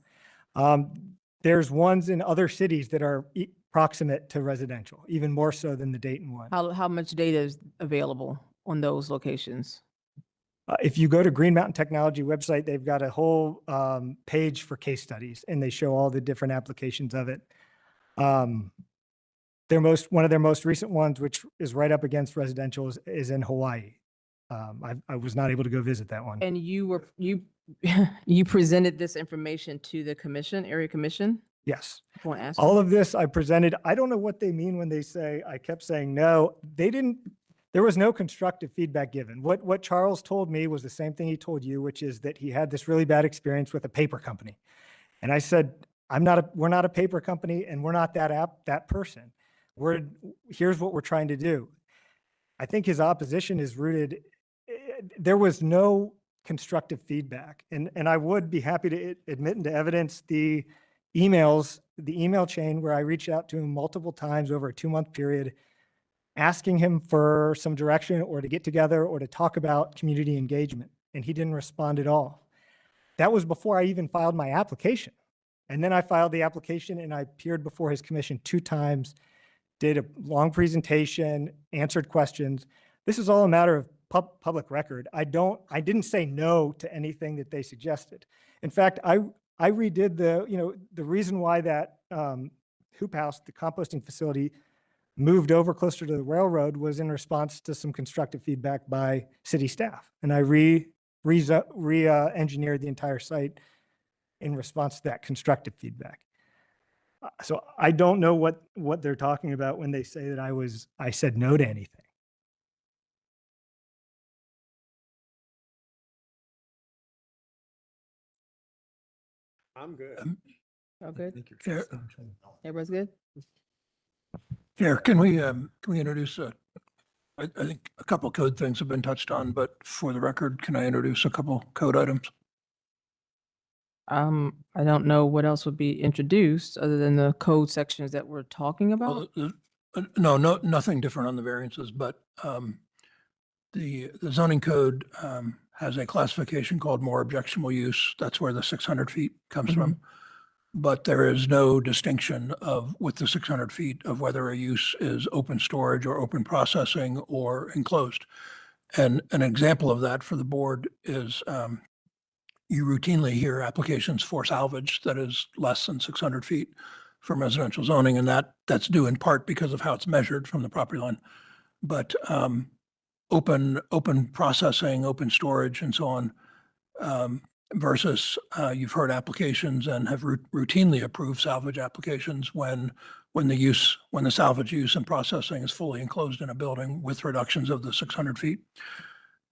There's ones in other cities that are proximate to residential, even more so than the Dayton one. How much data is available on those locations? If you go to Green Mountain Technology website, they've got a whole page for case studies, and they show all the different applications of it. One of their most recent ones, which is right up against residential, is in Hawaii. I was not able to go visit that one. And you presented this information to the commission, area commission? Yes. Want to ask All of this I presented. I don't know what they mean when they say, I kept saying no. There was no constructive feedback given. What Charles told me was the same thing he told you, which is that he had this really bad experience with a paper company. And I said, we're not a paper company and we're not that person. Here's what we're trying to do. I think his opposition is rooted, there was no constructive feedback. And I would be happy to admit into evidence the email chain where I reached out to him multiple times over a 2-month period, asking him for some direction or to get together or to talk about community engagement. And he didn't respond at all. That was before I even filed my application. And then I filed the application and I appeared before his commission 2 times, did a long presentation, answered questions. This is all a matter of public record. I didn't say no to anything that they suggested. In fact, I redid the reason why that hoop house, the composting facility, moved over closer to the railroad was in response to some constructive feedback by city staff. And I re-engineered the entire site in response to that constructive feedback. So I don't know what they're talking about when they say that I said no to anything. I'm good. Oh, good. Chair, Everybody's good? Chair, can we introduce I think a couple code things have been touched on, but for the record, can I introduce a couple code items? I don't know what else would be introduced other than the code sections that we're talking about. No, nothing different on the variances, but the zoning code has a classification called more objectionable use. That's where the 600 feet comes from. But there is no distinction of, with the 600 feet, of whether a use is open storage or open processing or enclosed. And an example of that for the board is you routinely hear applications for salvage that is less than 600 feet from residential zoning, and that's due in part because of how it's measured from the property line. But open processing, open storage, and so on, versus you've heard applications and have routinely approved salvage applications when the salvage use and processing is fully enclosed in a building with reductions of the 600 feet.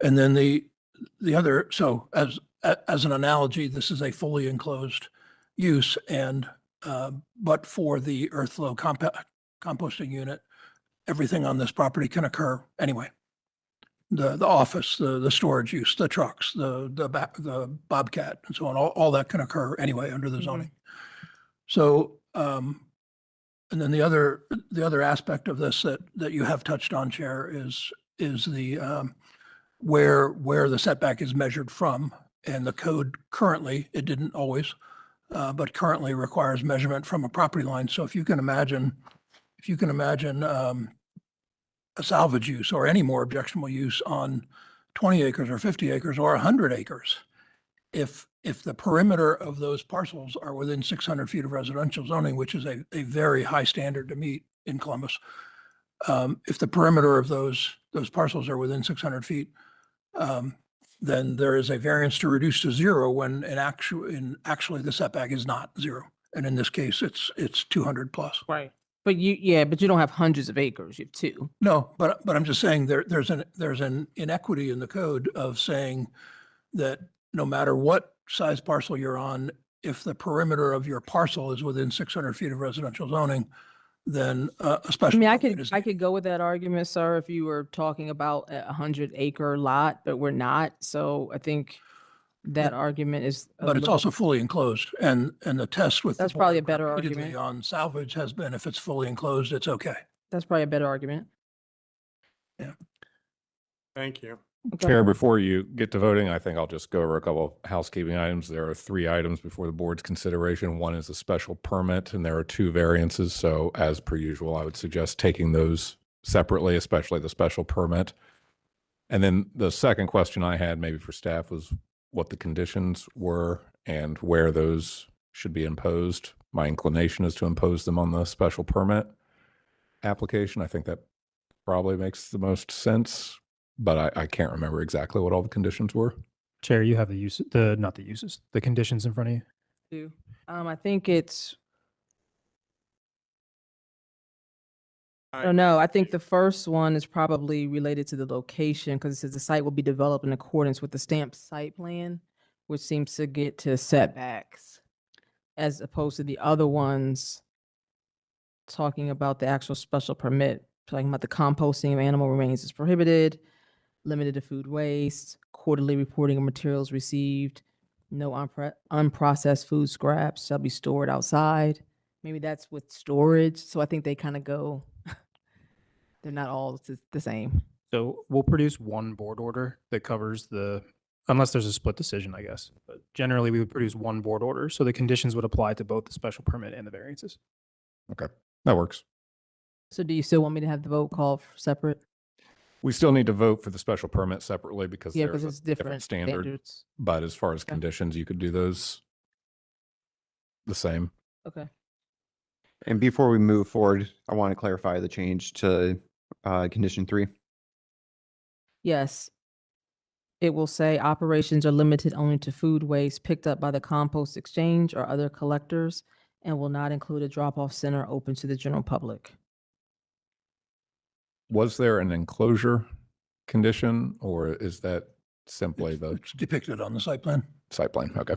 And then the other, so as an analogy, this is a fully enclosed use, and but for the earth flow composting unit, everything on this property can occur anyway. The office, the storage use, the trucks, the Bobcat, and so on, all that can occur anyway under the zoning. So, and then the other aspect of this that you have touched on, Chair, is the where the setback is measured from. And the code currently, it didn't always, but currently requires measurement from a property line. So if you can imagine a salvage use or any more objectionable use on 20 acres or 50 acres or 100 acres, if the perimeter of those parcels are within 600 feet of residential zoning, which is a very high standard to meet in Columbus, if the perimeter of those parcels are within 600 feet, then there is a variance to reduce to zero when actually the setback is not zero. And in this case, it's 200 plus. Right. But you don't have hundreds of acres, you have two. No, but I'm just saying there's an inequity in the code of saying that no matter what size parcel you're on, if the perimeter of your parcel is within 600 feet of residential zoning, then a special. I mean, I could go with that argument, sir, if you were talking about a 100-acre lot, but we're not. So I think that argument is. But it's also fully enclosed, and the test with. That's probably a better repeatedly argument. On salvage has been if it's fully enclosed, it's okay. That's probably a better argument. Yeah. Thank you. Okay. Chair, before you get to voting, I think I'll just go over a couple of housekeeping items. There are 3 items before the board's consideration. One is a special permit, and there are 2 variances. So as per usual, I would suggest taking those separately, especially the special permit. And then the second question I had maybe for staff was what the conditions were and where those should be imposed. My inclination is to impose them on the special permit application. I think that probably makes the most sense, but I can't remember exactly what all the conditions were. Chair, you have the conditions in front of you. I think it's. I don't know. I think the first one is probably related to the location because it says the site will be developed in accordance with the stamped site plan, which seems to get to setbacks as opposed to the other ones talking about the actual special permit, talking about the composting of animal remains is prohibited, limited to food waste, quarterly reporting of materials received, no unprocessed food scraps shall be stored outside. Maybe that's with storage. So I think they kind of go. They're not all the same. So we'll produce one board order that covers unless there's a split decision, I guess. But generally, we would produce one board order. So the conditions would apply to both the special permit and the variances. Okay, that works. So do you still want me to have the vote called separate? We still need to vote for the special permit separately because Yeah, there's because a it's different standard. standards. But as far as conditions, you could do those the same. Okay. And before we move forward, I want to clarify the change to condition 3. Yes. It will say operations are limited only to food waste picked up by the compost exchange or other collectors and will not include a drop-off center open to the general public. Was there an enclosure condition or is that simply It's depicted on the site plan. Site plan? Okay.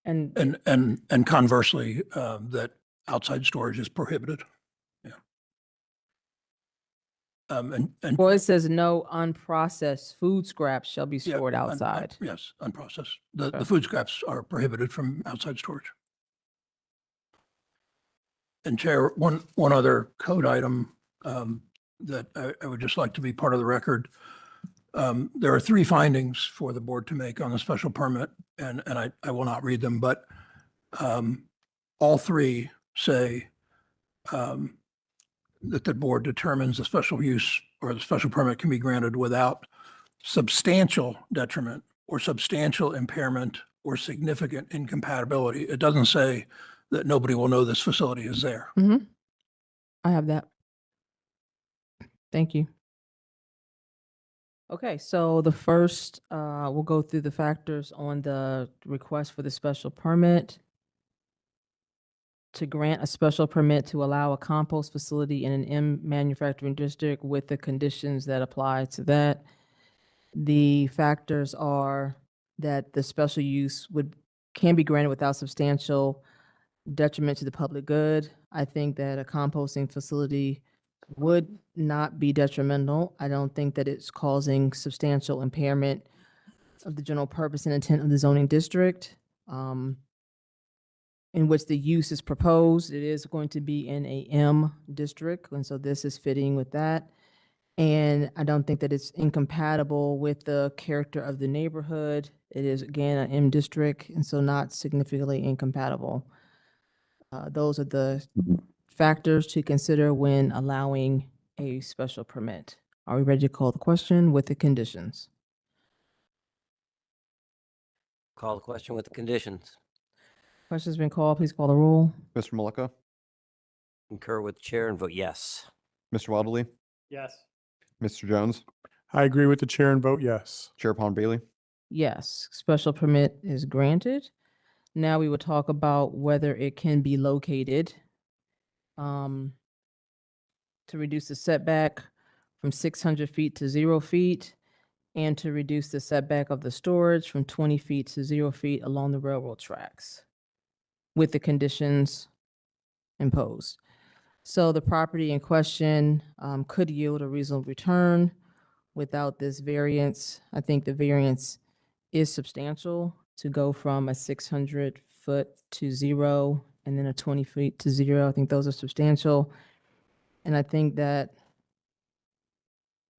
And conversely, that outside storage is prohibited. Yeah. And Well, it says no unprocessed food scraps shall be yeah, stored outside. yes, unprocessed. The Okay. food scraps are prohibited from outside storage. And Chair, one other code item that I would just like to be part of the record. There are 3 findings for the board to make on the special permit, and I will not read them, but all 3 say that the board determines the special use or the special permit can be granted without substantial detriment or substantial impairment or significant incompatibility. It doesn't say that nobody will know this facility is there. Mm-hmm. I have that. Thank you. Okay, so the first, we'll go through the factors on the request for the special permit. To grant a special permit to allow a compost facility in an M manufacturing district with the conditions that apply to that. The factors are that the special use can be granted without substantial detriment to the public good. I think that a composting facility would not be detrimental. I don't think that it's causing substantial impairment of the general purpose and intent of the zoning district. In which the use is proposed. It is going to be in a M district, and so this is fitting with that. And I don't think that it's incompatible with the character of the neighborhood. It is, again, an M district, and so not significantly incompatible. Those are the factors to consider when allowing a special permit. Are we ready to call the question with the conditions? Call the question with the conditions. Question's been called. Please call the roll. Mr. Malika, Concur with the chair and vote yes. Mr. Waddley, yes. Mr. Jones, I agree with the chair and vote yes. Chair Pond Bailey. Yes, special permit is granted. Now we will talk about whether it can be located to reduce the setback from 600 feet to 0 feet and to reduce the setback of the storage from 20 feet to 0 feet along the railroad tracks with the conditions imposed. So the property in question could yield a reasonable return without this variance. I think the variance is substantial to go from a 600-foot to 0 and then a 20 feet to 0. I think those are substantial. And I think that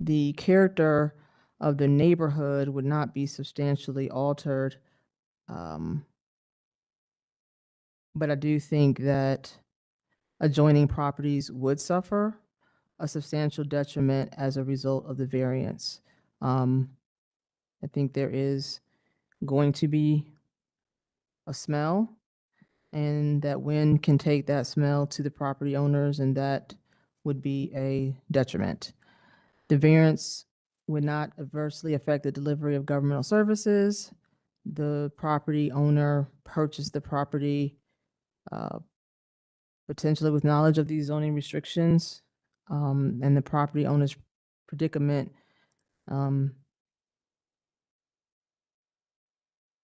the character of the neighborhood would not be substantially altered. But I do think that adjoining properties would suffer a substantial detriment as a result of the variance. I think there is going to be a smell, and that wind can take that smell to the property owners, and that would be a detriment. The variance would not adversely affect the delivery of governmental services. The property owner purchased the property potentially with knowledge of these zoning restrictions, and the property owner's predicament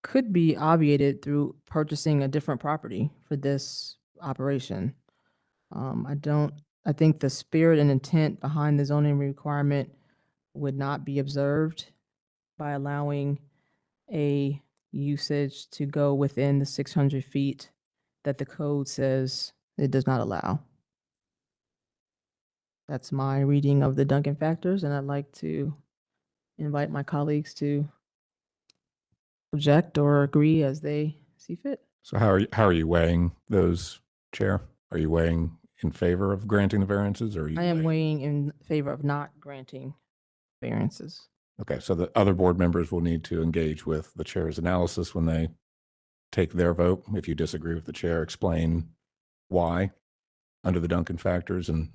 could be obviated through purchasing a different property for this operation. I think the spirit and intent behind the zoning requirement would not be observed by allowing a usage to go within the 600 feet that the code says it does not allow. That's my reading of the Duncan factors, and I'd like to invite my colleagues to object or agree as they see fit. So how are you weighing those, Chair? Are you weighing in favor of granting the variances, or are you? I am weighing in favor of not granting variances. Okay, so the other board members will need to engage with the chair's analysis when they take their vote. If you disagree with the chair, explain why under the Duncan factors and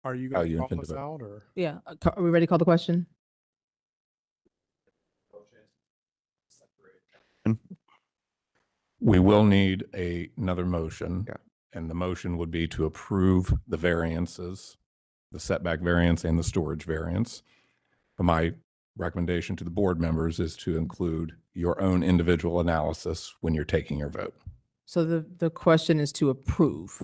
Are you how going you to call intend to us vote. out or? Yeah, are we ready to call the question? We will need another motion. Yeah. And the motion would be to approve the variances, the setback variance and the storage variance. But my recommendation to the board members is to include your own individual analysis when you're taking your vote. So the question is to approve.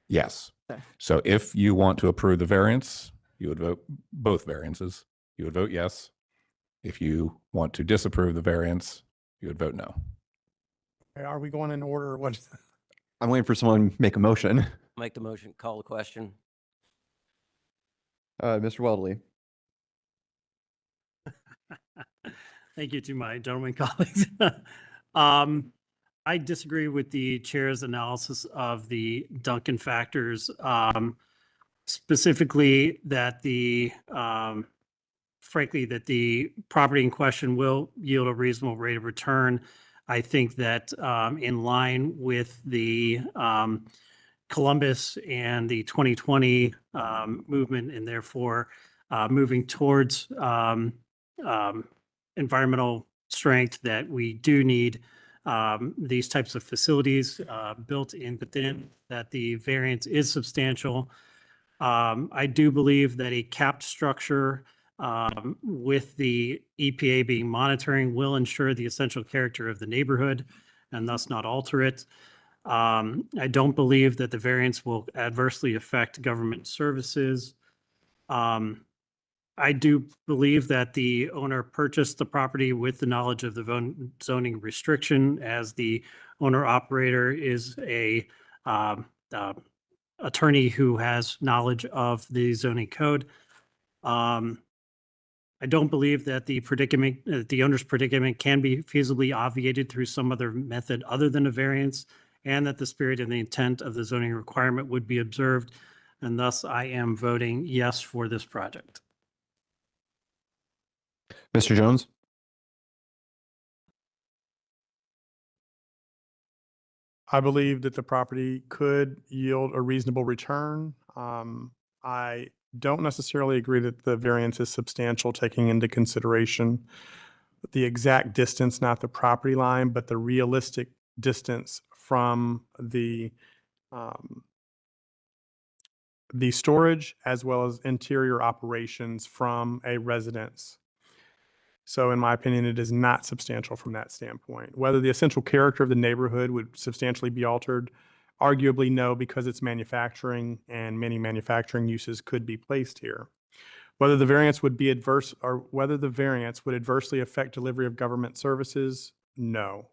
Yes. Okay. So if you want to approve the variance, you would vote both variances. You would vote yes. If you want to disapprove the variance, you would vote no. Are we going in order? What? I'm waiting for someone to make a motion. Make the motion, call the question. Mr. Weldley, Thank you to my gentlemen colleagues. I disagree with the chair's analysis of the Duncan factors, specifically that frankly, that the property in question will yield a reasonable rate of return. I think that in line with the Columbus and the 2020 movement, and therefore moving towards environmental strength, that we do need these types of facilities built in within, that the variance is substantial. I do believe that a capped structure with the EPA being monitoring will ensure the essential character of the neighborhood and thus not alter it. I don't believe that the variance will adversely affect government services. I do believe that the owner purchased the property with the knowledge of the zoning restriction, as the owner operator is a attorney who has knowledge of the zoning code. I don't believe that the owner's predicament can be feasibly obviated through some other method other than a variance, and that the spirit and the intent of the zoning requirement would be observed. And thus I am voting yes for this project. Mr. Jones, I believe that the property could yield a reasonable return. I don't necessarily agree that the variance is substantial, taking into consideration the exact distance, not the property line, but the realistic distance from the storage as well as interior operations from a residence. So in my opinion, it is not substantial from that standpoint. Whether the essential character of the neighborhood would substantially be altered, arguably no, because it's manufacturing and many manufacturing uses could be placed here. Whether the variance would be adverse, or whether the variance would adversely affect delivery of government services, no.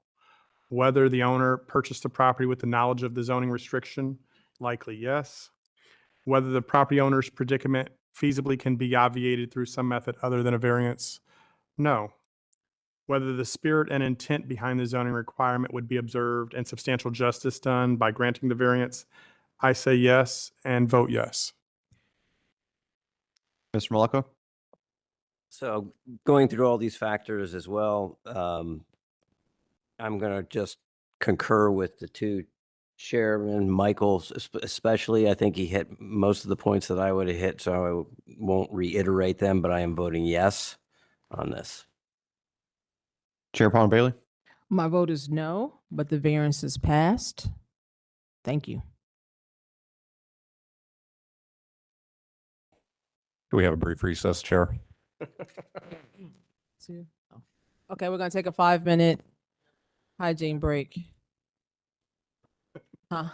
Whether the owner purchased the property with the knowledge of the zoning restriction, likely yes. Whether the property owner's predicament feasibly can be obviated through some method other than a variance, no. Whether the spirit and intent behind the zoning requirement would be observed and substantial justice done by granting the variance, I say yes and vote yes. Mr. Malacco? So going through all these factors as well, I'm going to just concur with the two chairmen, Michael especially. I think he hit most of the points that I would have hit, so I won't reiterate them, but I am voting yes on this. Chair Palmer Bailey? My vote is no, but the variance is passed. Thank you. Do we have a brief recess, Chair? Okay, we're gonna take a 5-minute hygiene break. Huh?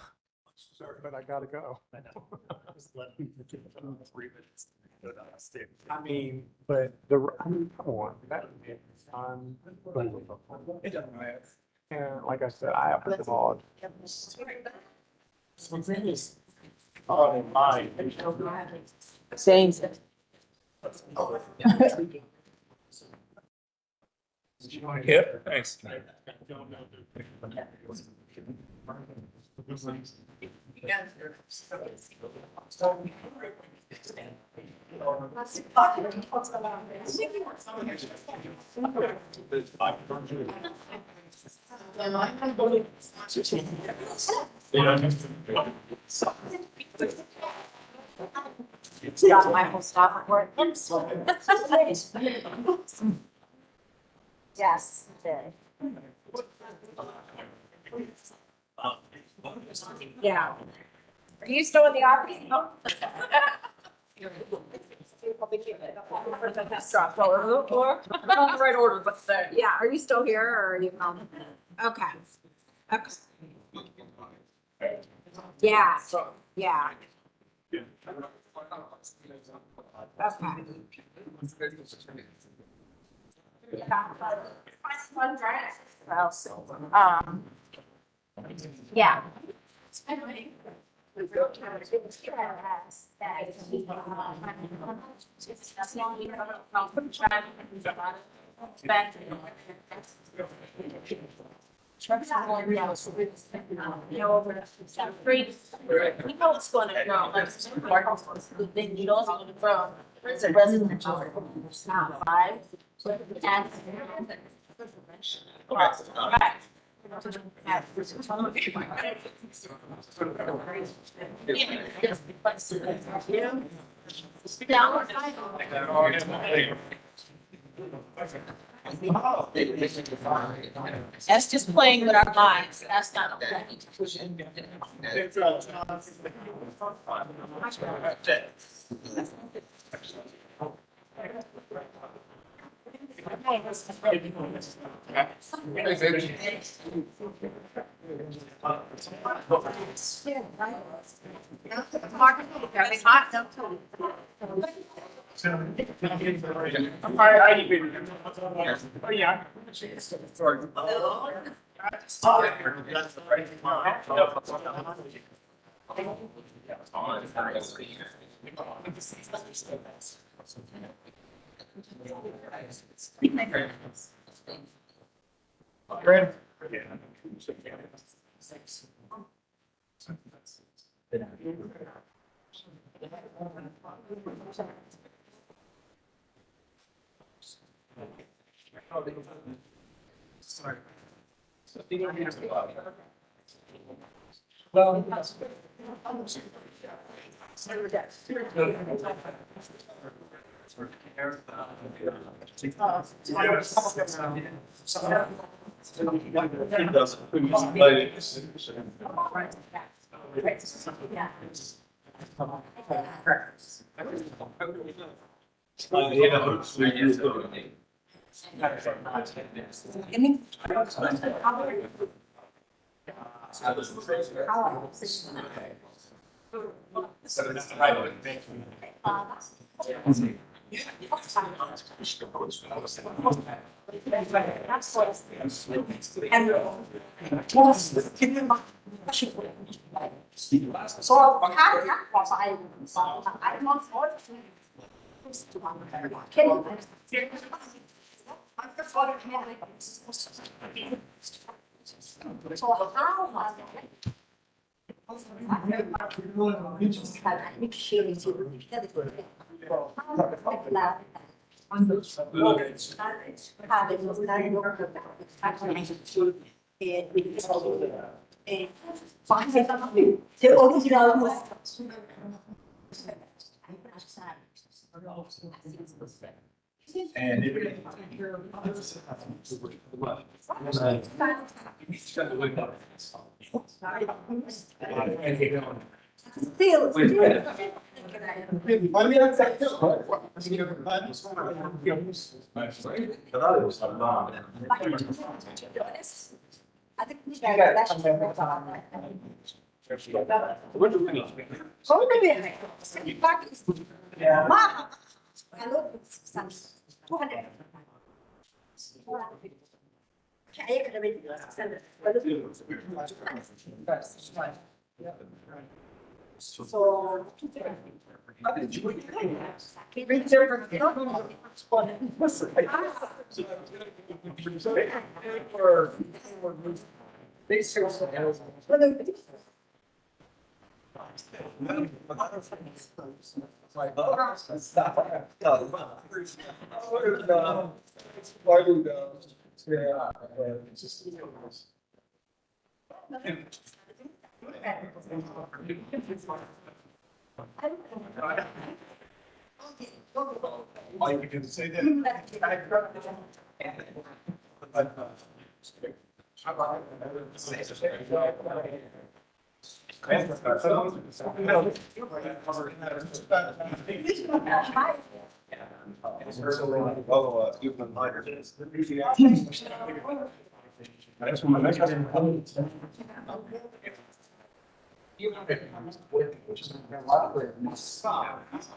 Sorry, but I gotta go. I know. 3 minutes. I mean, but come on, that would be it doesn't matter. And like I said, I have the dog. Oh, my. James. Yeah, thanks. Got my whole staff report. Yes, did. Yeah. Are you still in the office? No. Dropped all over the floor. Not the right order, but yeah. Are you still here or are you home? Okay. Okay. Yeah. Yeah. Yeah. You know what's going to grow, like, then you know it's going to grow. It's a residential, five, and. Right. That's just playing with our lives. That's not okay. Sorry.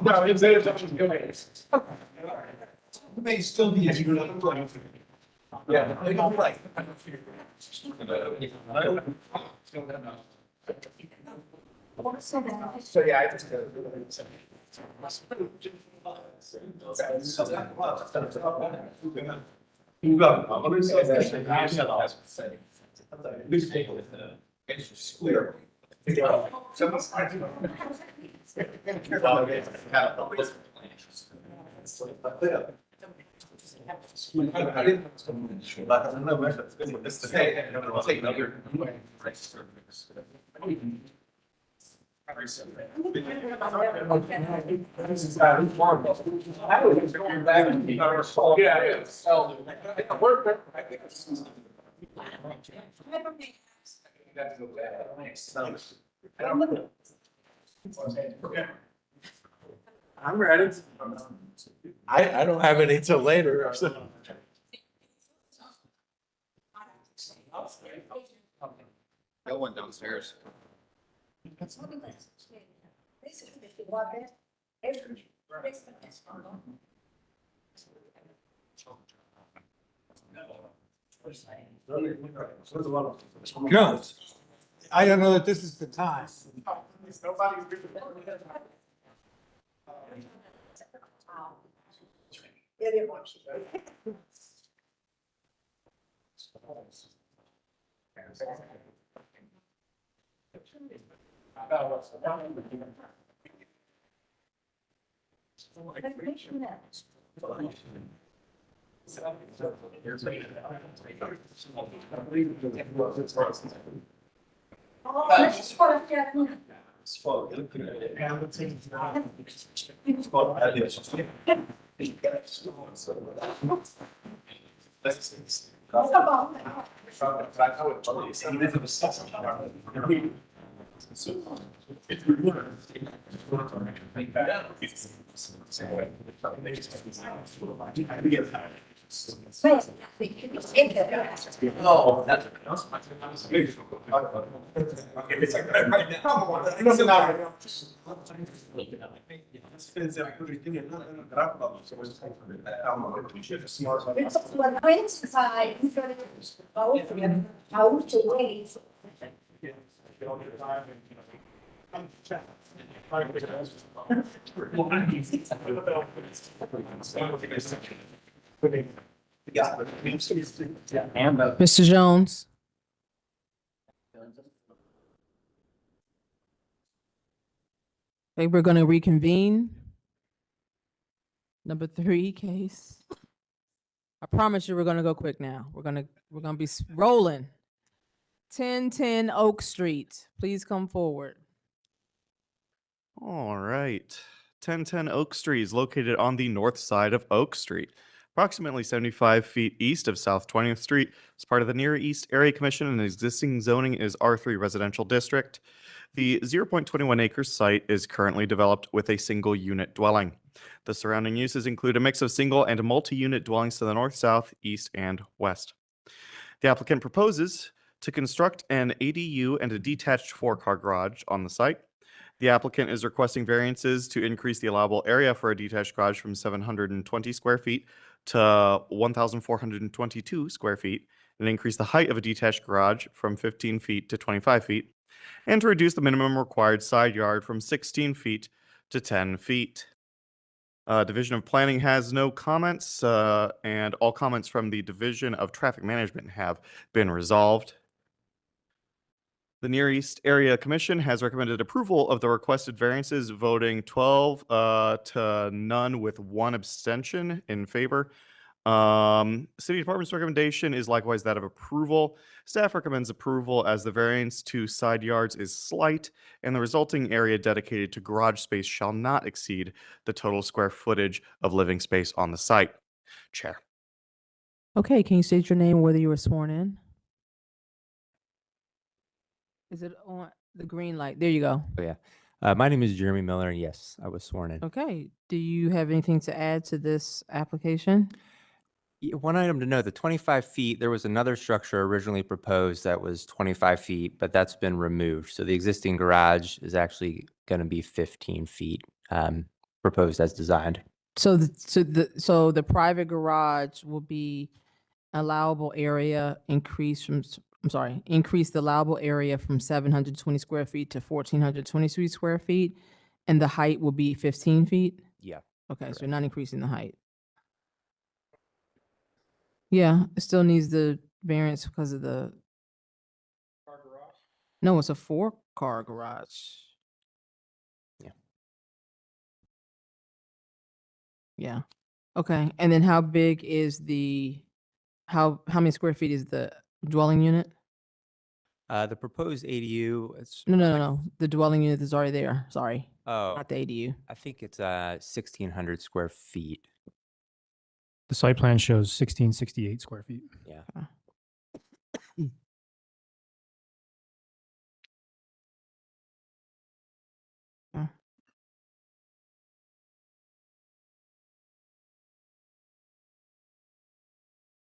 No, it's may still be. Yeah. So yeah, I just. You go. I'm gonna say that. This table is it's clear. I'm ready. I don't have any till later. No one downstairs. No, I don't know that this is the time. Mr. Jones? Okay, we're going to reconvene. Number 3 case. I promise you, we're going to go quick now. We're going to be rolling. 1010 Oak Street. Please come forward. All right. 1010 Oak Street is located on the north side of Oak Street, approximately 75 feet east of South 20th Street. As part of the Near East Area Commission, and existing zoning is R3 Residential District. The 0.21 acre site is currently developed with a single unit dwelling. The surrounding uses include a mix of single and multi-unit dwellings to the north, south, east, and west. The applicant proposes to construct an ADU and a detached 4-car garage on the site. The applicant is requesting variances to increase the allowable area for a detached garage from 720 square feet to 1,422 square feet, and increase the height of a detached garage from 15 feet to 25 feet, and to reduce the minimum required side yard from 16 feet to 10 feet. Division of Planning has no comments, and all comments from the Division of Traffic Management have been resolved. The Near East Area Commission has recommended approval of the requested variances, voting 12 to none with 1 abstention in favor. City Department's recommendation is likewise that of approval. Staff recommends approval as the variance to side yards is slight, and the resulting area dedicated to garage space shall not exceed the total square footage of living space on the site. Chair. Okay, can you state your name and whether you were sworn in? Is it on the green light? There you go. Oh, yeah. My name is Jeremy Miller. And yes, I was sworn in. Okay. Do you have anything to add to this application? One item to note, the 25 feet, there was another structure originally proposed that was 25 feet, but that's been removed. So the existing garage is actually going to be 15 feet, proposed as designed. So the private garage will be allowable area increase from, increase the allowable area from 720 square feet to 1,423 square feet, and the height will be 15 feet? Yeah. Okay, so you're not increasing the height. Yeah, it still needs the variance because of the. No, it's a 4-car garage. Yeah. Yeah. Okay, and then how big is how many square feet is the dwelling unit? The proposed ADU, it's No. The dwelling unit is already there. Sorry. oh, Not the ADU. I think it's 1,600 square feet. The site plan shows 1668 square feet. Yeah.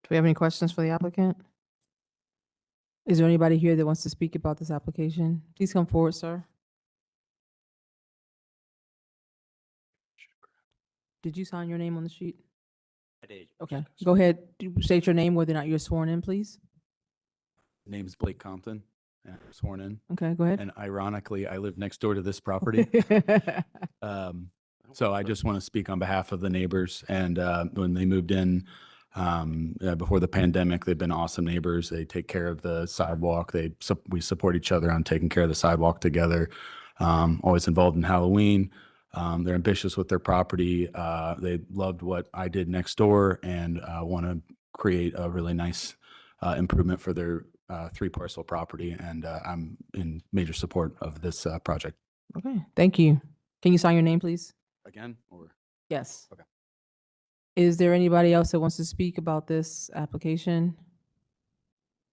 Do we have any questions for the applicant? Is there anybody here that wants to speak about this application? Please come forward, sir. Did you sign your name on the sheet? I did. Okay, go ahead. State your name, whether or not you're sworn in, please. Name's Blake Compton, and I'm sworn in. Okay, go ahead. And ironically, I live next door to this property. So I just want to speak on behalf of the neighbors. And when they moved in before the pandemic, they've been awesome neighbors. They take care of the sidewalk. We support each other on taking care of the sidewalk together. Always involved in Halloween. They're ambitious with their property. They loved what I did next door and want to create a really nice improvement for their 3-parcel property. And I'm in major support of this project. Okay, thank you. Can you sign your name, please? Again, or? Yes. Okay. Is there anybody else that wants to speak about this application?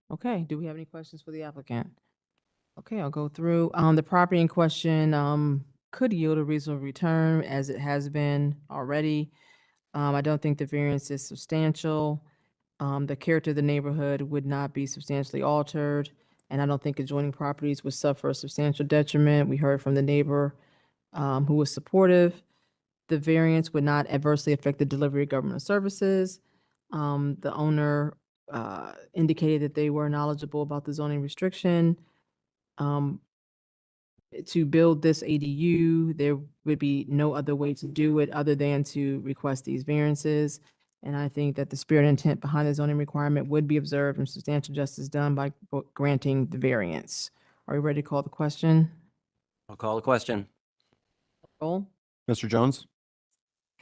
Okay, do we have any questions for the applicant? Okay, I'll go through. The property in question could yield a reasonable return as it has been already. I don't think the variance is substantial. The character of the neighborhood would not be substantially altered, and I don't think adjoining properties would suffer a substantial detriment. We heard from the neighbor who was supportive. The variance would not adversely affect the delivery of government services. The owner indicated that they were knowledgeable about the zoning restriction. To build this ADU, there would be no other way to do it other than to request these variances. And I think that the spirit and intent behind the zoning requirement would be observed and substantial justice done by granting the variance. Are you ready to call the question? I'll call the question. Roll. Mr. Jones,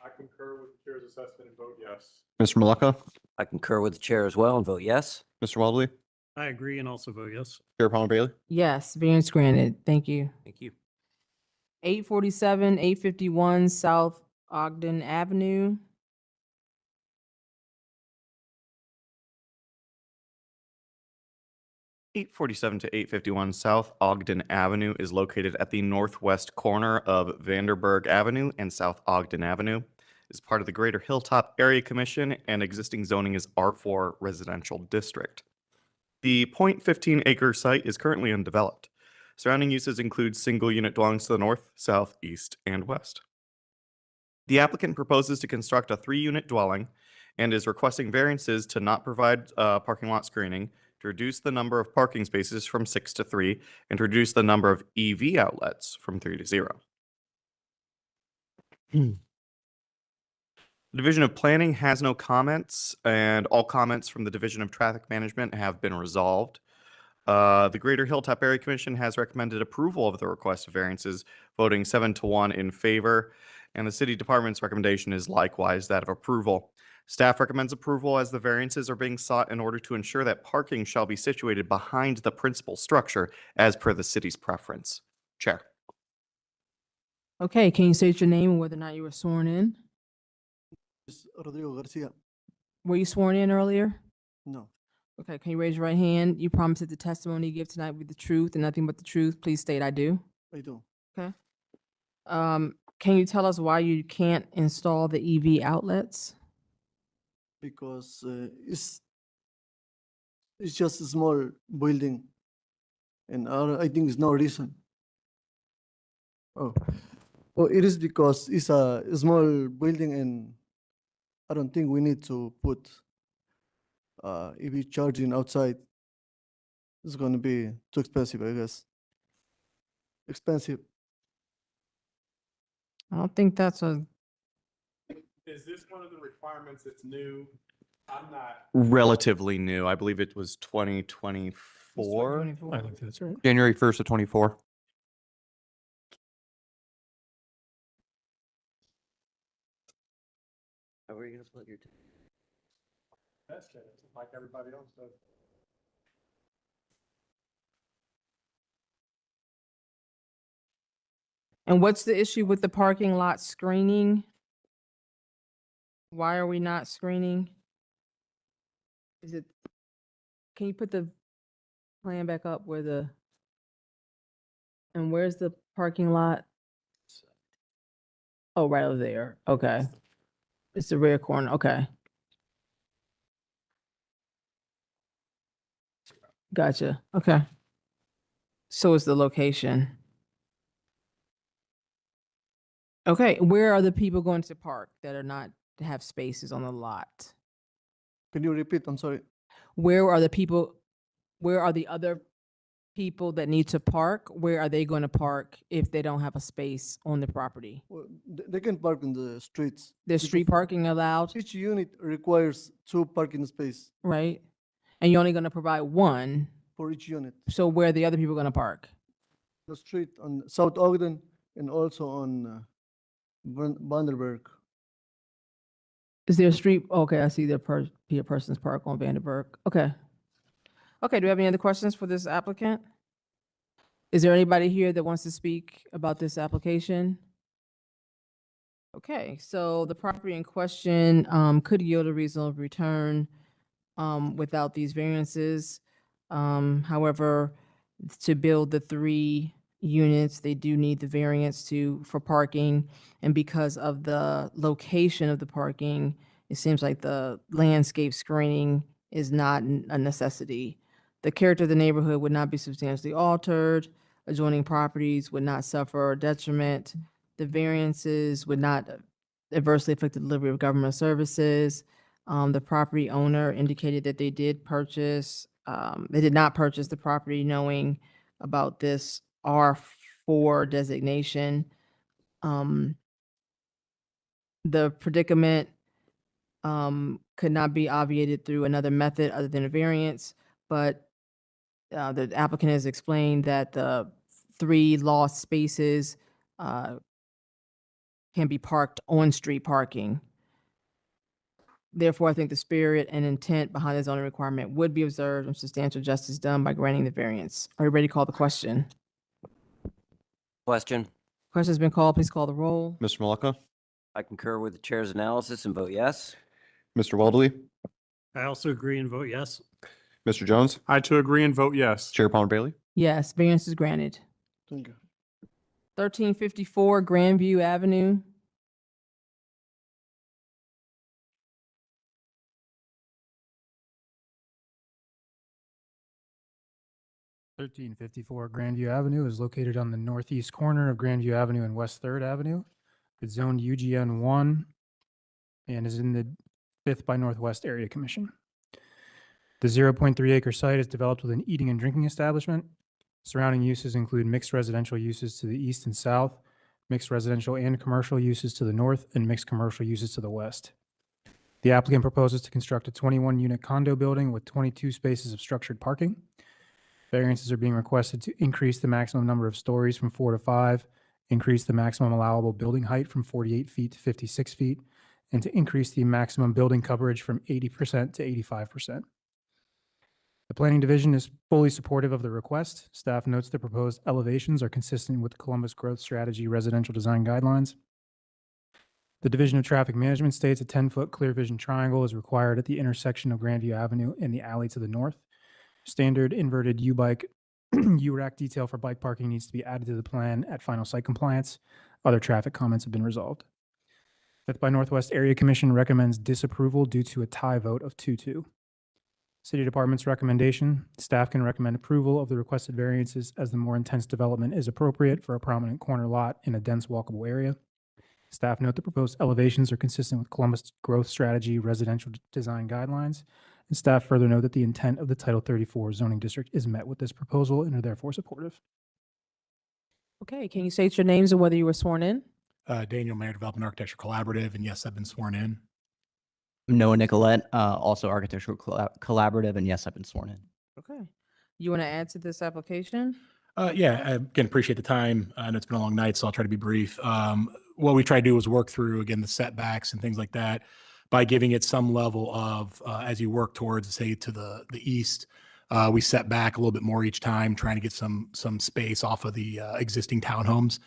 I concur with the chair's assessment and vote yes. Mr. Maleka, I concur with the chair as well and vote yes. Mr. Weldley, I agree and also vote yes. Chair Palmer Bailey. Yes, variance granted. Thank you. Thank you. 847, 851 South Ogden Avenue. (847 to 851 South Ogden Avenue is located at the northwest corner of Vanderburg Avenue and South Ogden Avenue. Is part of the Greater Hilltop Area Commission and existing zoning is R4 Residential District. The 0.15 acre site is currently undeveloped. Surrounding uses include single unit dwellings to the north, south, east, and west. The applicant proposes to construct a 3-unit dwelling and is requesting variances to not provide parking lot screening, to reduce the number of parking spaces from 6 to 3, and to reduce the number of EV outlets from 3 to 0. The Division of Planning has no comments, and all comments from the Division of Traffic Management have been resolved. The Greater Hilltop Area Commission has recommended approval of the request of variances, voting 7-1 in favor, and the City Department's recommendation is likewise that of approval. Staff recommends approval as the variances are being sought in order to ensure that parking shall be situated behind the principal structure as per the city's preference. Chair. Okay, can you state your name and whether or not you were sworn in? Rodrigo Garcia. Were you sworn in earlier? No. Okay, can you raise your right hand? You promise that the testimony you give tonight will be the truth and nothing but the truth. Please state I do. I do. Okay. Can you tell us why you can't install the EV outlets? because it's just a small building, and I think it's no reason. Oh, it is because it's a small building, and I don't think we need to put EV charging outside. It's going to be too expensive, I guess. Expensive. I don't think that's a, Is this one of the requirements that's new? I'm not. Relatively new. I believe it was 2024. I think that's right. January 1st of 24. How are you gonna split your? That's like everybody else does. and what's the issue with the parking lot screening? Why are we not screening? Is it, can you put the plan back up where the, and where's the parking lot? Oh, right over there. Okay. It's the rear corner. Okay. Gotcha. Okay. So it's the location. Okay, where are the people going to park that are not, to have spaces on the lot? Can you repeat? I'm sorry. Where are the people, where are the other people that need to park? Where are they going to park if they don't have a space on the property? Well, they can park in the streets. There's street parking allowed, Each unit requires 2 parking space right? And you're only going to provide one. for each unit. So where are the other people going to park? The street on South Ogden and also on Vanderberg. Is there a street? Okay, I see there be a person's park on Vanderburg. Okay. Okay, do we have any other questions for this applicant? Is there anybody here that wants to speak about this application? Okay, so the property in question could yield a reasonable return without these variances. However, to build the 3 units, they do need the variance for parking. And because of the location of the parking, it seems like the landscape screening is not a necessity. The character of the neighborhood would not be substantially altered. Adjoining properties would not suffer detriment. The variances would not adversely affect the delivery of government services. The property owner indicated that they did not purchase the property knowing about this R4 designation. The predicament could not be obviated through another method other than a variance, but the applicant has explained that the 3 lost spaces can be parked on street parking. Therefore, I think the spirit and intent behind the zoning requirement would be observed and substantial justice done by granting the variance. Are you ready to call the question? Question. Question's been called. Please call the roll. Mr. Malaka, I concur with the chair's analysis and vote yes. Mr. Weldley, I also agree and vote yes. Mr. Jones, I too agree and vote yes. Chair Palmer Bailey. Yes, variance is granted. Thank you. 1354 Grandview Avenue. Grandview Avenue is located on the northeast corner of Grandview Avenue and West Third Avenue. It's zoned UGN 1 and is in the 5th by Northwest Area Commission. The 0.3 acre site is developed with an eating and drinking establishment. Surrounding uses include mixed residential uses to the east and south, mixed residential and commercial uses to the north, and mixed commercial uses to the west. The applicant proposes to construct a 21-unit condo building with 22 spaces of structured parking. Variances are being requested to increase the maximum number of stories from 4 to 5, increase the maximum allowable building height from 48 feet to 56 feet, and to increase the maximum building coverage from 80% to 85%. The Planning Division is fully supportive of the request. Staff notes the proposed elevations are consistent with Columbus Growth Strategy residential design guidelines. The Division of Traffic Management states a 10-foot clear vision triangle is required at the intersection of Grandview Avenue and the alley to the north. Standard inverted U-bike U-rack detail for bike parking needs to be added to the plan at final site compliance. Other traffic comments have been resolved. Fifth by Northwest Area Commission recommends disapproval due to a tie vote of 2-2. City Department's recommendation, staff can recommend approval of the requested variances as the more intense development is appropriate for a prominent corner lot in a dense walkable area. Staff note the proposed elevations are consistent with Columbus Growth Strategy residential design guidelines. And staff further note that the intent of the Title 34 zoning district is met with this proposal and are therefore supportive. Okay, can you state your names and whether you were sworn in? Daniel Mayer, Development Architecture Collaborative, and yes, I've been sworn in. Noah Nicolette, also Architectural Collaborative, and yes, I've been sworn in. Okay. You want to add to this application? Yeah, I again appreciate the time. I know it's been a long night, so I'll try to be brief. What we try to do is work through, again, the setbacks and things like that by giving it some level of, as you work towards, say, to the east, we set back a little bit more each time, trying to get some space off of the existing townhomes.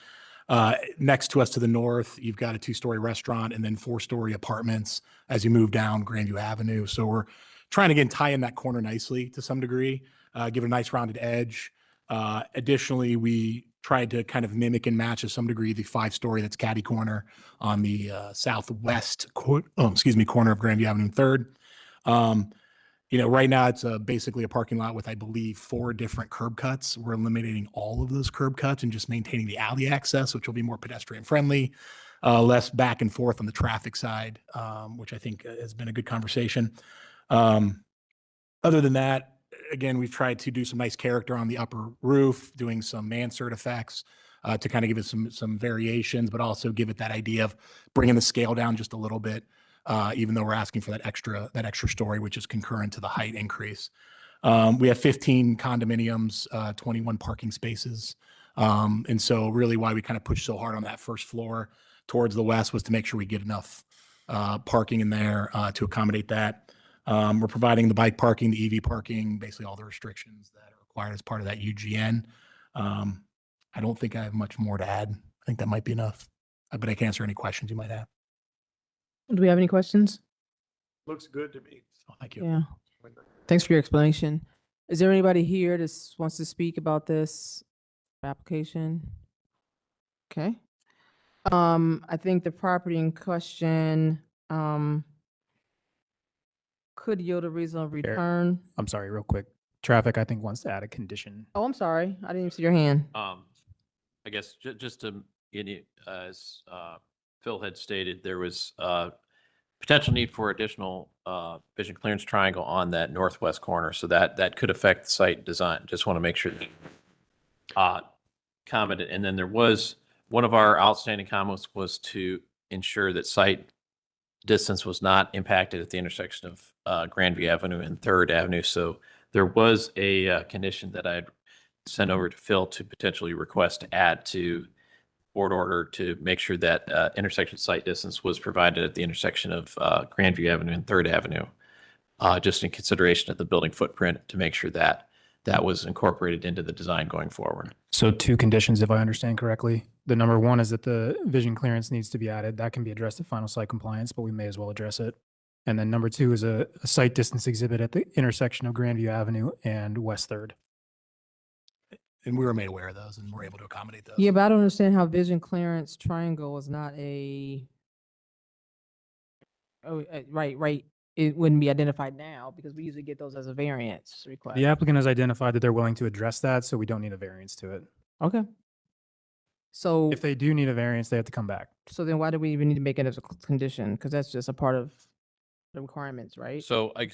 Next to us to the north, you've got a 2-story restaurant and then 4-story apartments as you move down Grandview Avenue. So we're trying to, again, tie in that corner nicely to some degree, give it a nice rounded edge. Additionally, we tried to kind of mimic and match to some degree the 5-story that's catty corner on the southwest corner of Grandview Avenue and 3rd. Right now it's basically a parking lot with, I believe, 4 different curb cuts. We're eliminating all of those curb cuts and just maintaining the alley access, which will be more pedestrian friendly, less back and forth on the traffic side, which I think has been a good conversation. Other than that, again, we've tried to do some nice character on the upper roof, doing some mansard effects to kind of give it some variations, but also give it that idea of bringing the scale down just a little bit. Even though we're asking for that extra story, which is concurrent to the height increase. We have 15 condominiums, 21 parking spaces. And so really why we kind of pushed so hard on that first floor towards the west was to make sure we get enough parking in there to accommodate that. We're providing the bike parking, the EV parking, basically all the restrictions that are required as part of that UGN. I don't think I have much more to add. I think that might be enough, but I can answer any questions you might have. Do we have any questions? Looks good to me. Oh, thank you. Yeah. Thanks for your explanation. Is there anybody here that wants to speak about this application? Okay. I think the property in question could yield a reasonable return. I'm sorry, real quick. Traffic, I think, wants to add a condition. Oh, I'm sorry. I didn't even see your hand. I guess just to, as Phil had stated, there was potential need for additional vision clearance triangle on that northwest corner. So that could affect the site design. Just want to make sure that commented. And then there was, one of our outstanding comments was to ensure that site distance was not impacted at the intersection of Grandview Avenue and 3rd Avenue. So there was a condition that I'd sent over to Phil to potentially request to add to board order to make sure that intersection site distance was provided at the intersection of Grandview Avenue and 3rd Avenue, just in consideration of the building footprint to make sure that that was incorporated into the design going forward. So 2 conditions, if I understand correctly. The number 1 is that the vision clearance needs to be added. That can be addressed at final site compliance, but we may as well address it. And then number 2 is a site distance exhibit at the intersection of Grandview Avenue and West 3rd. And we were made aware of those and we're able to accommodate those. Yeah, but I don't understand how vision clearance triangle is not right. It wouldn't be identified now because we usually get those as a variance request. The applicant has identified that they're willing to address that, so we don't need a variance to it. Okay. So if they do need a variance, they have to come back. So then why do we even need to make it as a condition? Because that's just a part of the requirements, right? So I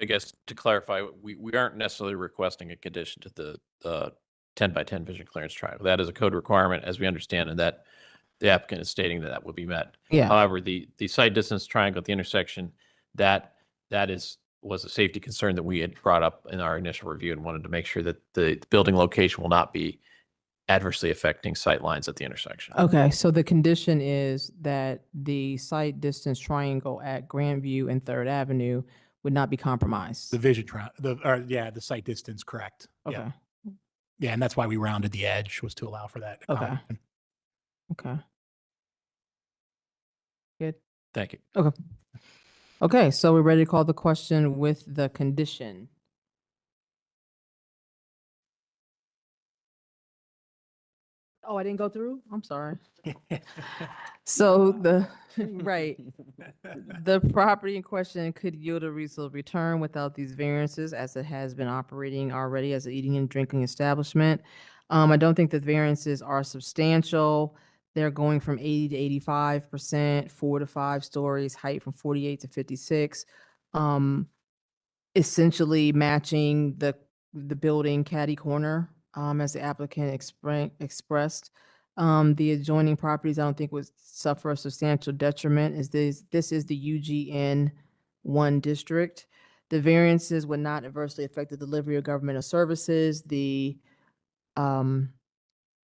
guess to clarify, we aren't necessarily requesting a condition to the 10 by 10 vision clearance triangle. That is a code requirement, as we understand, and that the applicant is stating that will be met. Yeah. However, the site distance triangle at the intersection, that was a safety concern that we had brought up in our initial review and wanted to make sure that the building location will not be adversely affecting sight lines at the intersection. Okay, so the condition is that the site distance triangle at Grandview and 3rd Avenue would not be compromised. The vision the site distance, correct. Okay. Yeah. Yeah, and that's why we rounded the edge, was to allow for that. Okay. Okay. Good. Thank you. Okay. Okay, so we're ready to call the question with the condition. Oh, I didn't go through? I'm sorry. So the, right, the property in question could yield a reasonable return without these variances, as it has been operating already as an eating and drinking establishment. I don't think the variances are substantial. They're going from 80 to 85%, 4 to 5 stories, height from 48 to 56. Essentially matching the building caddy corner, as the applicant expressed. The adjoining properties, I don't think would suffer a substantial detriment, as this is the UGN one district. The variances would not adversely affect the delivery of governmental services.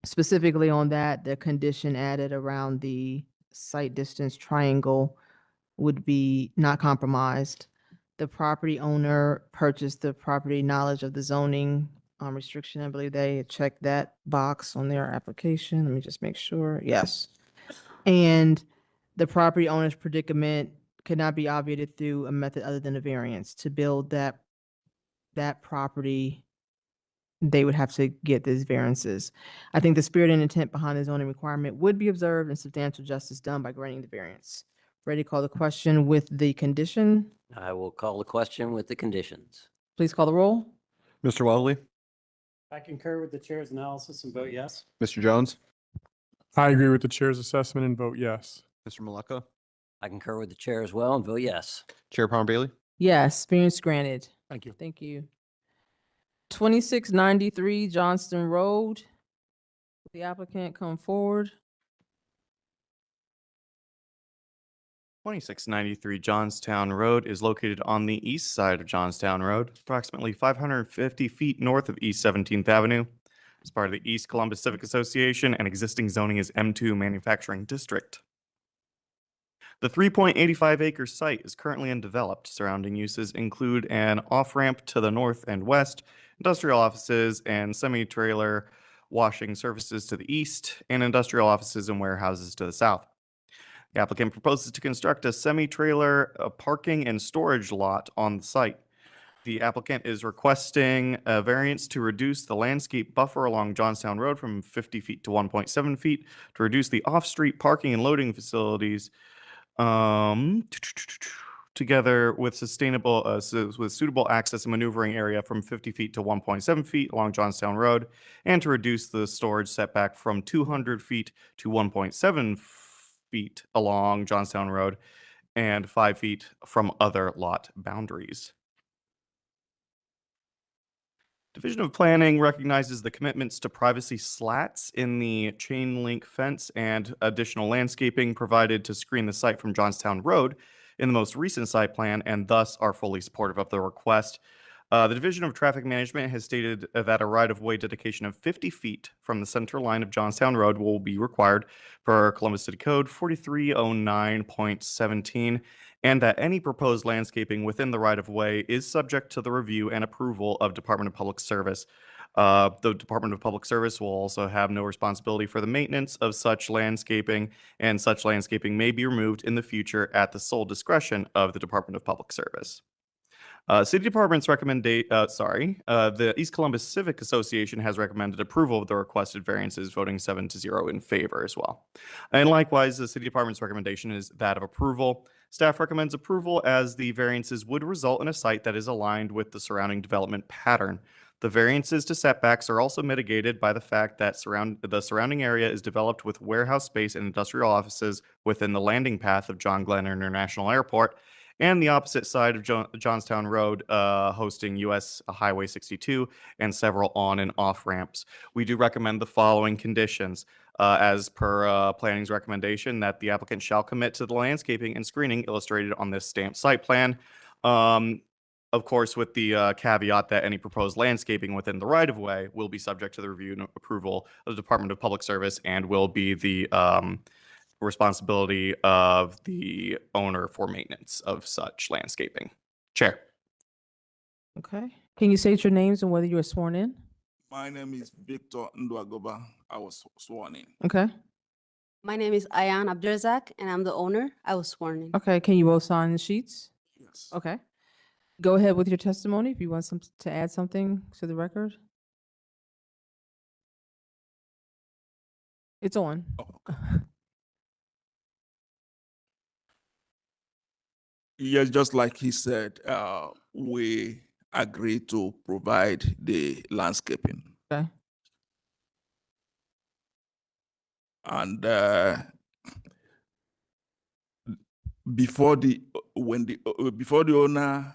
Specifically on that, the condition added around the site distance triangle would be not compromised. The property owner purchased the property knowledge of the zoning restriction. I believe they had checked that box on their application. Let me just make sure. Yes. And the property owner's predicament could not be obviated through a method other than a variance. To build that property, they would have to get these variances. I think the spirit and intent behind the zoning requirement would be observed and substantial justice done by granting the variance. Ready to call the question with the condition? I will call the question with the conditions. Please call the roll. Mr. Weatherly, I concur with the chair's analysis and vote yes. Mr. Jones, I agree with the chair's assessment and vote yes. Mr. Maleka, I concur with the chair as well and vote yes. Chair Palmer Bailey. Yes, variance granted. Thank you. Thank you. 2693 Johnston Road. The applicant come forward. 2693 Johnstown Road is located on the east side of Johnstown Road, approximately 550 feet north of East 17th Avenue. As part of the East Columbus Civic Association, and existing zoning is M2 Manufacturing District. The 3.85 acre site is currently undeveloped. Surrounding uses include an off-ramp to the north and west, industrial offices and semi-trailer washing services to the east, and industrial offices and warehouses to the south. The applicant proposes to construct a semi-trailer parking and storage lot on the site. The applicant is requesting a variance to reduce the landscape buffer along Johnstown Road from 50 feet to 1.7 feet, to reduce the off-street parking and loading facilities together with with suitable access and maneuvering area from 50 feet to 1.7 feet along Johnstown Road, and to reduce the storage setback from 200 feet to 1.7 feet along Johnstown Road and 5 feet from other lot boundaries. Division of Planning recognizes the commitments to privacy slats in the chain link fence and additional landscaping provided to screen the site from Johnstown Road in the most recent site plan, and thus are fully supportive of the request. The Division of Traffic Management has stated that a right-of-way dedication of 50 feet from the center line of Johnstown Road will be required per Columbus City Code 4309.17, and that any proposed landscaping within the right-of-way is subject to the review and approval of Department of Public Service. The Department of Public Service will also have no responsibility for the maintenance of such landscaping, and such landscaping may be removed in the future at the sole discretion of the Department of Public Service. City Department's the East Columbus Civic Association has recommended approval of the requested variances, voting 7-0 in favor as well. And likewise, the City Department's recommendation is that of approval. Staff recommends approval as the variances would result in a site that is aligned with the surrounding development pattern. The variances to setbacks are also mitigated by the fact that the surrounding area is developed with warehouse space and industrial offices within the landing path of John Glenn International Airport, and the opposite side of Johnstown Road, hosting US Highway 62 and several on and off ramps. We do recommend the following conditions. As per planning's recommendation, that the applicant shall commit to the landscaping and screening illustrated on this stamped site plan. Of course, with the caveat that any proposed landscaping within the right-of-way will be subject to the review and approval of the Department of Public Service, and will be the responsibility of the owner for maintenance of such landscaping. Chair. Okay. Can you state your names and whether you are sworn in? My name is Victor Ndwagoba. I was sworn in. Okay. My name is Ayan Abdurazak, and I'm the owner. I was sworn in. Okay. Can you both sign the sheets? Yes. Okay. Go ahead with your testimony if you want to add something to the record. It's on. Yes, just like he said, we agreed to provide the landscaping. Okay. And before the before the owner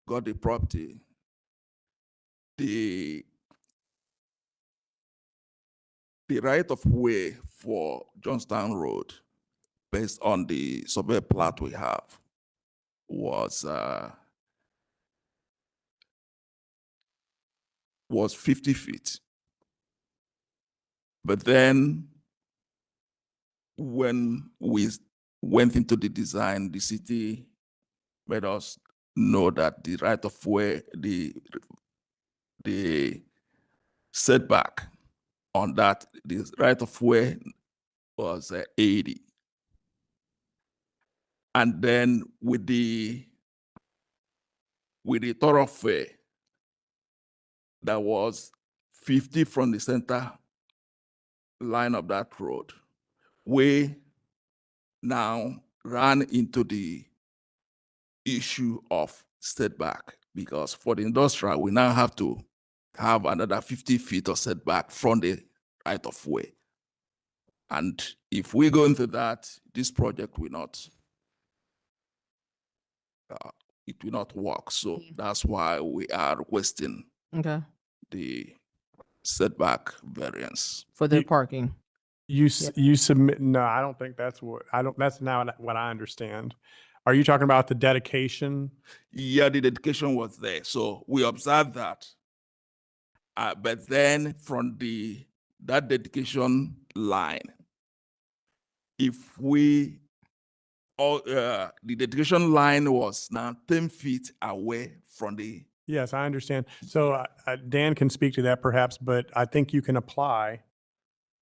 got the property, the right of way for Johnstown Road, based on the survey plat we have, was 50 feet. But then when we went into the design, the city made us know that the right of way, the setback on that, the right of way was 80. And then with the thoroughfare, that was 50 from the center line of that road, we now ran into the issue of setback, because for the industrial, we now have to have another 50 feet of setback from the right of way. And if we go into that, this project will not, it will not work. So that's why we are requesting Okay. the setback variance. For their parking. You Yeah. you submit, no, I don't think that's that's not what I understand. Are you talking about the dedication? Yeah, the dedication was there. So we observed that. But then from that dedication line, if we, the dedication line was now 10 feet away from the. Yes, I understand. So Dan can speak to that perhaps, but I think you can apply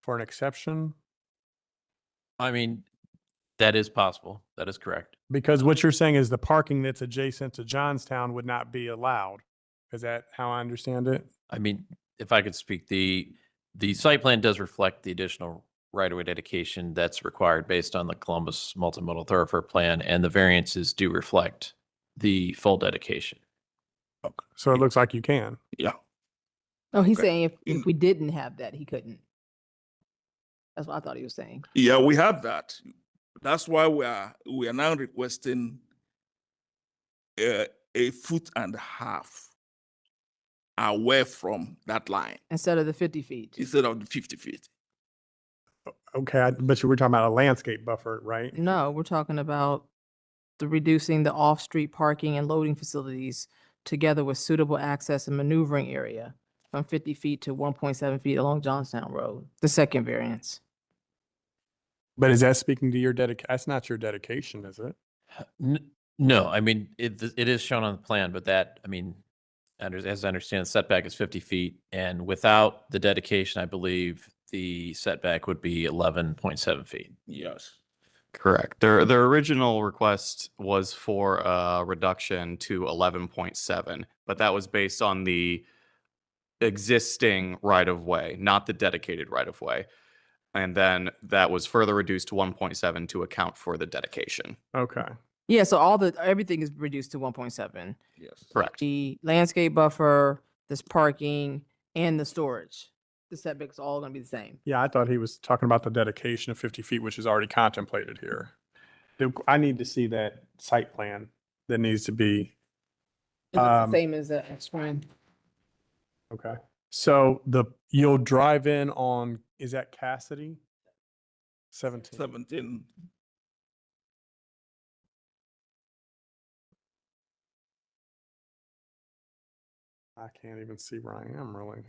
for an exception. I mean, that is possible. That is correct. Because what you're saying is the parking that's adjacent to Johnstown would not be allowed. Is that how I understand it? I mean, if I could speak, the site plan does reflect the additional right-of-way dedication that's required based on the Columbus multimodal thoroughfare plan, and the variances do reflect the full dedication. So it looks like you can. Yeah. Oh, he's saying if we didn't have that, he couldn't. That's what I thought he was saying. Yeah, we have that. That's why we are now requesting a 1.5 feet away from that line Instead of the 50 feet. instead of the 50 feet. Okay, but you were talking about a landscape buffer, right? No, we're talking about reducing the off-street parking and loading facilities together with suitable access and maneuvering area from 50 feet to 1.7 feet along Johnstown Road, the second variance. But is that speaking to your dedication? That's not your dedication, is it? No, I mean, it is shown on the plan, but that, I mean, as I understand, the setback is 50 feet, and without the dedication, I believe the setback would be 11.7 feet. Yes. Correct. Their original request was for a reduction to 11.7, but that was based on the existing right of way, not the dedicated right of way. And then that was further reduced to 1.7 to account for the dedication. Okay. Yeah, so everything is reduced to 1.7. Yes. Correct. The landscape buffer, this parking, and the storage. The setback's all gonna be the same. Yeah, I thought he was talking about the dedication of 50 feet, which is already contemplated here. I need to see that site plan that needs to be. It looks the same as the X1. Okay. So you'll drive in on, is that Cassidy? 17. 17. I can't even see where I am really.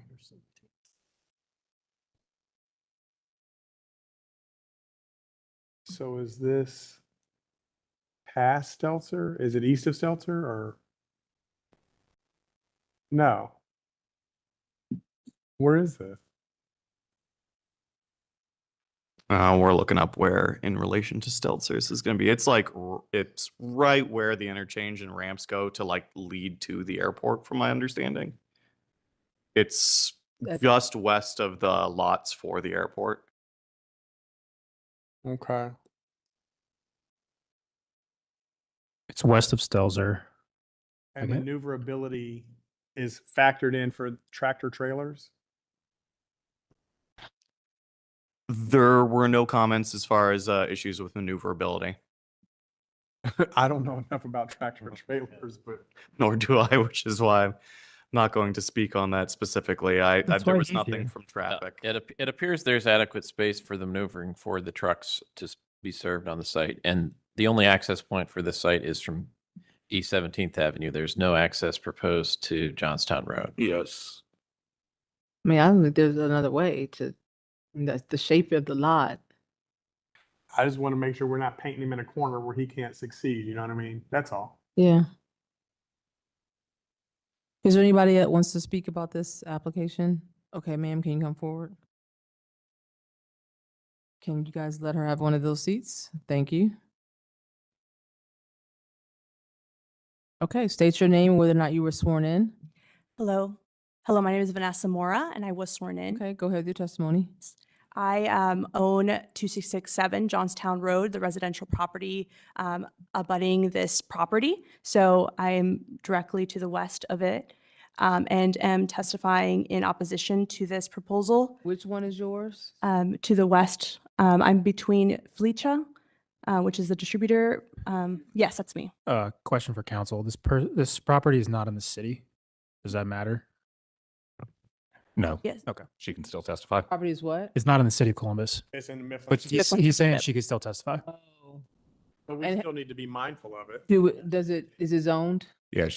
So is this past Stelzer? Is it east of Stelzer or? No. Where is this? We're looking up where in relation to Stelzer's is going to be. It's like, it's right where the interchange and ramps go to like lead to the airport, from my understanding. It's just west of the lots for the airport. Okay. It's west of Stelzer. And Okay. maneuverability is factored in for tractor trailers? There were no comments as far as issues with maneuverability, I don't know enough about tractor trailers, but nor do I, which is why I'm not going to speak on that specifically. That's There why was he's nothing here. from traffic. It appears there's adequate space for the maneuvering for the trucks to be served on the site. And the only access point for this site is from East 17th Avenue. There's no access proposed to Johnstown Road. Yes. I mean, I don't think there's another way to, I mean, that's the shape of the lot. I just want to make sure we're not painting him in a corner where he can't succeed. You know what I mean? That's all. Yeah. Is there anybody that wants to speak about this application? Okay, ma'am, can you come forward? Can you guys let her have one of those seats? Thank you. Okay, state your name, whether or not you were sworn in. Hello. Hello, my name is Vanessa Mora, and I was sworn in. Okay, go ahead with your testimony. I own 2667 Johnstown Road, the residential property abutting this property. So I am directly to the west of it and am testifying in opposition to this proposal. Which one is yours? To the west, I'm between Flecha, which is the distributor. Yes, that's me. Question for council. This property is not in the city. Does that matter? No. Yes. Okay. She can still testify. Property is what? It's not in the city of Columbus. It's in Mifflin. But he's saying she could still testify. Oh. But we And- still need to be mindful of it. Is it zoned? Yeah,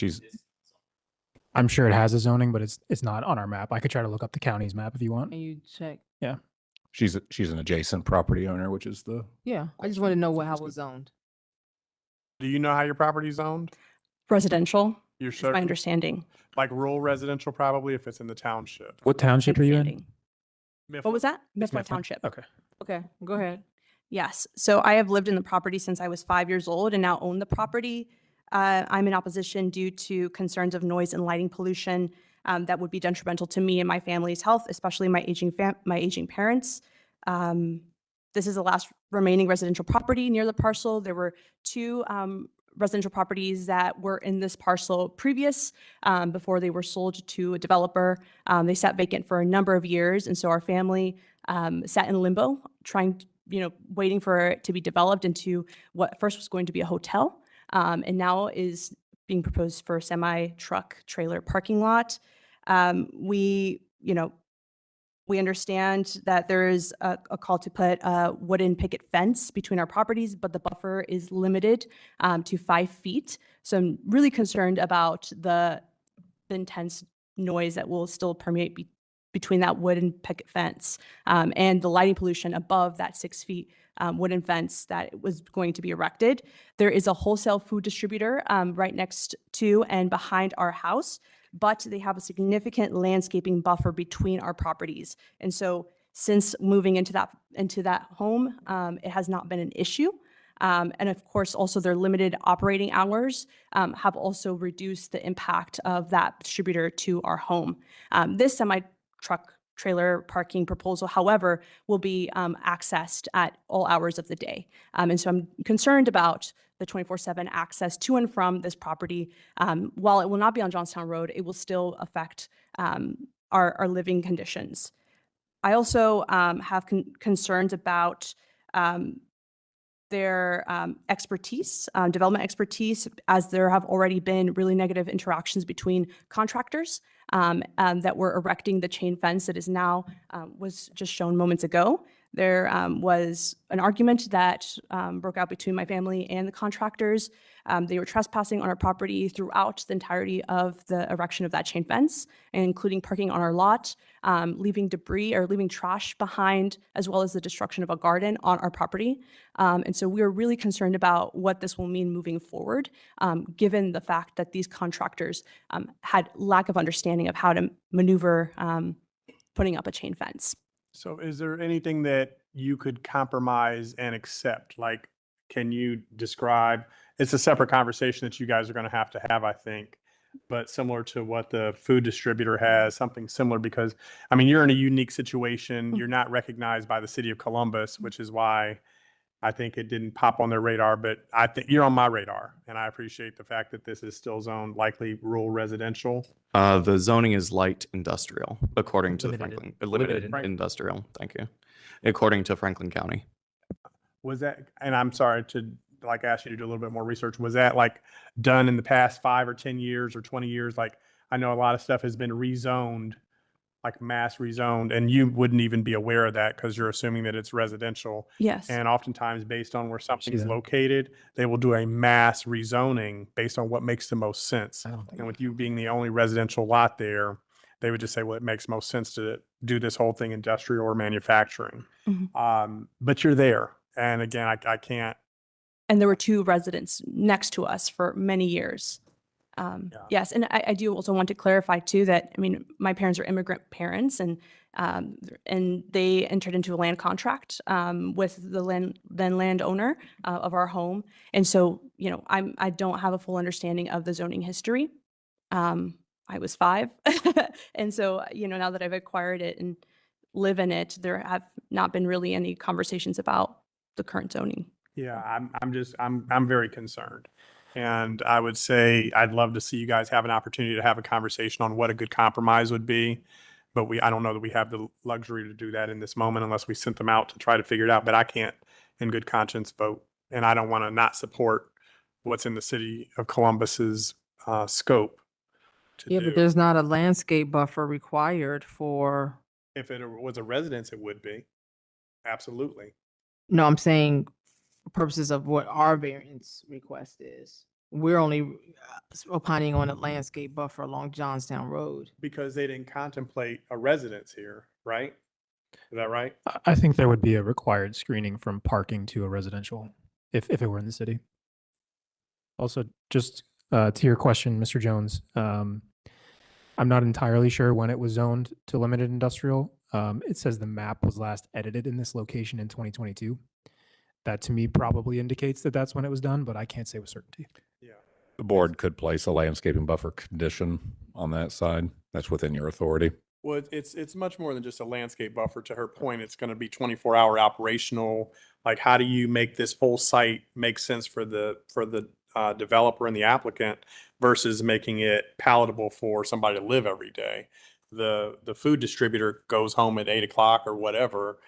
I'm sure it has a zoning, but it's not on our map. I could try to look up the county's map if you want. And you check? Yeah. she's an adjacent property owner, which is the Yeah, I just want to know how it was zoned. Do you know how your property's owned? Residential, You're is my certain? understanding. Like rural residential, probably, if it's in the township. What township are you in? What was that? Mifflin Mifflin. Township. Okay. Okay, go ahead. Yes. So I have lived in the property since I was 5 years old and now own the property. I'm in opposition due to concerns of noise and lighting pollution that would be detrimental to me and my family's health, especially my aging parents. This is the last remaining residential property near the parcel. There were two residential properties that were in this parcel previous before they were sold to a developer. They sat vacant for a number of years, and so our family sat in limbo, waiting for it to be developed into what first was going to be a hotel, and now is being proposed for a semi-truck trailer parking lot. We understand that there is a call to put a wooden picket fence between our properties, but the buffer is limited to 5 feet. So I'm really concerned about the intense noise that will still permeate between that wooden picket fence and the lighting pollution above that 6 feet wooden fence that was going to be erected. There is a wholesale food distributor right next to and behind our house, but they have a significant landscaping buffer between our properties. And so since moving into that home, it has not been an issue. And of course, also their limited operating hours have also reduced the impact of that distributor to our home. This semi-truck trailer parking proposal, however, will be accessed at all hours of the day. And so I'm concerned about the 24/7 access to and from this property. While it will not be on Johnstown Road, it will still affect our living conditions. I also have concerns about their expertise, development expertise, as there have already been really negative interactions between contractors that were erecting the chain fence that is now was just shown moments ago. There was an argument that broke out between my family and the contractors. They were trespassing on our property throughout the entirety of the erection of that chain fence, including parking on our lot, leaving debris or leaving trash behind, as well as the destruction of a garden on our property. And so we are really concerned about what this will mean moving forward, given the fact that these contractors had lack of understanding of how to maneuver putting up a chain fence. So is there anything that you could compromise and accept? Like, can you describe, it's a separate conversation that you guys are going to have, I think, but similar to what the food distributor has, something similar, because, I mean, you're in a unique situation. You're not recognized by the city of Columbus, which is why I think it didn't pop on their radar, but I think you're on my radar, and I appreciate the fact that this is still zoned likely rural residential. The zoning is light industrial, according to the Limited- Franklin, limited. limited industrial, thank you. According to Franklin County. Was that, and I'm sorry to like ask you to do a little bit more research, was that like done in the past 5 or 10 years or 20 years? Like, I know a lot of stuff has been rezoned, like mass rezoned, and you wouldn't even be aware of that because you're assuming that it's residential. Yes. And oftentimes, based on where something's that. located, they will do a mass rezoning based on what makes the most sense. I don't think And with you being the only residential lot there, they would just say, well, it makes most sense to do this whole thing industrial or manufacturing. But you're there. And again, I can't. And there were 2 residents next to us for many years. Yes, and I do also want to clarify too that, I mean, my parents are immigrant parents, and they entered into a land contract with the landowner of our home. And so, you know, I don't have a full understanding of the zoning history. I was 5. And so, you know, now that I've acquired it and live in it, there have not been really any conversations about the current zoning. Yeah, I'm very concerned. And I would say I'd love to see you guys have an opportunity to have a conversation on what a good compromise would be. But I don't know that we have the luxury to do that in this moment unless we sent them out to try to figure it out. But I can't in good conscience vote. And I don't want to not support what's in the city of Columbus's scope to Yeah, do. but there's not a landscape buffer required for, If it was a residence, it would be. Absolutely. no, I'm saying for purposes of what our variance request is. We're only opining on a landscape buffer along Johnstown Road. Because they didn't contemplate a residence here, right? Is that right? I think there would be a required screening from parking to a residential if it were in the city. Also, just to your question, Mr. Jones, I'm not entirely sure when it was zoned to limited industrial. It says the map was last edited in this location in 2022. That to me probably indicates that that's when it was done, but I can't say with certainty. Yeah. The board could place a landscaping buffer condition on that side. That's within your authority. Well, it's much more than just a landscape buffer. To her point, it's going to be 24-hour operational. Like, how do you make this whole site make sense for the developer and the applicant versus making it palatable for somebody to live every day? The food distributor goes home at 8 o'clock or whatever.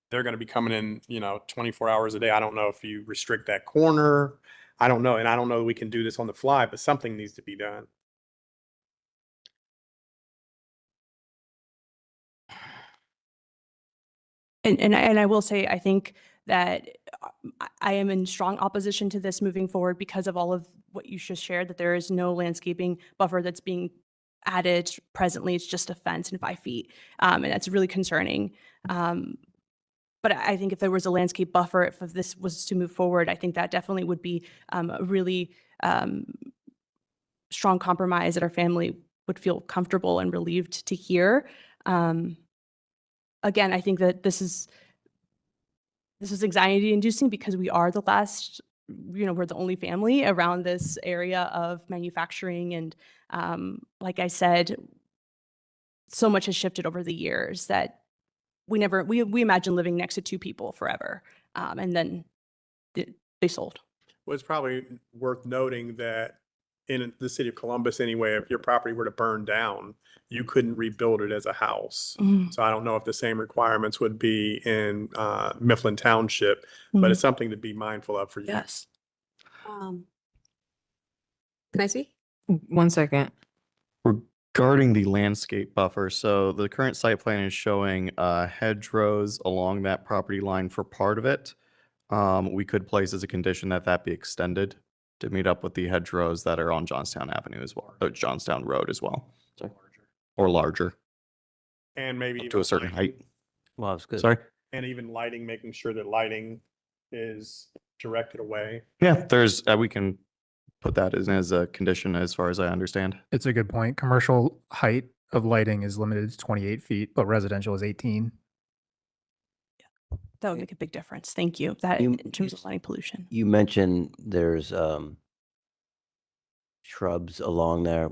They're going to be coming in, you know, 24 hours a day. I don't know if you restrict that corner. I don't know. And I don't know that we can do this on the fly, but something needs to be done. And I will say, I think that I am in strong opposition to this moving forward because of all of what you just shared, that there is no landscaping buffer that's being added presently. It's just a fence and 5 feet. And that's really concerning. But I think if there was a landscape buffer, if this was to move forward, I think that definitely would be a really strong compromise that our family would feel comfortable and relieved to hear. Again, I think that this is anxiety inducing because we are the last, you know, we're the only family around this area of manufacturing. And like I said, so much has shifted over the years that we imagine living next to 2 people forever. And then they sold. Well, it's probably worth noting that in the city of Columbus anyway, if your property were to burn down, you couldn't rebuild it as a house. So I don't know if the same requirements would be in Mifflin Township, but it's something to be mindful of for you. Yes. Can I speak? 1 second. Regarding the landscape buffer, so the current site plan is showing hedgerows along that property line for part of it. We could place as a condition that that be extended to meet up with the hedgerows that are on Johnstown Avenue as well, or Johnstown Road as well. Sorry. Or larger. And maybe Up even to a certain lighting. height. Well, it's good. Sorry? And even lighting, making sure that lighting is directed away. Yeah, there's, we can put that as a condition as far as I understand. It's a good point. Commercial height of lighting is limited to 28 feet, but residential is 18. That would make a big difference. Thank you. That in terms of lighting pollution. You mentioned there's shrubs along there.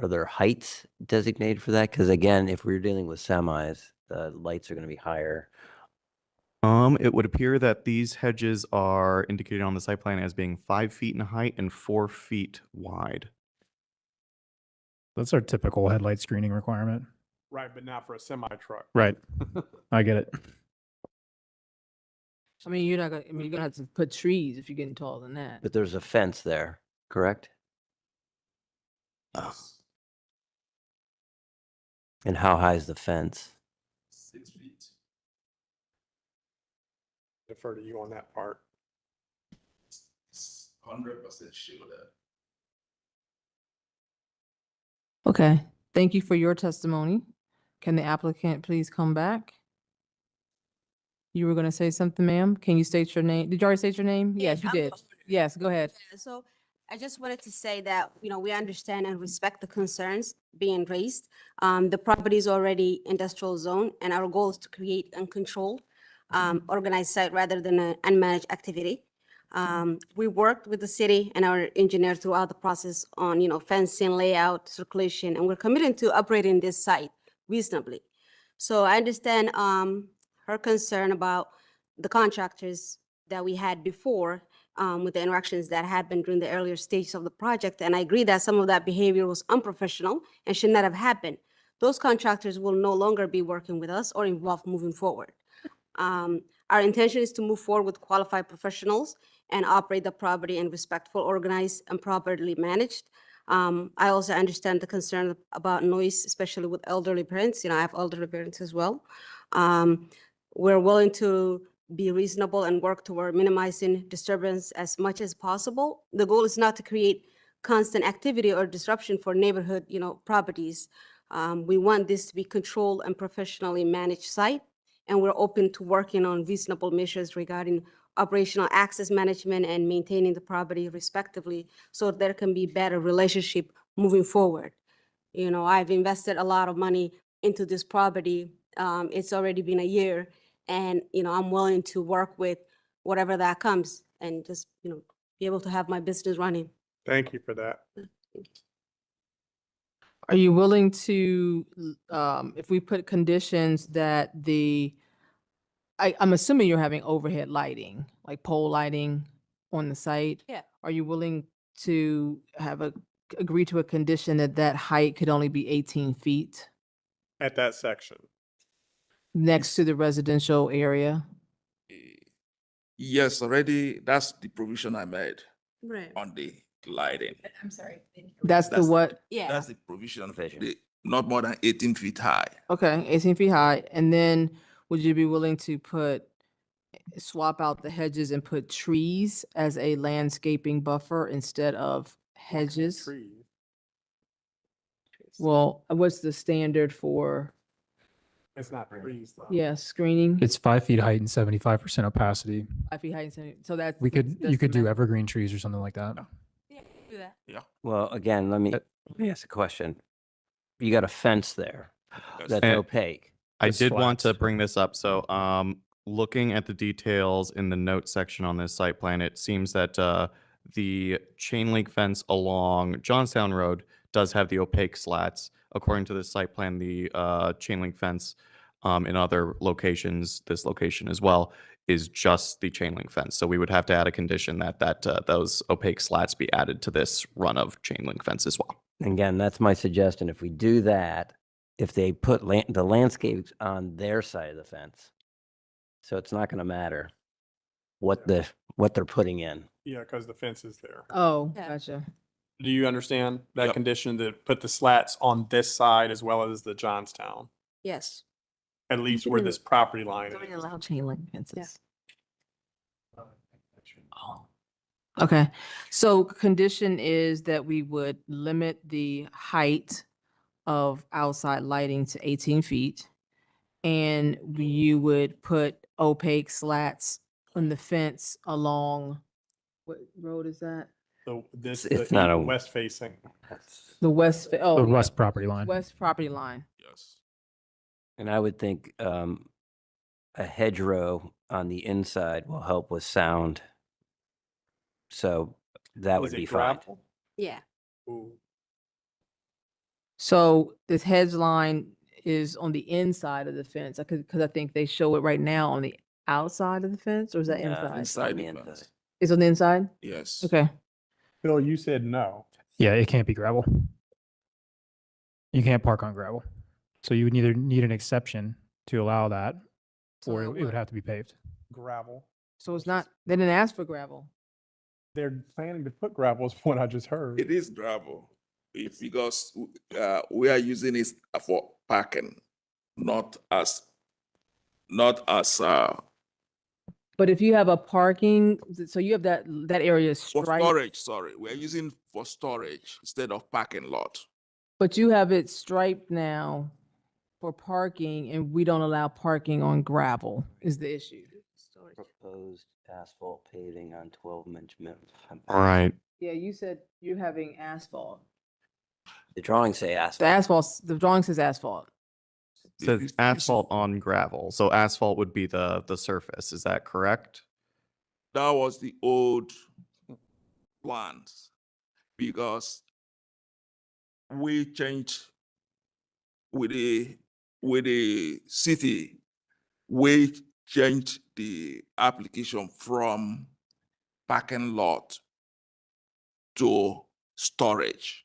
Are there heights designated for that? Because again, if we're dealing with semis, the lights are going to be higher. It would appear that these hedges are indicated on the site plan as being 5 feet in height and 4 feet wide. That's our typical headlight screening requirement. Right, but not for a semi truck. Right. I get it. I mean, you're not gonna, I mean, you're gonna have to put trees if you're getting taller than that. But there's a fence there, correct? And how high is the fence? 6 feet. Defer to you on that part. 100% sure that. Okay, thank you for your testimony. Can the applicant please come back? You were gonna say something, ma'am? Can you state your name? Did you already state your name? Yes, you I'm did. Yes, go ahead. So I just wanted to say that, we understand and respect the concerns being raised. The property is already industrial zone, and our goal is to create and control organized site rather than an unmanaged activity. We worked with the city and our engineer throughout the process on, fencing, layout, circulation, and we're committed to operating this site reasonably. So I understand her concern about the contractors that we had before with the interactions that happened during the earlier stages of the project. And I agree that some of that behavior was unprofessional and should not have happened. Those contractors will no longer be working with us or involved moving forward. Our intention is to move forward with qualified professionals and operate the property in respectful, organized, and properly managed. I also understand the concern about noise, especially with elderly parents. I have elderly parents as well. We're willing to be reasonable and work toward minimizing disturbance as much as possible. The goal is not to create constant activity or disruption for neighborhood, properties. We want this to be controlled and professionally managed site, and we're open to working on reasonable measures regarding operational access management and maintaining the property respectively, so there can be better relationship moving forward. I've invested a lot of money into this property. It's already been a year, and, I'm willing to work with whatever that comes and just, be able to have my business running. Thank you for that. Are you willing to, if we put conditions that I'm assuming you're having overhead lighting, like pole lighting on the site? Yeah. Are you willing to agree to a condition that height could only be 18 feet At that section. next to the residential area? Yes, already, that's the provision I made Right. on the lighting. I'm sorry. That's the what? Yeah. That's the provision, not more than 18 feet high. Okay, 18 feet high. And then would you be willing to swap out the hedges and put trees as a landscaping buffer instead of hedges? Trees. Well, what's the standard for, It's not trees though. screening? It's 5 feet height and 75% opacity. 5 feet high, so that's. You that's could the do max. evergreen trees or something like that. Yeah, do that. Yeah. Well, again, let me ask a question. You got a fence there that's And opaque. I The did want to slats. bring this up. So, looking at the details in the notes section on this site plan, it seems that the chain link fence along Johnstown Road does have the opaque slats. According to this site plan, the chain link fence in other locations, this location as well, is just the chain link fence. So we would have to add a condition that those opaque slats be added to this run of chain link fence as well. Again, that's my suggestion. If we do that, if they put the landscapes on their side of the fence, so it's not going to matter what they're putting in. Yeah, because the fence is there. Oh, Yeah. gotcha. Do you understand that Yep. condition to put the slats on this side as well as the Johnstown? Yes. At least where this property line Don't is. allow chain link fences. Okay, so condition is that we would limit the height of outside lighting to 18 feet. And you would put opaque slats on the fence along, what road is that? So this, It's the not a- west facing. The west, The oh, west property line. west property line. Yes. And I would think a hedgerow on the inside will help with sound. So that Is would it be fine. gravel? Yeah. Ooh. So this hedge line is on the inside of the fence, because I think they show it right now on the outside of the fence or is that inside? Inside the the inside. fence. It's on the inside? Yes. Okay. Phil, you said no. Yeah, it can't be gravel. You can't park on gravel. So you would either need an exception to allow that, or it would have to be paved. Gravel. So it's not, they didn't ask for gravel. They're planning to put gravel is what I just heard. It is gravel. Because we are using it for parking, not as But if you have a parking, so you have that area for striped, storage. Sorry, we are using for storage instead of parking lot. but you have it striped now for parking and we don't allow parking on gravel is the issue. Proposed asphalt paving on 12-inch minimum. All right. Yeah, you said you're having asphalt. The drawings say The asphalt. asphalt, the drawing says asphalt. Says asphalt on gravel. So asphalt would be the surface. Is that correct? That was the old plans because we changed with the city. We changed the application from parking lot to storage.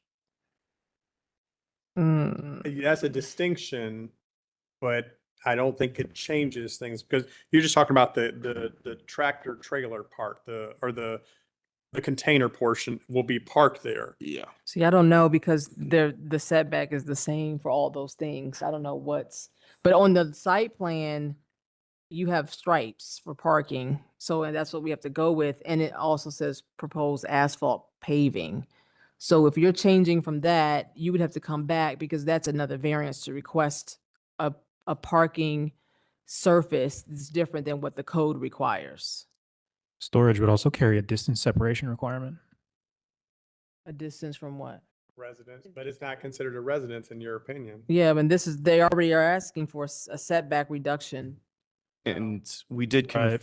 That's a distinction, but I don't think it changes things because you're just talking about the tractor trailer part, the container portion will be parked there. Yeah. See, I don't know because the setback is the same for all those things. I don't know but on the site plan, you have stripes for parking. So and that's what we have to go with. And it also says proposed asphalt paving. So if you're changing from that, you would have to come back because that's another variance to request a parking surface that's different than what the code requires. Storage would also carry a distance separation requirement. A distance from what? Residence, but it's not considered a residence in your opinion. Yeah, and they already are asking for a setback reduction. And we did Right.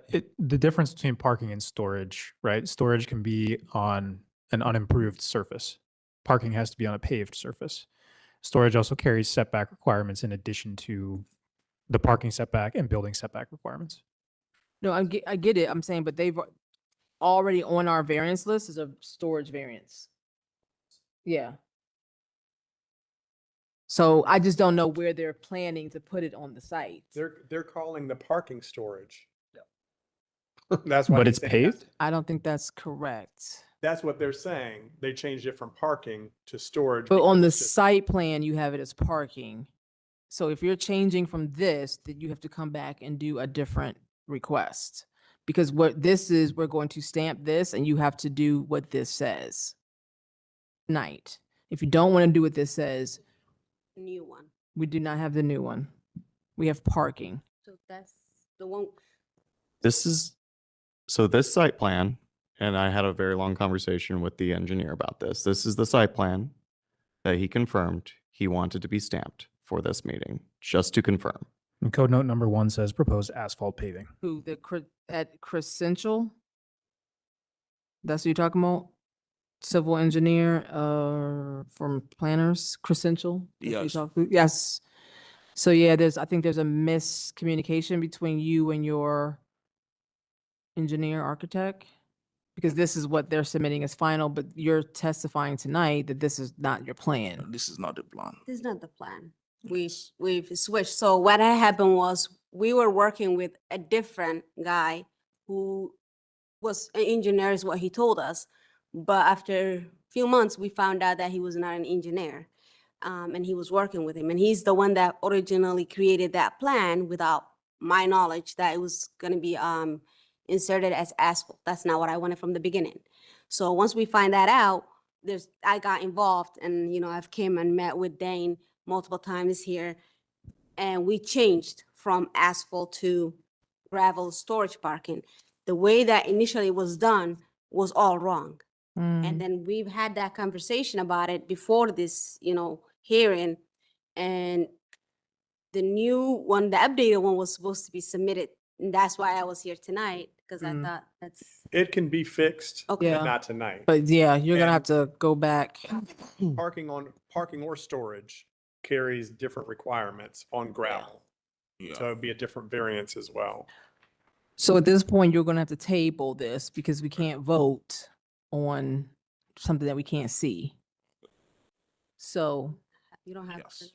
The difference between parking and storage, right? Storage can be on an unimproved surface. Parking has to be on a paved surface. Storage also carries setback requirements in addition to the parking setback and building setback requirements. No, I get it. I'm saying, but they've already on our variance list is a storage variance. Yeah. So I just don't know where they're planning to put it on the site. They're calling the parking storage. That's why But they it's say paved? I don't think that's correct. That's what they're saying. They changed it from parking to storage. But on because the it's just- site plan, you have it as parking. So if you're changing from this, then you have to come back and do a different request. Because what this is, we're going to stamp this and you have to do what this says. Night. If you don't want to do what this says, New one. we do not have the new one. We have parking. So that's the one. So this site plan, and I had a very long conversation with the engineer about this. This is the site plan that he confirmed he wanted to be stamped for this meeting, just to confirm. And code note number 1 says proposed asphalt paving. Who, at Crescential? That's what you're talking about? Civil engineer, from planners, Crescential? That's what you Yes. talk to? Yes. So yeah, I think there's a miscommunication between you and your engineer architect. Because this is what they're submitting as final, but you're testifying tonight that this is not your plan. This is not the plan. This is not the plan. We've switched. So what had happened was we were working with a different guy who was an engineer is what he told us. But after a few months, we found out that he was not an engineer. And he was working with him. And he's the one that originally created that plan without my knowledge that it was gonna be inserted as asphalt. That's not what I wanted from the beginning. So once we find that out, I got involved and, I've came and met with Dane multiple times here. And we changed from asphalt to gravel storage parking. The way that initially was done was all wrong. And then we've had that conversation about it before this, hearing. And the new one, the updated one was supposed to be submitted. And that's why I was here tonight, because I thought that's. It can be fixed, Okay. but not tonight. But yeah, you're gonna have to go back. Parking or storage carries different requirements on gravel. So it'd be a different variance as well. So at this point, you're gonna have to table this because we can't vote on something that we can't see. So, You don't have. Yes.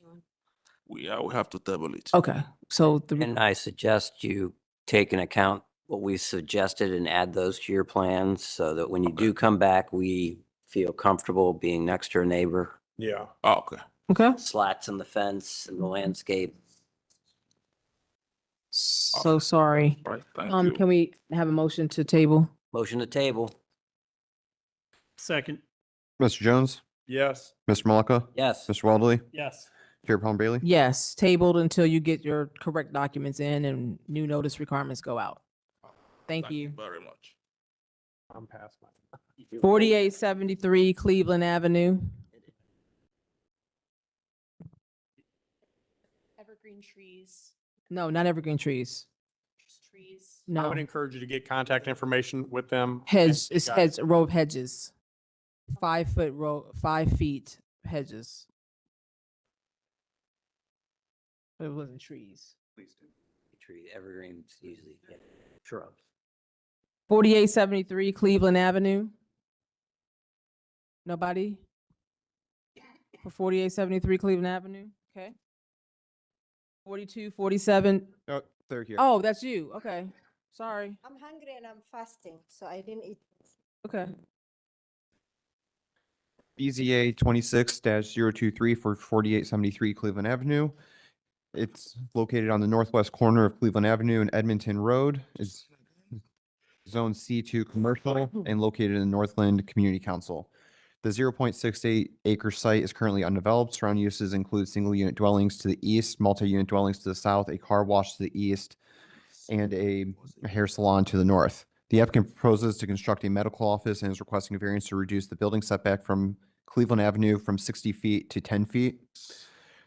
We have to table it. okay, so the, And I suggest you take into account what we suggested and add those to your plans so that when you do come back, we feel comfortable being next to your neighbor. Yeah. Okay. okay, Slats in the fence and the landscape. so sorry. All right, thank you. Can we have a motion to table? Motion to table. Second. Mr. Jones, Yes. Mr. Malaka, Yes. Mr. Walderley, Yes. Chair Palm Bailey. Yes, tabled until you get your correct documents in and new notice requirements go out. Thank you. Very much. I'm past my. 4873 Cleveland Avenue. Evergreen trees, No, not evergreen trees. trees. I would No, encourage you to get contact information with them. and hedge, you it's guys- hedge, row of hedges. 5 foot row, 5 feet hedges. But it wasn't trees. Please do. Tree, evergreens usually get shrubs. 4873 Cleveland Avenue. Nobody? For 4873 Cleveland Avenue, okay. 4247, Oh, they're here. oh, that's you, okay, sorry, I'm hungry and I'm fasting, so I didn't eat. okay. BZA 26-023 for 4873 Cleveland Avenue. It's located on the northwest corner of Cleveland Avenue and Edmonton Road. It's Zone C2 Commercial and located in Northland Community Council. The 0.68 acre site is currently undeveloped. Surrounding uses include single unit dwellings to the east, multi-unit dwellings to the south, a car wash to the east, and a hair salon to the north. The applicant proposes to construct a medical office and is requesting a variance to reduce the building setback from Cleveland Avenue from 60 feet to 10 feet.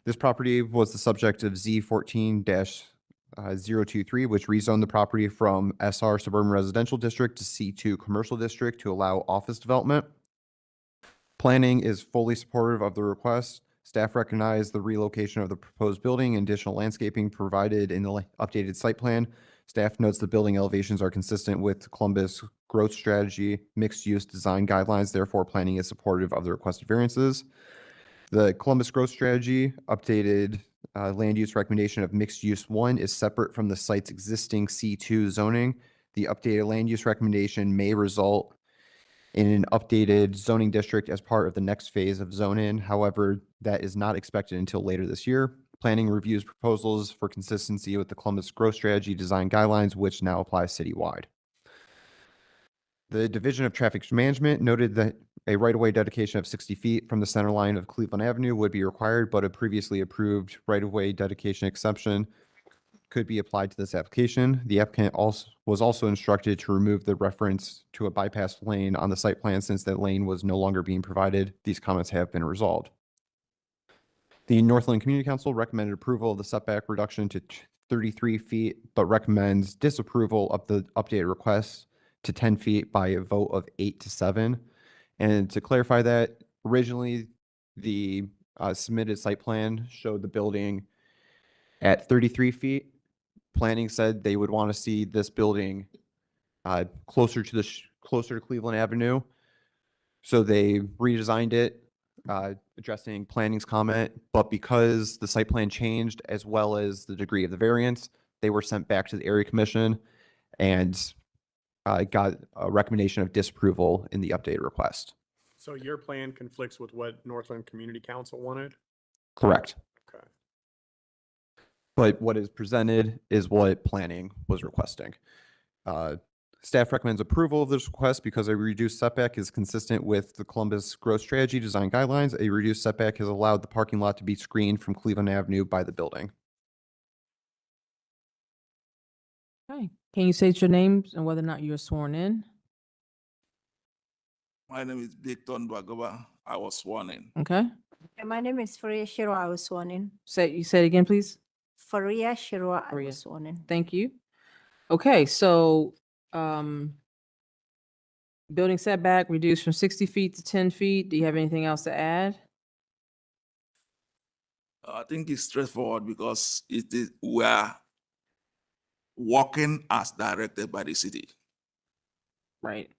This property was the subject of Z14-023, which rezoned the property from SR Suburban Residential District to C2 Commercial District to allow office development. Planning is fully supportive of the request. Staff recognize the relocation of the proposed building and additional landscaping provided in the updated site plan. Staff notes the building elevations are consistent with Columbus growth strategy, mixed-use design guidelines. Therefore, planning is supportive of the requested variances. The Columbus growth strategy updated land use recommendation of mixed use 1 is separate from the site's existing C2 zoning. The updated land use recommendation may result in an updated zoning district as part of the next phase of zone in. However, that is not expected until later this year. Planning reviews proposals for consistency with the Columbus growth strategy design guidelines, which now apply citywide. The Division of Traffic Management noted that a right-of-way dedication of 60 feet from the center line of Cleveland Avenue would be required, but a previously approved right-of-way dedication exception could be applied to this application. The applicant was also instructed to remove the reference to a bypass lane on the site plan since that lane was no longer being provided. These comments have been resolved. The Northland Community Council recommended approval of the setback reduction to 33 feet, but recommends disapproval of the updated request to 10 feet by a vote of 8-7. And to clarify that, originally the submitted site plan showed the building at 33 feet. Planning said they would want to see this building closer to closer to Cleveland Avenue. So they redesigned it, addressing planning's comment, but because the site plan changed as well as the degree of the variance, they were sent back to the area commission and got a recommendation of disapproval in the updated request. So your plan conflicts with what Northland Community Council wanted? Correct. Okay. But what is presented is what planning was requesting. Staff recommends approval of this request because a reduced setback is consistent with the Columbus growth strategy design guidelines. A reduced setback has allowed the parking lot to be screened from Cleveland Avenue by the building. Okay, can you state your names and whether or not you're sworn in? My name is Victor Ndwagaba. I was sworn in. Okay, My name is Faria Shiro. I was sworn in. say it again, please. Faria Shiro. I Faria. was sworn in. Thank you. Okay, so, building setback reduced from 60 feet to 10 feet. Do you have anything else to add? I think it's straightforward because it is we are walking as directed by the city. Right.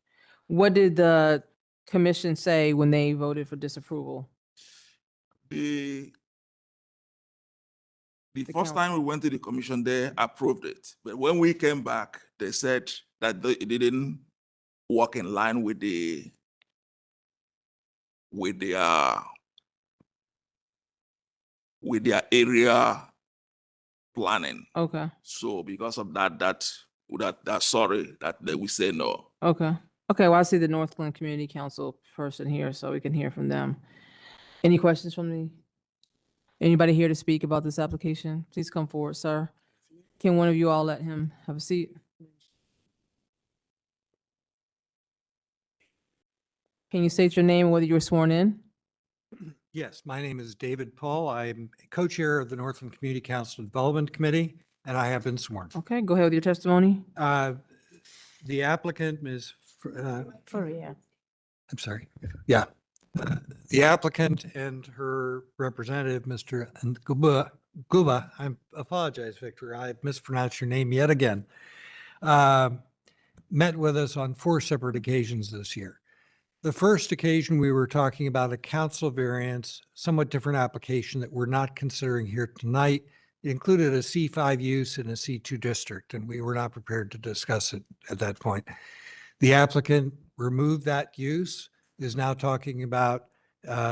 What did the commission say when they voted for disapproval? The The first council. time we went to the commission, they approved it. But when we came back, they said that it didn't work in line with their area planning. Okay, So because of that sorry that we say no. okay. Okay, well, I see the North Glen Community Council person here, so we can hear from them. Any questions from anybody here to speak about this application? Please come forward, sir. Can one of you all let him have a seat? Can you state your name and whether you were sworn in? Yes, my name is David Paul. I'm co-chair of the Northland Community Council Development Committee, and I have been sworn. Okay, go ahead with your testimony. The applicant, Ms. Faria. I'm sorry. Yeah. The applicant and her representative, Mr. Guba, I apologize, Victor, I mispronounced your name yet again, met with us on 4 separate occasions this year. The first occasion, we were talking about a council variance, somewhat different application that we're not considering here tonight. It included a C5 use in a C2 district, and we were not prepared to discuss it at that point. The applicant removed that use, is now talking about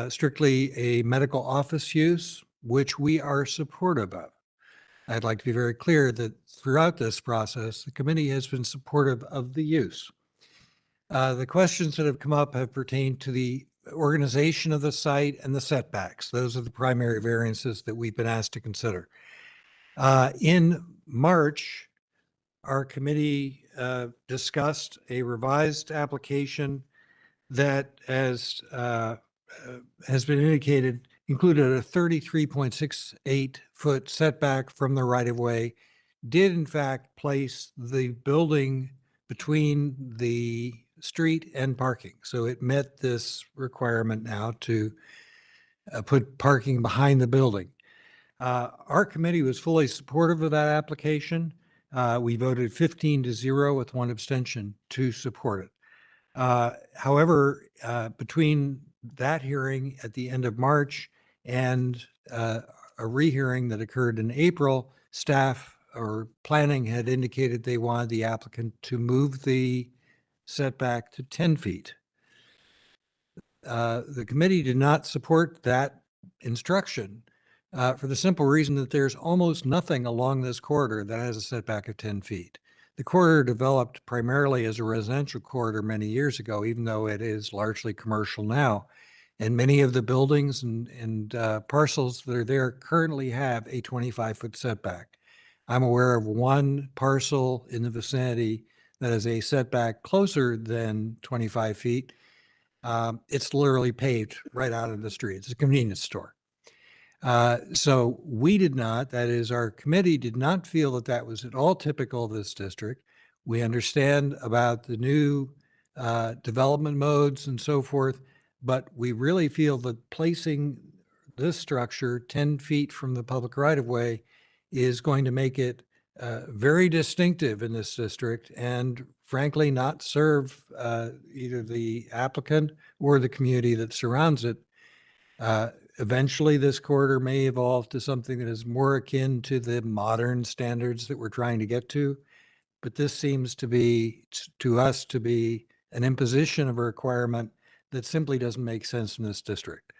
strictly a medical office use, which we are supportive of. I'd like to be very clear that throughout this process, the committee has been supportive of the use. The questions that have come up have pertained to the organization of the site and the setbacks. Those are the primary variances that we've been asked to consider. In March, our committee discussed a revised application that, as has been indicated, included a 33.68 foot setback from the right of way, did in fact place the building between the street and parking. So it met this requirement now to put parking behind the building. Our committee was fully supportive of that application. We voted 15-0 with 1 abstention to support it. However, between that hearing at the end of March and a rehearing that occurred in April, staff or planning had indicated they wanted the applicant to move the setback to 10 feet. The committee did not support that instruction for the simple reason that there's almost nothing along this corridor that has a setback of 10 feet. The corridor developed primarily as a residential corridor many years ago, even though it is largely commercial now. And many of the buildings and parcels that are there currently have a 25-foot setback. I'm aware of one parcel in the vicinity that has a setback closer than 25 feet. It's literally paved right out of the street. It's a convenience store. So we did not, that is, our committee did not feel that that was at all typical of this district. We understand about the new development modes and so forth, but we really feel that placing this structure 10 feet from the public right-of-way is going to make it very distinctive in this district and frankly not serve either the applicant or the community that surrounds it. Eventually, this corridor may evolve to something that is more akin to the modern standards that we're trying to get to. But this seems to be, to us, to be an imposition of a requirement that simply doesn't make sense in this district.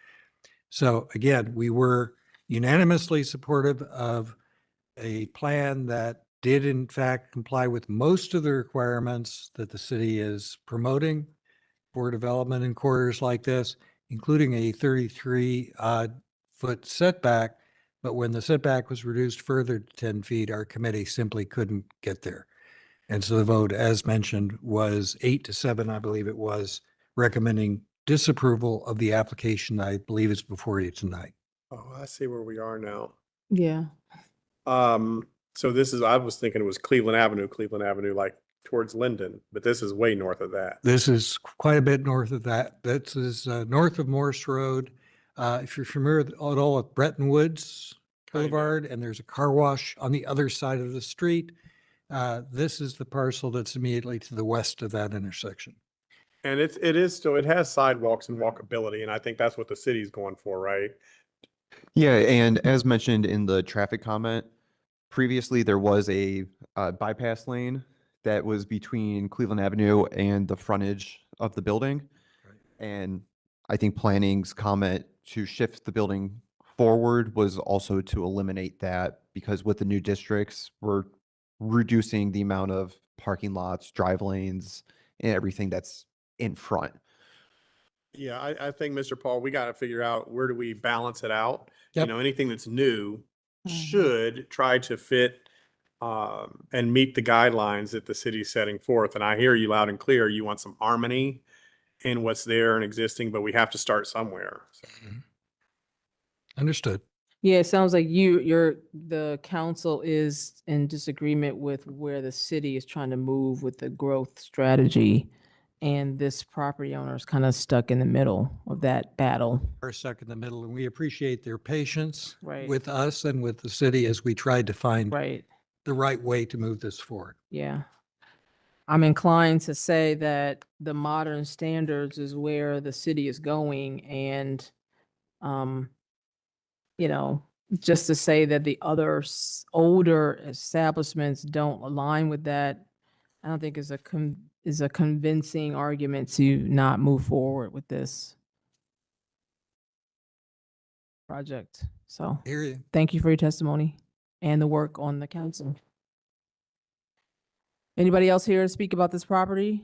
So again, we were unanimously supportive of a plan that did in fact comply with most of the requirements that the city is promoting for development in corridors like this, including a 33 odd foot setback. But when the setback was reduced further to 10 feet, our committee simply couldn't get there. And so the vote, as mentioned, was 8-7, I believe it was, recommending disapproval of the application I believe is before you tonight. Oh, I see where we are now. Yeah. So this is, I was thinking it was Cleveland Avenue, like towards Linden, but this is way north of that. This is quite a bit north of that. This is north of Morse Road. If you're familiar at all with Bretton Woods Boulevard, and there's a car wash on the other side of the street. This is the parcel that's immediately to the west of that intersection. And it has sidewalks and walkability, and I think that's what the city's going for, right? Yeah, and as mentioned in the traffic comment, previously there was a bypass lane that was between Cleveland Avenue and the frontage of the building. And I think planning's comment to shift the building forward was also to eliminate that, because with the new districts, we're reducing the amount of parking lots, drive lanes, and everything that's in front. Yeah, I think, Mr. Paul, we got to figure out where do we balance it out? Yep. Anything that's new should try to fit and meet the guidelines that the city's setting forth. And I hear you loud and clear. You want some harmony in what's there and existing, but we have to start somewhere. So. Understood. Yeah, it sounds like the council is in disagreement with where the city is trying to move with the growth strategy. And this property owner is kind of stuck in the middle of that battle. Are stuck in the middle, and we appreciate their patience Right. with us and with the city as we tried to find Right. the right way to move this forward. Yeah. I'm inclined to say that the modern standards is where the city is going, and, you know, just to say that the other older establishments don't align with that, I don't think is a convincing argument to not move forward with this project. So, Hear you. thank you for your testimony and the work on the council. Anybody else here to speak about this property?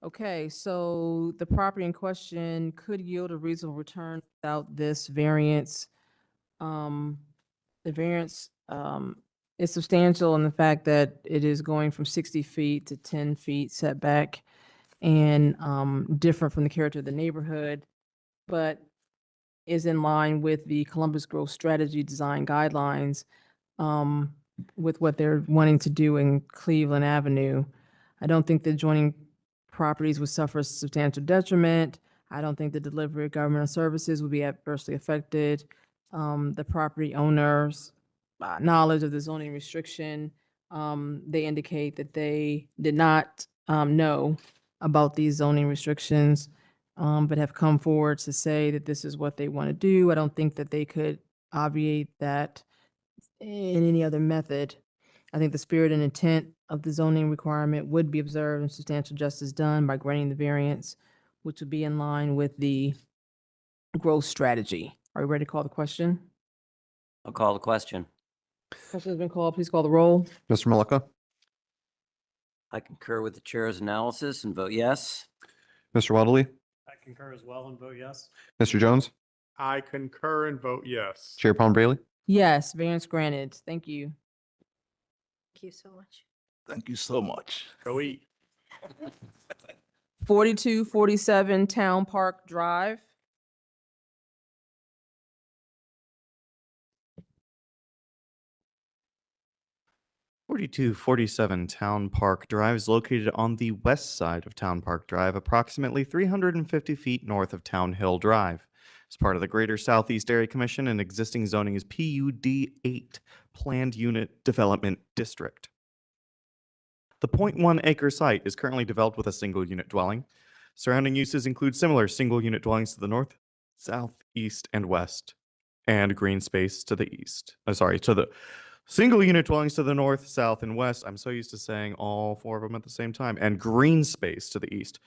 Okay, so the property in question could yield a reasonable return without this variance. The variance is substantial in the fact that it is going from 60 feet to 10 feet setback, and different from the character of the neighborhood, but is in line with the Columbus Growth Strategy Design Guidelines, with what they're wanting to do in Cleveland Avenue. I don't think the adjoining properties would suffer substantial detriment. I don't think the delivery of governmental services would be adversely affected. The property owners' knowledge of the zoning restriction, they indicate that they did not know about these zoning restrictions, but have come forward to say that this is what they want to do. I don't think that they could obviate that in any other method. I think the spirit and intent of the zoning requirement would be observed and substantial justice done by granting the variance, which would be in line with the growth strategy. Are you ready to call the question? I'll call the question. Question has been called. Please call the roll. Mr. Malika, I concur with the chair's analysis and vote yes. Mr. Weatherly, I concur as well and vote yes. Mr. Jones, I concur and vote yes. Chair Palm Braley. Yes, variance granted. Thank you. Thank you so much. Thank you so much. Go eat. 4247 Town Park Drive. Forty-two forty-seven Town Park Drive is located on the west side of Town Park Drive, approximately 350 feet north of Town Hill Drive. As part of the Greater Southeast Area Commission, and existing zoning is PUD 8, Planned Unit Development District. The 0.1 acre site is currently developed with a single unit dwelling. Surrounding uses include similar single unit dwellings to the north, south, east, and west, and green space to the east. To the single unit dwellings to the north, south, and west. I'm so used to saying all four of them at the same time. And green space to the east.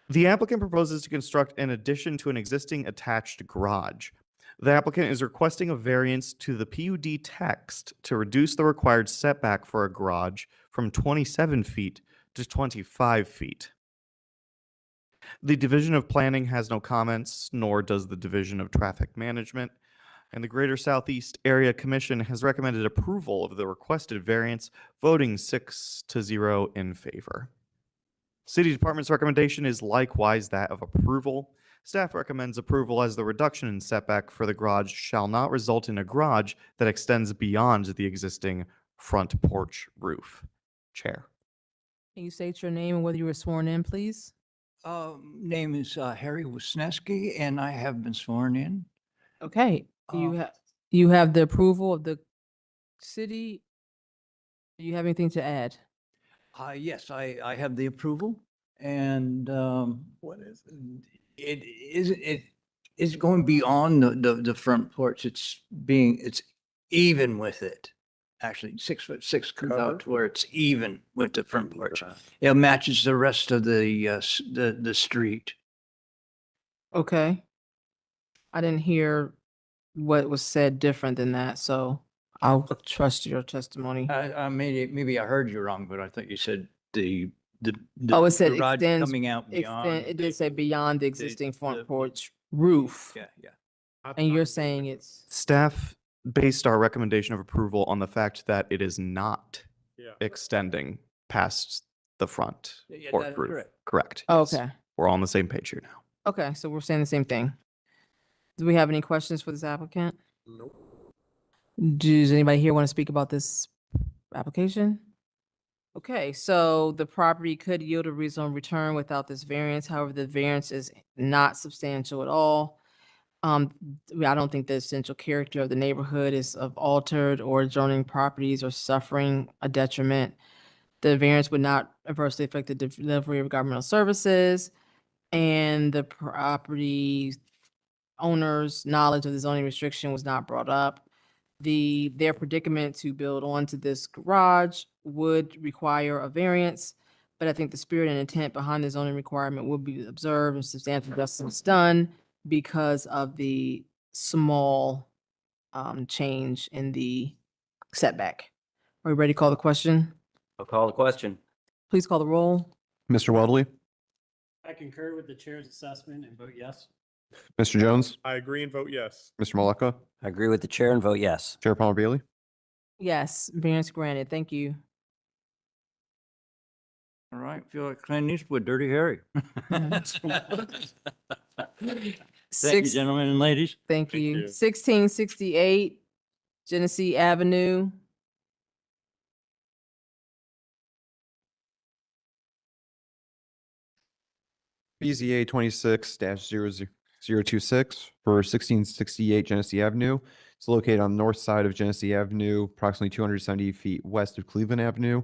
The applicant proposes to construct an addition to an existing attached garage. The applicant is requesting a variance to the PUD text to reduce the required setback for a garage from 27 feet to 25 feet. The Division of Planning has no comments, nor does the Division of Traffic Management, and the Greater Southeast Area Commission has recommended approval of the requested variance, voting 6-0 in favor. City Department's recommendation is likewise that of approval. Staff recommends approval as the reduction in setback for the garage shall not result in a garage that extends beyond the existing front porch roof. Chair. Can you state your name and whether you were sworn in, please? Name is Harry Wisniewski, and I have been sworn in. Okay, you have the approval of the city Do you have anything to add? Yes, I have the approval and, what is, it is going beyond the front porch. It's even with it. Actually, 6'6" comes out to where it's even with the front porch. It matches the rest of the street. Okay. I didn't hear what was said different than that, so I'll trust your testimony. Maybe I heard you wrong, but I thought you said the Oh, it said garage extends, coming out beyond. it did say beyond the the- existing the- front porch roof. Yeah, yeah. And you're saying it's, Staff based our recommendation of approval on the fact that it is not Yeah. extending past the front Yeah, porch that is roof. correct. Correct. Oh, yes. okay. We're all on the same page here now. Okay, so we're saying the same thing. Do we have any questions for this applicant? Nope. Does anybody here want to speak about this application? Okay, so the property could yield a reasonable return without this variance. However, the variance is not substantial at all. I don't think the essential character of the neighborhood is altered or adjoining properties are suffering a detriment. The variance would not adversely affect the delivery of governmental services, and the property owner's knowledge of the zoning restriction was not brought up. Their predicament to build onto this garage would require a variance, but I think the spirit and intent behind the zoning requirement will be observed and substantial justice done because of the small change in the setback. Are we ready to call the question? I'll call the question. Please call the roll. Mr. Weldley, I concur with the chair's assessment and vote yes. Mr. Jones, I agree and vote yes. Mr. Maleka, I agree with the chair and vote yes. Chair Palmer Bailey. Yes, variance granted. Thank you. All right, feel like Clint Eastwood, Dirty Harry. Thank you, Six- gentlemen and ladies. Thank Thank you. you. 1668 Genesee Avenue. BZA 26-00026 for 1668 Genesee Avenue. It's located on the north side of Genesee Avenue, approximately 270 feet west of Cleveland Avenue,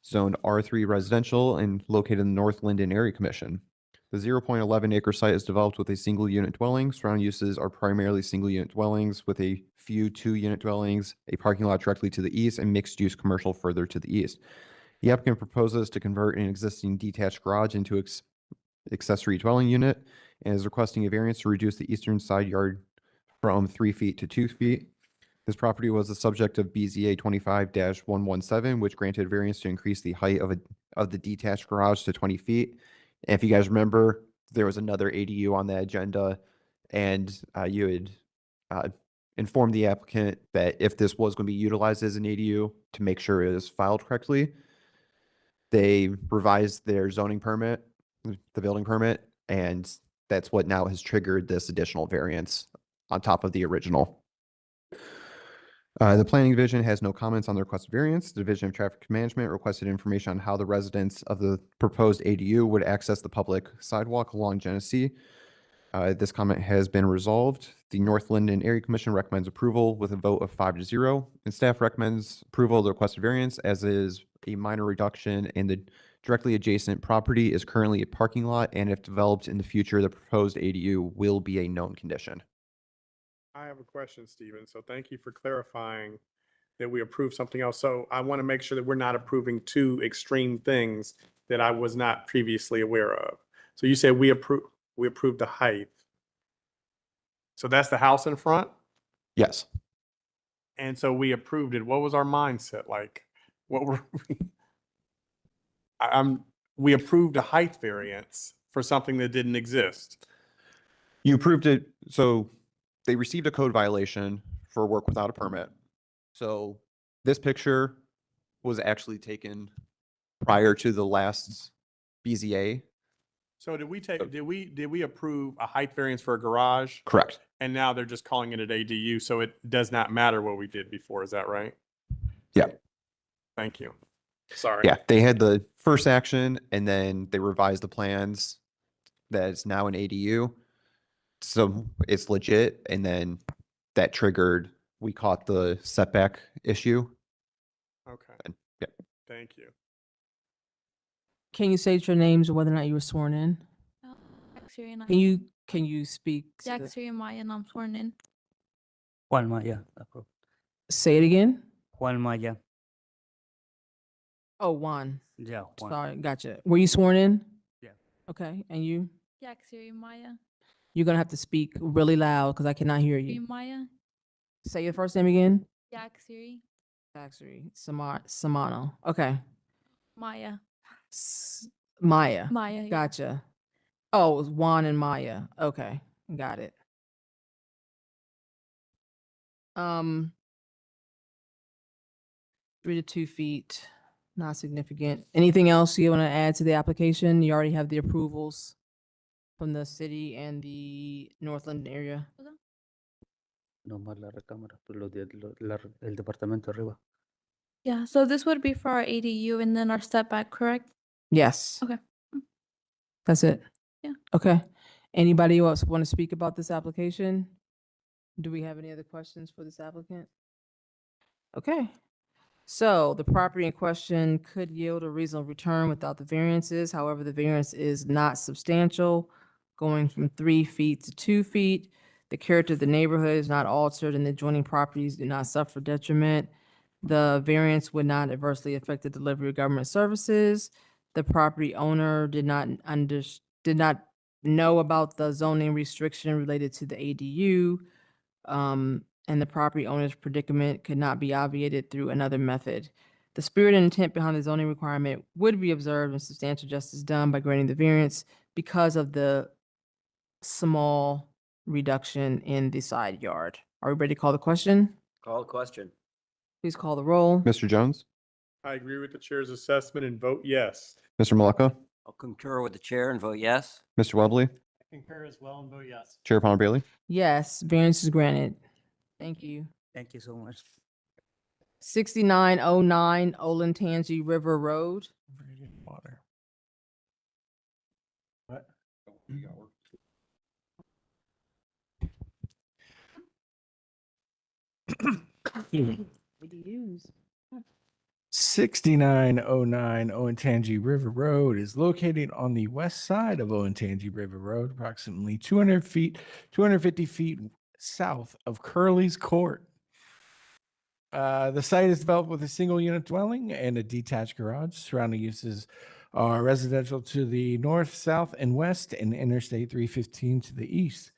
zoned R3 residential and located in the North Linden Area Commission. The 0.11 acre site is developed with a single unit dwelling. Surrounding uses are primarily single unit dwellings with a few 2-unit dwellings, a parking lot directly to the east, and mixed use commercial further to the east. The applicant proposes to convert an existing detached garage into accessory dwelling unit and is requesting a variance to reduce the eastern side yard from 3 feet to 2 feet. This property was the subject of BZA 25-117, which granted variance to increase the height of the detached garage to 20 feet. And if you guys remember, there was another ADU on the agenda, and you had informed the applicant that if this was going to be utilized as an ADU, to make sure it is filed correctly. They revised their zoning permit, the building permit, and that's what now has triggered this additional variance on top of the original. The planning division has no comments on the requested variance. The Division of Traffic Management requested information on how the residents of the proposed ADU would access the public sidewalk along Genesee. This comment has been resolved. The North Linden Area Commission recommends approval with a vote of 5-0, and staff recommends approval of the requested variance as is a minor reduction in the directly adjacent property is currently a parking lot, and if developed in the future, the proposed ADU will be a known condition. I have a question, Stephen. So thank you for clarifying that we approved something else. So I want to make sure that we're not approving two extreme things that I was not previously aware of. So you said we approved the height. So that's the house in front? Yes. And so we approved it. What was our mindset like? What were we approved a height variance for something that didn't exist. You approved it, so they received a code violation for work without a permit. So this picture was actually taken prior to the last BZA. So did we approve a height variance for a garage? Correct. And now they're just calling it an ADU, so it does not matter what we did before, is that right? Yeah. Thank you. Sorry. Yeah, they had the first action and then they revised the plans that it's now an ADU. So it's legit. And then that triggered, we caught the setback issue. Okay. And, yeah. Thank you. Can you state your names and whether or not you were sworn in? Can you speak? to Jack the- Siri Maya, and I'm sworn in. Juan Maya, approved. Say it again? Juan Maya, Oh, Juan. yeah, Juan. Sorry, gotcha. Were you sworn in? Yeah. Okay, and you? Jack Siri Maya. You're gonna have to speak really loud because I cannot hear Siri you. Maya. Say your first name again. Jack Siri Actually, Samano. Okay. Maya. Maya. Maya. Yeah. Gotcha. Oh, it was Juan and Maya. Okay, got it. 3 to 2 feet, not significant. Anything else you want to add to the application? You already have the approvals from the city and the Northland area. Nomás la recámara, pues el departamento arriba. Yeah. So this would be for our ADU and then our setback, correct? Yes. Okay. That's it? Yeah. Okay. Anybody else want to speak about this application? Do we have any other questions for this applicant? Okay. So the property in question could yield a reasonable return without the variances. However, the variance is not substantial, going from 3 feet to 2 feet. The character of the neighborhood is not altered and the adjoining properties do not suffer detriment. The variance would not adversely affect the delivery of government services. The property owner did not know about the zoning restriction related to the ADU. And the property owner's predicament could not be obviated through another method. The spirit and intent behind the zoning requirement would be observed and substantial justice done by granting the variance because of the small reduction in the side yard. Are we ready to call the question? Call the question. Please call the roll. Mr. Jones, I agree with the chair's assessment and vote yes. Mr. Maleka, I'll concur with the chair and vote yes. Mr. Webley, Concur as well and vote yes. Chair Palmer Bailey. Yes, variance is granted. Thank you. Thank you so much. 6909 Olentangy River Road. Water. What? What do you use? 6909 Olentangy River Road is located on the west side of Olentangy River Road, approximately 250 feet south of Curley's Court. The site is developed with a single unit dwelling and a detached garage. Surrounding uses are residential to the north, south, and west, and Interstate 315 to the east.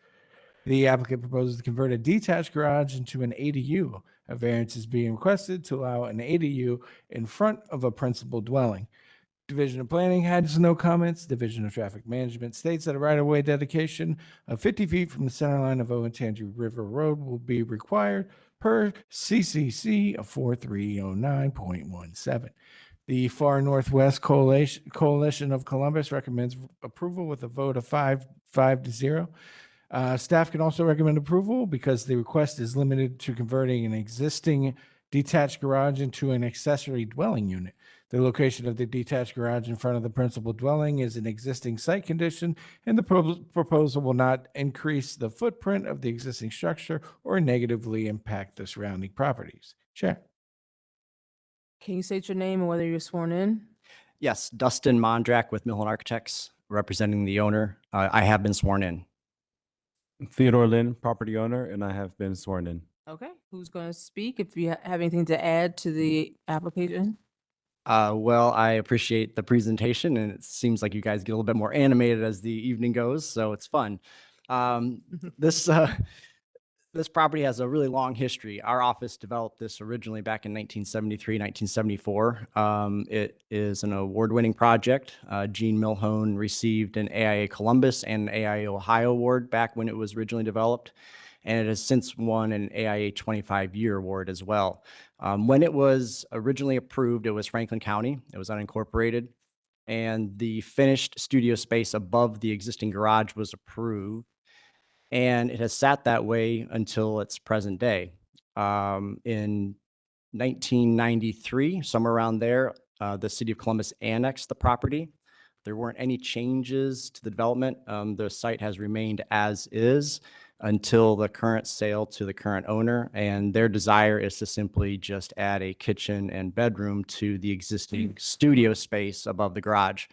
The applicant proposes to convert a detached garage into an ADU. A variance is being requested to allow an ADU in front of a principal dwelling. Division of Planning has no comments. Division of Traffic Management states that a right-of-way dedication of 50 feet from the center line of Olentangy River Road will be required per CCC of 4309.17. The Far Northwest Coalition of Columbus recommends approval with a vote of 5 to 0. Staff can also recommend approval because the request is limited to converting an existing detached garage into an accessory dwelling unit. The location of the detached garage in front of the principal dwelling is an existing site condition, and the proposal will not increase the footprint of the existing structure or negatively impact the surrounding properties. Chair. Can you state your name and whether you're sworn in? Yes, Dustin Mondrak with Millen Architects, representing the owner. I have been sworn in. Theodore Lynn, property owner, and I have been sworn in. Okay, who's going to speak? If you have anything to add to the application? Well, I appreciate the presentation, and it seems like you guys get a little bit more animated as the evening goes, so it's fun. This property has a really long history. Our office developed this originally back in 1973, 1974. It is an award-winning project. Gene Milhone received an AIA Columbus and AIA Ohio award back when it was originally developed, and it has since won an AIA 25-year award as well. When it was originally approved, it was Franklin County. It was unincorporated, and the finished studio space above the existing garage was approved. And it has sat that way until its present day. In 1993, somewhere around there, the city of Columbus annexed the property. There weren't any changes to the development. The site has remained as is. until the current sale to the current owner. And their desire is to simply just add a kitchen and bedroom to the existing studio space above the garage.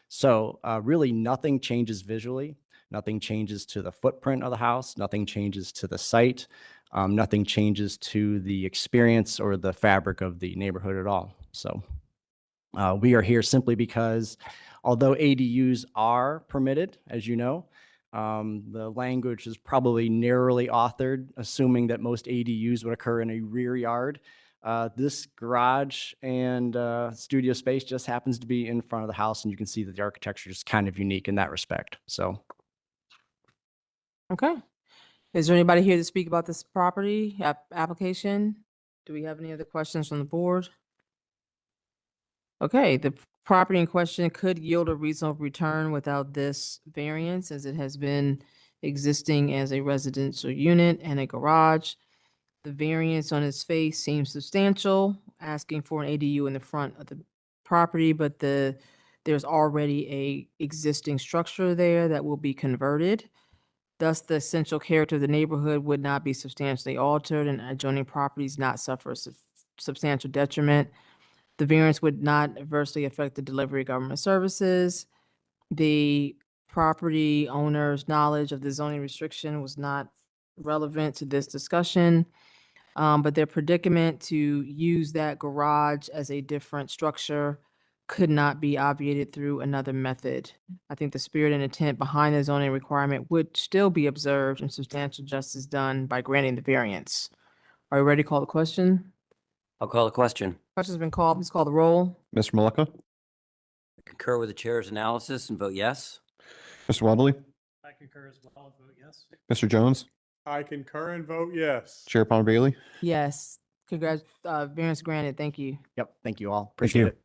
So really nothing changes visually. Nothing changes to the footprint of the house. Nothing changes to the site. Nothing changes to the experience or the fabric of the neighborhood at all. So we are here simply because although ADUs are permitted, as you know, the language is probably narrowly authored, assuming that most ADUs would occur in a rear yard. This garage and studio space just happens to be in front of the house, and you can see that the architecture is kind of unique in that respect. So. Okay. Is there anybody here to speak about this property application? Do we have any other questions from the board? Okay, the property in question could yield a reasonable return without this variance, as it has been existing as a residential unit and a garage. The variance on its face seems substantial, asking for an ADU in the front of the property, but there's already a existing structure there that will be converted. Thus, the essential character of the neighborhood would not be substantially altered and adjoining properties not suffer substantial detriment. The variance would not adversely affect the delivery of government services. The property owner's knowledge of the zoning restriction was not relevant to this discussion. But their predicament to use that garage as a different structure could not be obviated through another method. I think the spirit and intent behind the zoning requirement would still be observed and substantial justice done by granting the variance. Are you ready to call the question? I'll call the question. Question's been called. Please call the roll. Mr. Maleka, Concur with the chair's analysis and vote yes. Mr. Wadley, I concur as well, vote yes. Mr. Jones, I concur and vote yes. Chair Bailey. Yes. Congrats, variance granted. Thank you. Yep. Thank you all. Thank Appreciate you. it.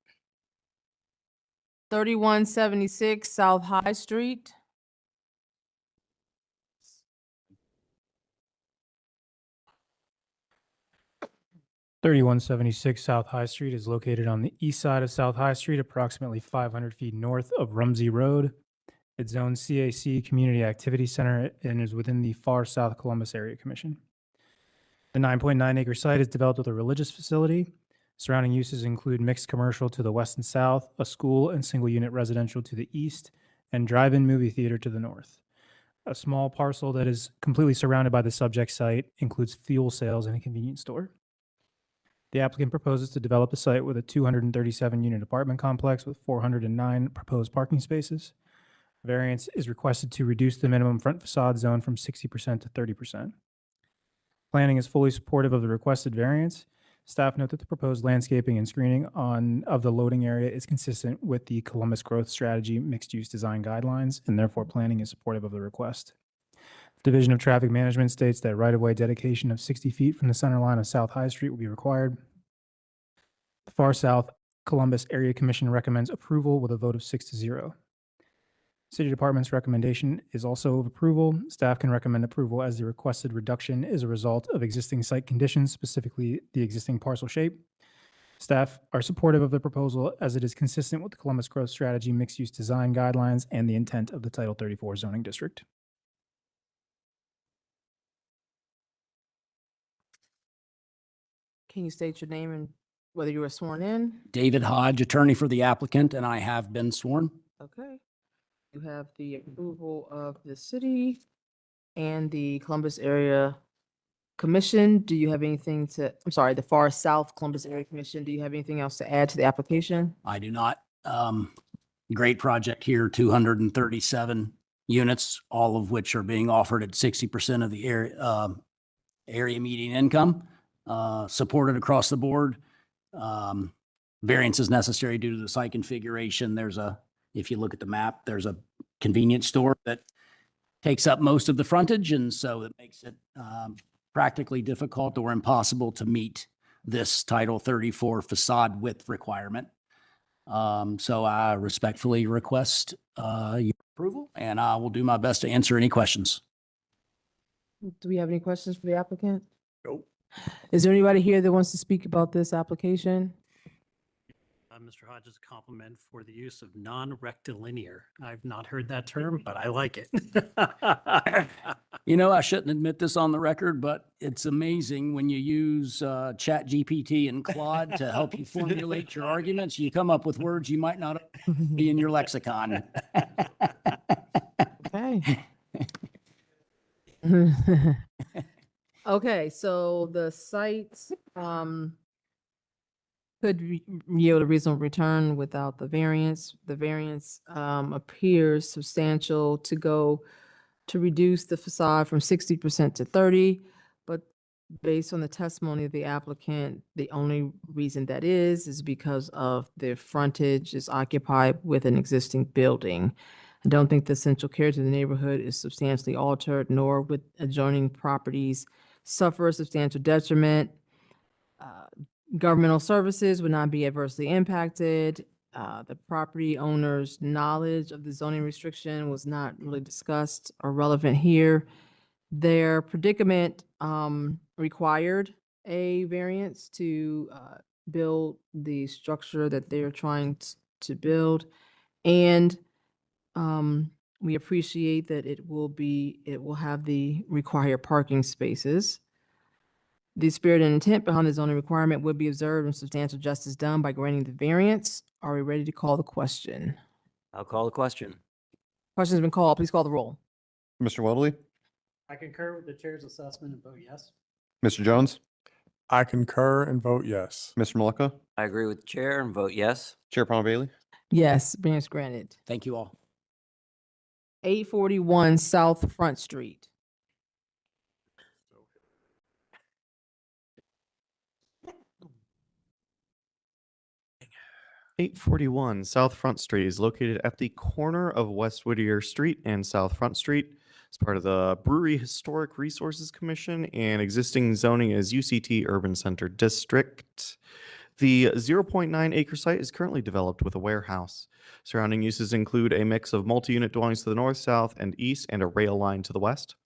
3176 South High Street. Thirty-one 76 South High Street is located on the east side of South High Street, approximately 500 feet north of Rumsey Road. It's zoned CAC Community Activity Center and is within the far South Columbus Area Commission. The 9.9 acre site is developed with a religious facility. Surrounding uses include mixed commercial to the west and south, a school and single unit residential to the east, and drive-in movie theater to the north. A small parcel that is completely surrounded by the subject site includes fuel sales and a convenience store. The applicant proposes to develop the site with a 237 unit apartment complex with 409 proposed parking spaces. Variance is requested to reduce the minimum front facade zone from 60% to 30%. Planning is fully supportive of the requested variance. Staff note that the proposed landscaping and screening of the loading area is consistent with the Columbus Growth Strategy mixed-use design guidelines, and therefore planning is supportive of the request. Division of Traffic Management states that right-of-way dedication of 60 feet from the center line of South High Street will be required. The Far South Columbus Area Commission recommends approval with a vote of 6-0. City Department's recommendation is also of approval. Staff can recommend approval as the requested reduction is a result of existing site conditions, specifically the existing parcel shape. Staff are supportive of the proposal as it is consistent with the Columbus Growth Strategy mixed-use design guidelines and the intent of the Title 34 zoning district. Can you state your name and whether you were sworn in? David Hodge, attorney for the applicant, and I have been sworn. Okay. You have the approval of the city and the Columbus Area Commission. Do you have anything to, I'm sorry, the Far South Columbus Area Commission, do you have anything else to add to the application? I do not. Great project here, 237 units, all of which are being offered at 60% of the area median income, supported across the board. Variance is necessary due to the site configuration. If you look at the map, there's a convenience store that takes up most of the frontage, and so it makes it practically difficult or impossible to meet this Title 34 facade width requirement. So I respectfully request your approval, and I will do my best to answer any questions. Do we have any questions for the applicant? Nope. Is there anybody here that wants to speak about this application? Mr. Hodges, a compliment for the use of non-rectilinear. I've not heard that term, but I like it. You know, I shouldn't admit this on the record, but it's amazing when you use Chat GPT and Claude to help you formulate your arguments. You come up with words you might not be in your lexicon. Okay. Okay, so the site could yield a reasonable return without the variance. The variance appears substantial to reduce the facade from 60% to 30, but based on the testimony of the applicant, the only reason that is because of the frontage is occupied with an existing building. I don't think the essential character of the neighborhood is substantially altered, nor would adjoining properties suffer a substantial detriment. Governmental services would not be adversely impacted. The property owner's knowledge of the zoning restriction was not really discussed or relevant here. Their predicament required a variance to build the structure that they're trying to build. And we appreciate that it will have the required parking spaces. The spirit and intent behind the zoning requirement would be observed and substantial justice done by granting the variance. Are we ready to call the question? I'll call the question. Question's been called. Please call the roll. Mr. Weatherly, I concur with the chair's assessment and vote yes. Mr. Jones, I concur and vote yes. Mr. Maleka, I agree with the chair and vote yes. Chair Bailey. Yes, variance granted. Thank you all. 841 South Front Street. Eight 41 South Front Street is located at the corner of West Whittier Street and South Front Street. It's part of the Brewery Historic Resources Commission, and existing zoning is UCT Urban Center District. The 0.9 acre site is currently developed with a warehouse. Surrounding uses include a mix of multi-unit dwellings to the north, south, and east, and a rail line to the west.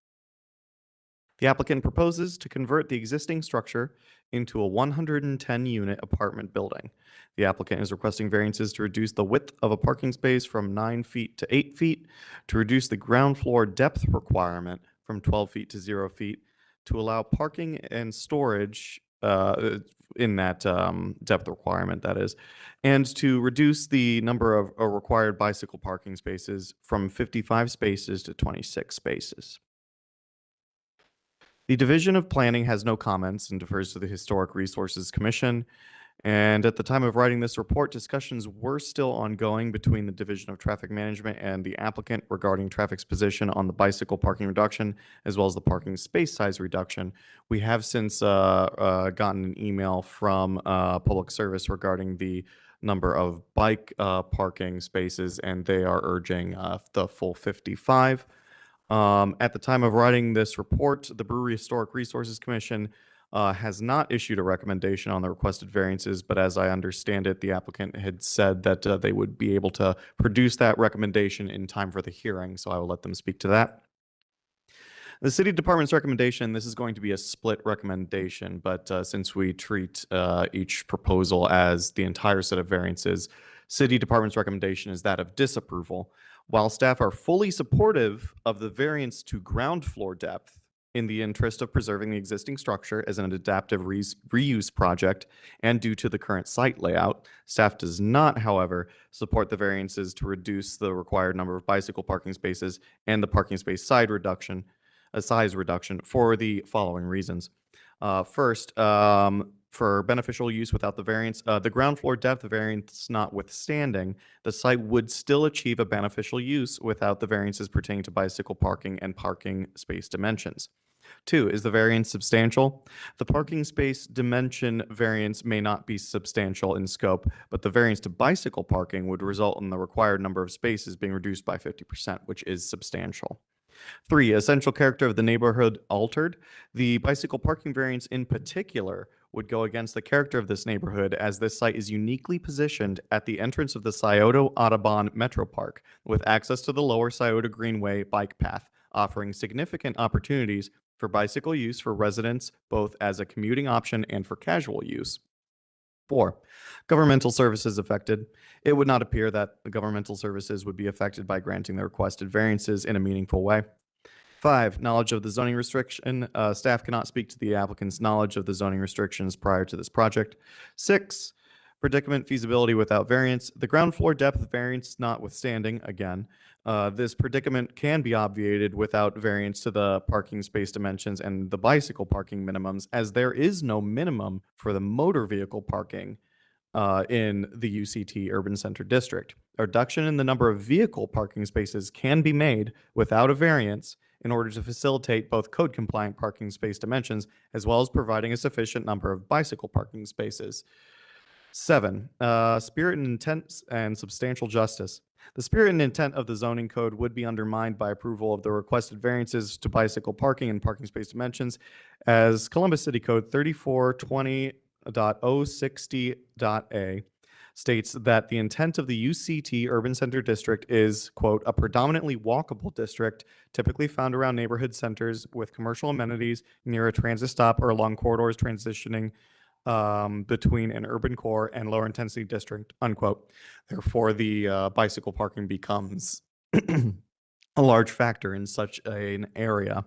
The applicant proposes to convert the existing structure into a 110-unit apartment building. The applicant is requesting variances to reduce the width of a parking space from 9 feet to 8 feet, to reduce the ground floor depth requirement from 12 feet to 0 feet, to allow parking and storage in that depth requirement, that is, and to reduce the number of required bicycle parking spaces from 55 spaces to 26 spaces. The Division of Planning has no comments and defers to the Historic Resources Commission. And at the time of writing this report, discussions were still ongoing between the Division of Traffic Management and the applicant regarding traffic's position on the bicycle parking reduction, as well as the parking space size reduction. We have since gotten an email from Public Service regarding the number of bike parking spaces, and they are urging the full 55. At the time of writing this report, the Brewery Historic Resources Commission has not issued a recommendation on the requested variances, but as I understand it, the applicant had said that they would be able to produce that recommendation in time for the hearing, so I will let them speak to that. The City Department's recommendation, this is going to be a split recommendation, but since we treat each proposal as the entire set of variances, City Department's recommendation is that of disapproval. While staff are fully supportive of the variance to ground floor depth in the interest of preserving the existing structure as an adaptive reuse project and due to the current site layout, staff does not, however, support the variances to reduce the required number of bicycle parking spaces and the parking space size reduction for the following reasons. First, for beneficial use without the variance, the ground floor depth variance notwithstanding, the site would still achieve a beneficial use without the variances pertaining to bicycle parking and parking space dimensions. 2, is the variance substantial? The parking space dimension variance may not be substantial in scope, but the variance to bicycle parking would result in the required number of spaces being reduced by 50%, which is substantial. 3, essential character of the neighborhood altered. The bicycle parking variance in particular would go against the character of this neighborhood, as this site is uniquely positioned at the entrance of the Scioto Audubon Metro Park with access to the lower Scioto Greenway bike path, offering significant opportunities for bicycle use for residents, both as a commuting option and for casual use. 4, governmental services affected. It would not appear that the governmental services would be affected by granting the requested variances in a meaningful way. 5, knowledge of the zoning restriction. Staff cannot speak to the applicant's knowledge of the zoning restrictions prior to this project. 6, predicament feasibility without variance. The ground floor depth variance notwithstanding, again, this predicament can be obviated without variance to the parking space dimensions and the bicycle parking minimums, as there is no minimum for the motor vehicle parking in the UCT Urban Center District. A reduction in the number of vehicle parking spaces can be made without a variance in order to facilitate both code compliant parking space dimensions as well as providing a sufficient number of bicycle parking spaces. 7, spirit and intent and substantial justice. The spirit and intent of the zoning code would be undermined by approval of the requested variances to bicycle parking and parking space dimensions, as Columbus City Code 3420.060.a states that the intent of the UCT Urban Center District is, quote, a predominantly walkable district typically found around neighborhood centers with commercial amenities near a transit stop or along corridors transitioning between an urban core and lower intensity district, unquote. Therefore, the bicycle parking becomes a large factor in such an area.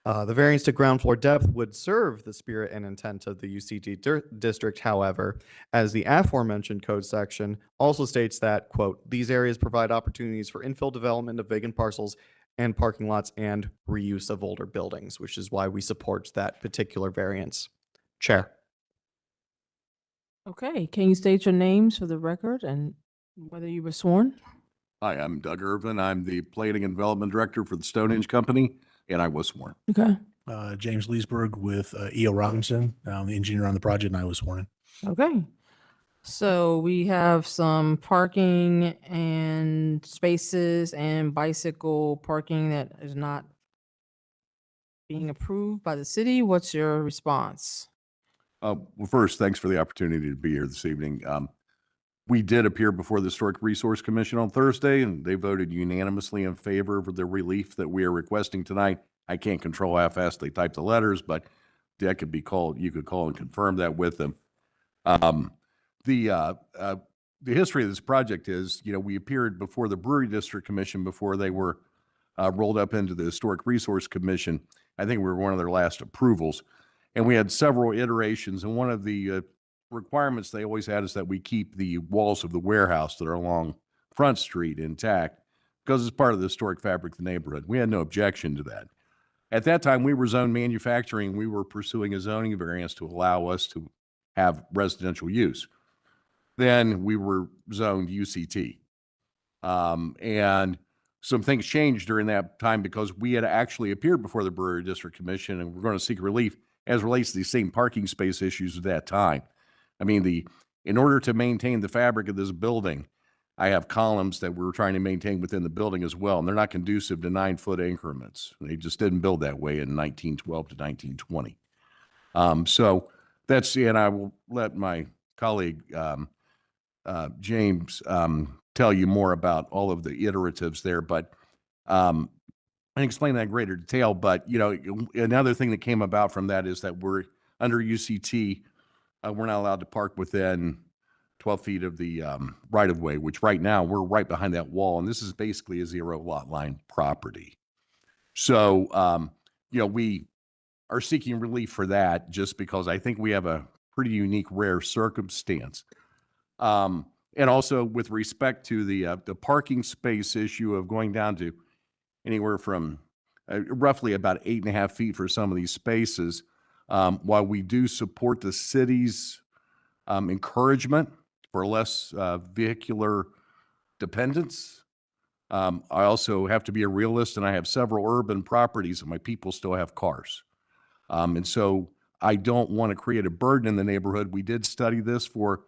The variance to ground floor depth would serve the spirit and intent of the UCT district, however, as the aforementioned code section also states that, quote, these areas provide opportunities for infill development of vacant parcels and parking lots and reuse of older buildings, which is why we support that particular variance. Chair. Okay, can you state your names for the record and whether you were sworn? Hi, I'm Doug Irvin. I'm the Planning and Development Director for the Stonehenge Company, and I was sworn. Okay. James Leesburg with E.O. Robinson. I'm the engineer on the project, and I was sworn in. Okay. So we have some parking and spaces and bicycle parking that is not being approved by the city. What's your response? Well, first, thanks for the opportunity to be here this evening. We did appear before the Historic Resource Commission on Thursday, and they voted unanimously in favor of the relief that we are requesting tonight. I can't control how fast they type the letters, but that could be called, you could call and confirm that with them. The history of this project is, we appeared before the Brewery District Commission before they were rolled up into the Historic Resource Commission. I think we were one of their last approvals. And we had several iterations, and one of the requirements they always had is that we keep the walls of the warehouse that are along Front Street intact because it's part of the historic fabric of the neighborhood. We had no objection to that. At that time, we were zoned manufacturing. We were pursuing a zoning variance to allow us to have residential use. Then we were zoned UCT. And some things changed during that time because we had actually appeared before the Brewery District Commission and we're going to seek relief as relates to the same parking space issues at that time. I mean, in order to maintain the fabric of this building, I have columns that we're trying to maintain within the building as well, and they're not conducive to 9-foot increments. They just didn't build that way in 1912 to 1920. So that's, and I will let my colleague, James, tell you more about all of the iteratives there, but I explain that in greater detail. But, another thing that came about from that is that we're under UCT, we're not allowed to park within 12 feet of the right-of-way, which right now we're right behind that wall, and this is basically a zero lot line property. So, we are seeking relief for that just because I think we have a pretty unique, rare circumstance. And also with respect to the parking space issue of going down to anywhere from roughly about 8.5 feet for some of these spaces, while we do support the city's encouragement for less vehicular dependence, I also have to be a realist, and I have several urban properties and my people still have cars. And so I don't want to create a burden in the neighborhood. We did study this for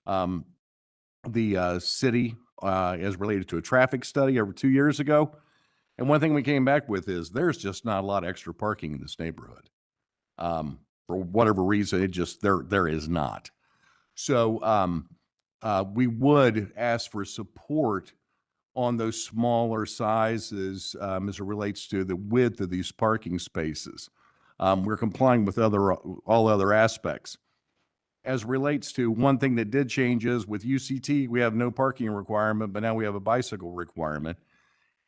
the city as related to a traffic study over 2 years ago. And one thing we came back with is there's just not a lot of extra parking in this neighborhood. For whatever reason, it just, there is not. So we would ask for support on those smaller sizes as it relates to the width of these parking spaces. We're complying with all other aspects. As relates to one thing that did change is with UCT, we have no parking requirement, but now we have a bicycle requirement.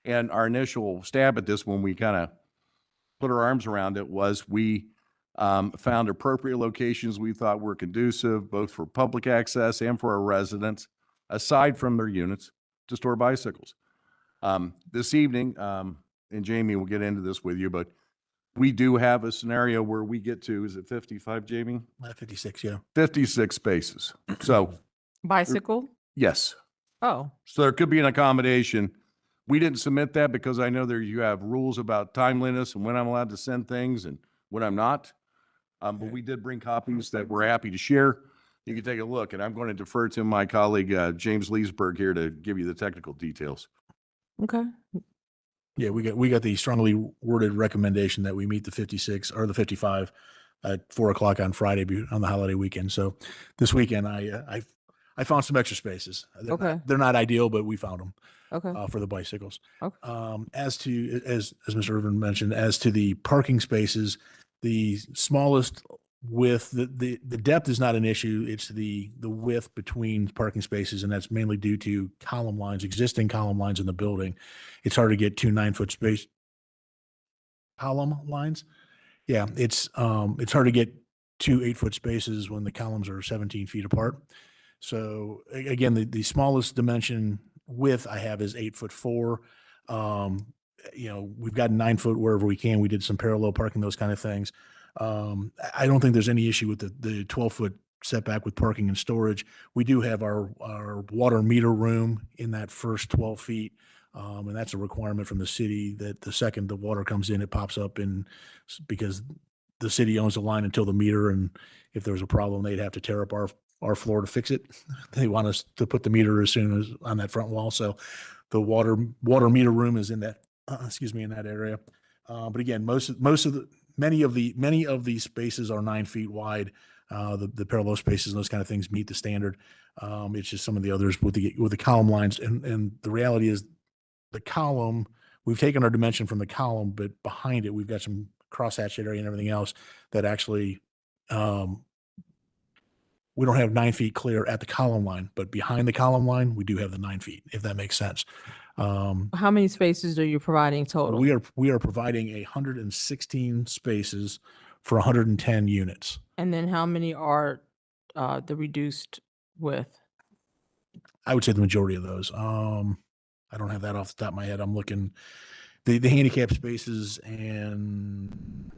And our initial stab at this when we kind of put our arms around it was we found appropriate locations we thought were conducive both for public access and for our residents, aside from their units, to store bicycles. This evening, and Jamie will get into this with you, but we do have a scenario where we get to, is it 55, Jamie? 56, yeah. 56 spaces. So, Bicycle? yes. Oh, So there could be an accommodation. We didn't submit that because I know there you have rules about timeliness and when I'm allowed to send things and when I'm not. But we did bring copies that we're happy to share. You can take a look, and I'm going to defer to my colleague, James Leesburg here to give you the technical details. okay. Yeah, we got the strongly worded recommendation that we meet the 56 or the 55 at 4 o'clock on Friday on the holiday weekend. So this weekend I found some extra spaces. Okay. They're not ideal, but we found them Okay. for the bicycles. Okay. As Mr. Irvin mentioned, as to the parking spaces, the smallest width, the depth is not an issue. It's the width between parking spaces, and that's mainly due to column lines, existing column lines in the building. It's hard to get 2 9-foot space column lines. Yeah, it's hard to get 2 8-foot spaces when the columns are 17 feet apart. So again, the smallest dimension width I have is 8'4". We've got 9 foot wherever we can. We did some parallel parking, those kind of things. I don't think there's any issue with the 12-foot setback with parking and storage. We do have our water meter room in that first 12 feet. And that's a requirement from the city that the second the water comes in, it pops up because the city owns the line until the meter. And if there was a problem, they'd have to tear up our floor to fix it. They want us to put the meter as soon as on that front wall. So the water meter room is in that, in that area. But again, many of these spaces are 9 feet wide. The parallel spaces and those kind of things meet the standard. It's just some of the others with the column lines. And the reality is the column, we've taken our dimension from the column, but behind it, we've got some crosshatch area and everything else that actually, we don't have 9 feet clear at the column line, but behind the column line, we do have the 9 feet, if that makes sense. How many spaces are you providing total? We are providing 116 spaces for 110 units. And then how many are the reduced width? I would say the majority of those. I don't have that off the top of my head. I'm looking the handicap spaces, and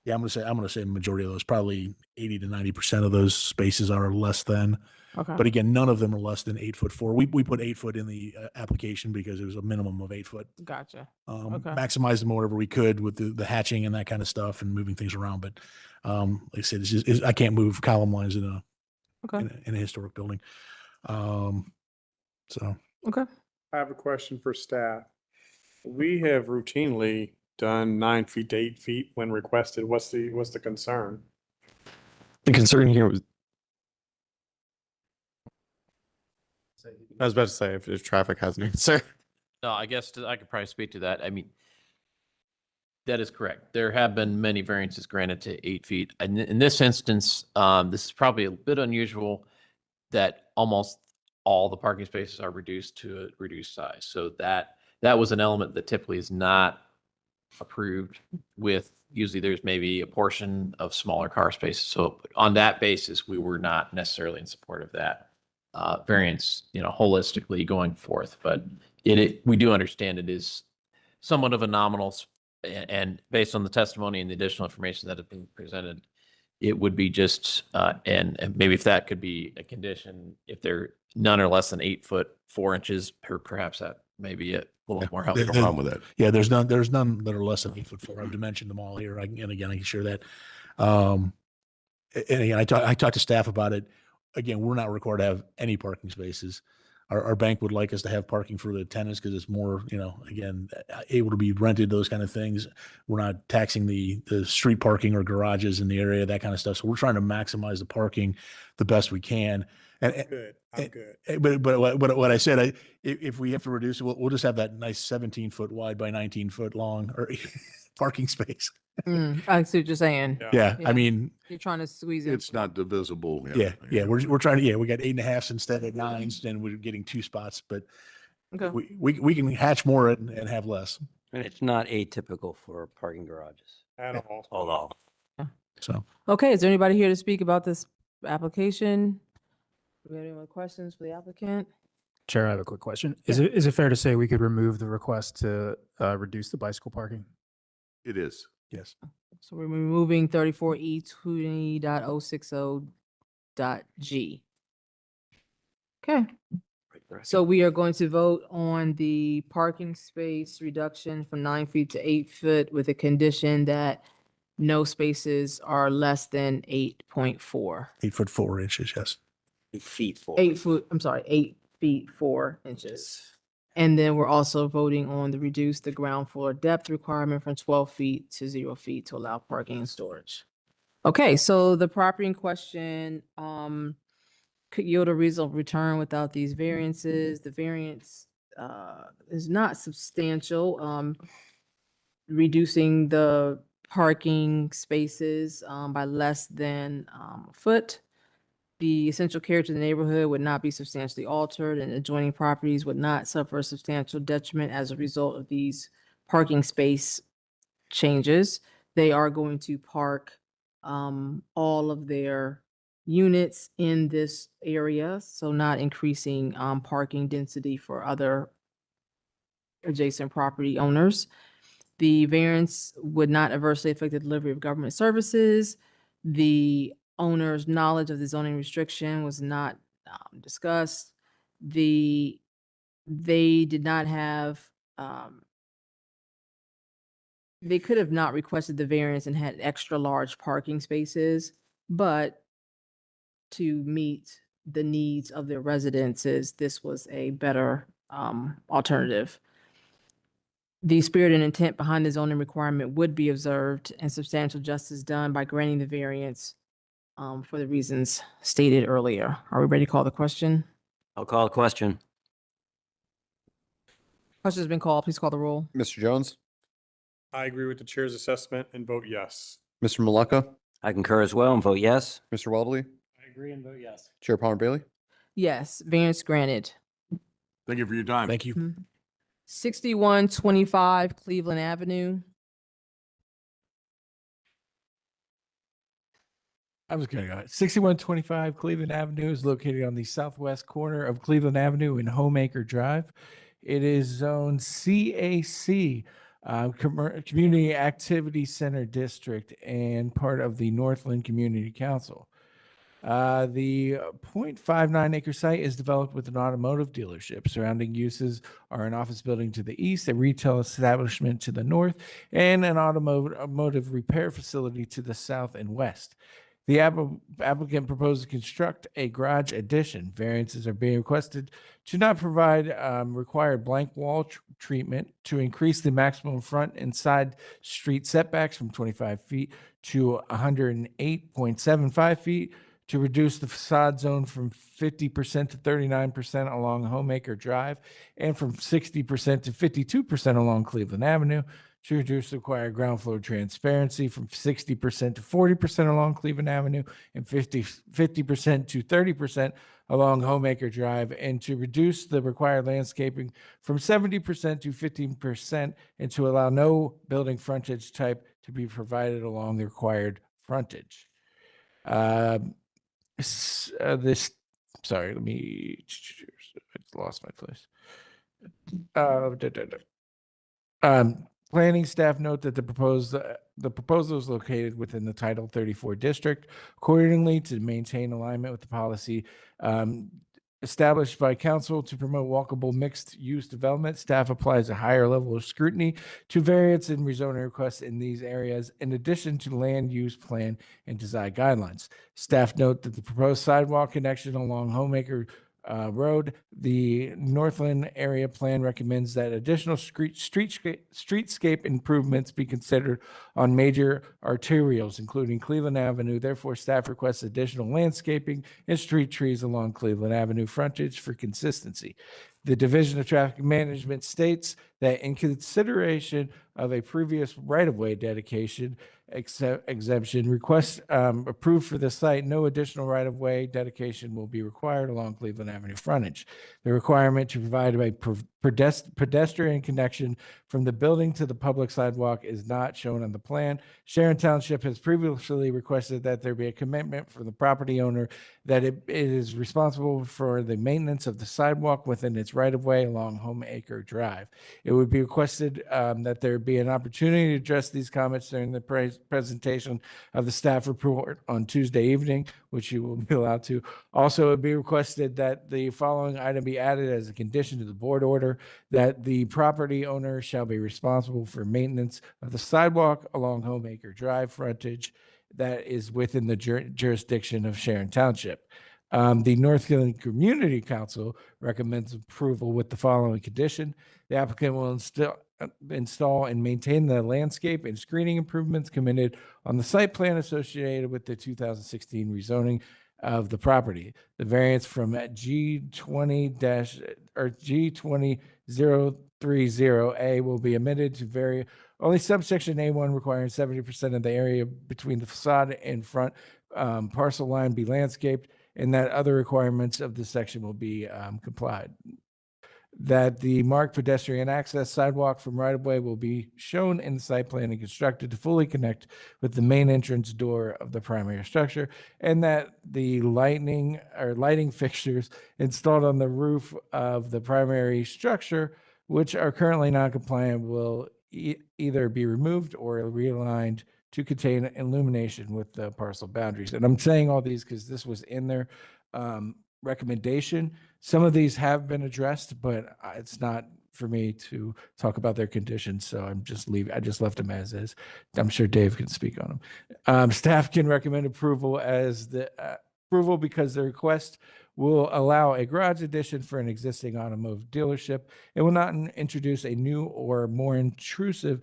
yeah, I'm gonna say the majority of those, probably 80 to 90% of those spaces are less than. Okay. But again, none of them are less than 8'4". We put 8 foot in the application because it was a minimum of 8 foot. Gotcha. Okay. Maximize them wherever we could with the hatching and that kind of stuff and moving things around. But like I said, I can't move column lines in a historic building. So. Okay. I have a question for staff. We have routinely done 9 feet to 8 feet when requested. What's the concern? The concern here was, I was about to say if traffic has an answer. No, I guess I could probably speak to that. I mean, that is correct. There have been many variances granted to 8 feet. And in this instance, this is probably a bit unusual that almost all the parking spaces are reduced to a reduced size. So that was an element that typically is not approved with. Usually there's maybe a portion of smaller car spaces. So on that basis, we were not necessarily in support of that variance, holistically going forth. But we do understand it is somewhat of a nominal, and based on the testimony and the additional information that has been presented, it would be just, and maybe if that could be a condition, if they're none or less than 8 foot 4 inches, perhaps that may be a little more helpful. No problem with that. Yeah, there's none that are less than 8'4". I've dimensioned them all here. And again, I can share that. And again, I talked to staff about it. Again, we're not required to have any parking spaces. Our bank would like us to have parking for the tenants because it's more, again, able to be rented, those kind of things. We're not taxing the street parking or garages in the area, that kind of stuff. So we're trying to maximize the parking the best we can. I'm good. But what I said, if we have to reduce it, we'll just have that nice 17-foot wide by 19-foot long or parking space. I see what you're saying. Yeah. I mean, you're trying to squeeze in. It's not divisible. Yeah. We're trying to, we got 8.5s instead of 9s, and we're getting 2 spots, but okay. we can hatch more and have less. And it's not atypical for parking garages At all. at all. So Okay, is there anybody here to speak about this application? Do we have any more questions for the applicant? Chair, I have a quick question. Is it fair to say we could remove the request to reduce the bicycle parking? It is. yes. So we're removing 34E 20.060.g. Okay. So we are going to vote on the parking space reduction from 9 feet to 8 foot with a condition that no spaces are less than 8.4. 8'4" yes. 8 feet for. 8 foot, I'm sorry, 8 feet 4 inches. And then we're also voting on the reduce the ground floor depth requirement from 12 feet to 0 feet to allow parking and storage. Okay, so the property in question could yield a reasonable return without these variances. The variance is not substantial. Reducing the parking spaces by less than a foot. The essential character of the neighborhood would not be substantially altered, and adjoining properties would not suffer substantial detriment as a result of these parking space changes. They are going to park all of their units in this area, so not increasing parking density for other adjacent property owners. The variance would not adversely affect the delivery of government services. The owner's knowledge of the zoning restriction was not discussed. They did not have, they could have not requested the variance and had extra large parking spaces, but to meet the needs of their residences, this was a better alternative. The spirit and intent behind the zoning requirement would be observed and substantial justice done by granting the variance for the reasons stated earlier. Are we ready to call the question? I'll call a question. Question's been called. Please call the roll. Mr. Jones, I agree with the chair's assessment and vote yes. Mr. Malacca, I concur as well and vote yes. Mr. Weldley, I agree and vote yes. Chair Palmer Bailey. Yes, variance granted. Thank you for your time. Thank you. 6125 Cleveland Avenue. I was going to go. 6125 Cleveland Avenue is located on the southwest corner of Cleveland Avenue and Homemaker Drive. It is zone CAC, Community Activity Center District, and part of the Northland Community Council. The 0.59 acre site is developed with an automotive dealership. Surrounding uses are an office building to the east, a retail establishment to the north, and an automotive repair facility to the south and west. The applicant proposed to construct a garage addition. Variances are being requested to not provide required blank wall treatment, to increase the maximum front and side street setbacks from 25 feet to 108.75 feet, to reduce the facade zone from 50% to 39% along Homemaker Drive, and from 60% to 52% along Cleveland Avenue, to reduce the required ground floor transparency from 60% to 40% along Cleveland Avenue, and 50% to 30% along Homemaker Drive, and to reduce the required landscaping from 70% to 15%, and to allow no building frontage type to be provided along the required frontage. Sorry, let me, I lost my place. Planning staff note that the proposal is located within the Title 34 district. Accordingly, to maintain alignment with the policy established by council to promote walkable mixed-use development, staff applies a higher level of scrutiny to variance and rezoning requests in these areas, in addition to land use plan and design guidelines. Staff note that the proposed sidewalk connection along Homemaker Road, the Northland Area Plan recommends that additional streetscape improvements be considered on major arterials, including Cleveland Avenue. Therefore, staff requests additional landscaping and street trees along Cleveland Avenue frontage for consistency. The Division of Traffic Management states that in consideration of a previous right-of-way dedication, exemption. Request approved for the site. No additional right-of-way dedication will be required along Cleveland Avenue frontage. The requirement to provide a pedestrian connection from the building to the public sidewalk is not shown on the plan. Sharon Township has previously requested that there be a commitment from the property owner that it is responsible for the maintenance of the sidewalk within its right-of-way along Home Acre Drive. It would be requested that there be an opportunity to address these comments during the presentation of the staff report on Tuesday evening, which you will be allowed to. Also, it would be requested that the following item be added as a condition to the board order, that the property owner shall be responsible for maintenance of the sidewalk along Home Acre Drive frontage that is within the jurisdiction of Sharon Township. The North Carolina Community Council recommends approval with the following condition. The applicant will install and maintain the landscape and screening improvements committed on the site plan associated with the 2016 rezoning of the property. The variance from G20030A will be amended to vary only subsection A1 requiring 70% of the area between the facade and front parcel line be landscaped, and that other requirements of this section will be complied. That the marked pedestrian access sidewalk from right-of-way will be shown in the site plan and constructed to fully connect with the main entrance door of the primary structure, and that the lighting fixtures installed on the roof of the primary structure, which are currently non-compliant, will either be removed or realigned to contain illumination with the parcel boundaries. And I'm saying all these because this was in their recommendation. Some of these have been addressed, but it's not for me to talk about their conditions, so I just left them as is. I'm sure Dave can speak on them. Staff can recommend approval as the approval because the request will allow a garage addition for an existing automotive dealership. It will not introduce a new or more intrusive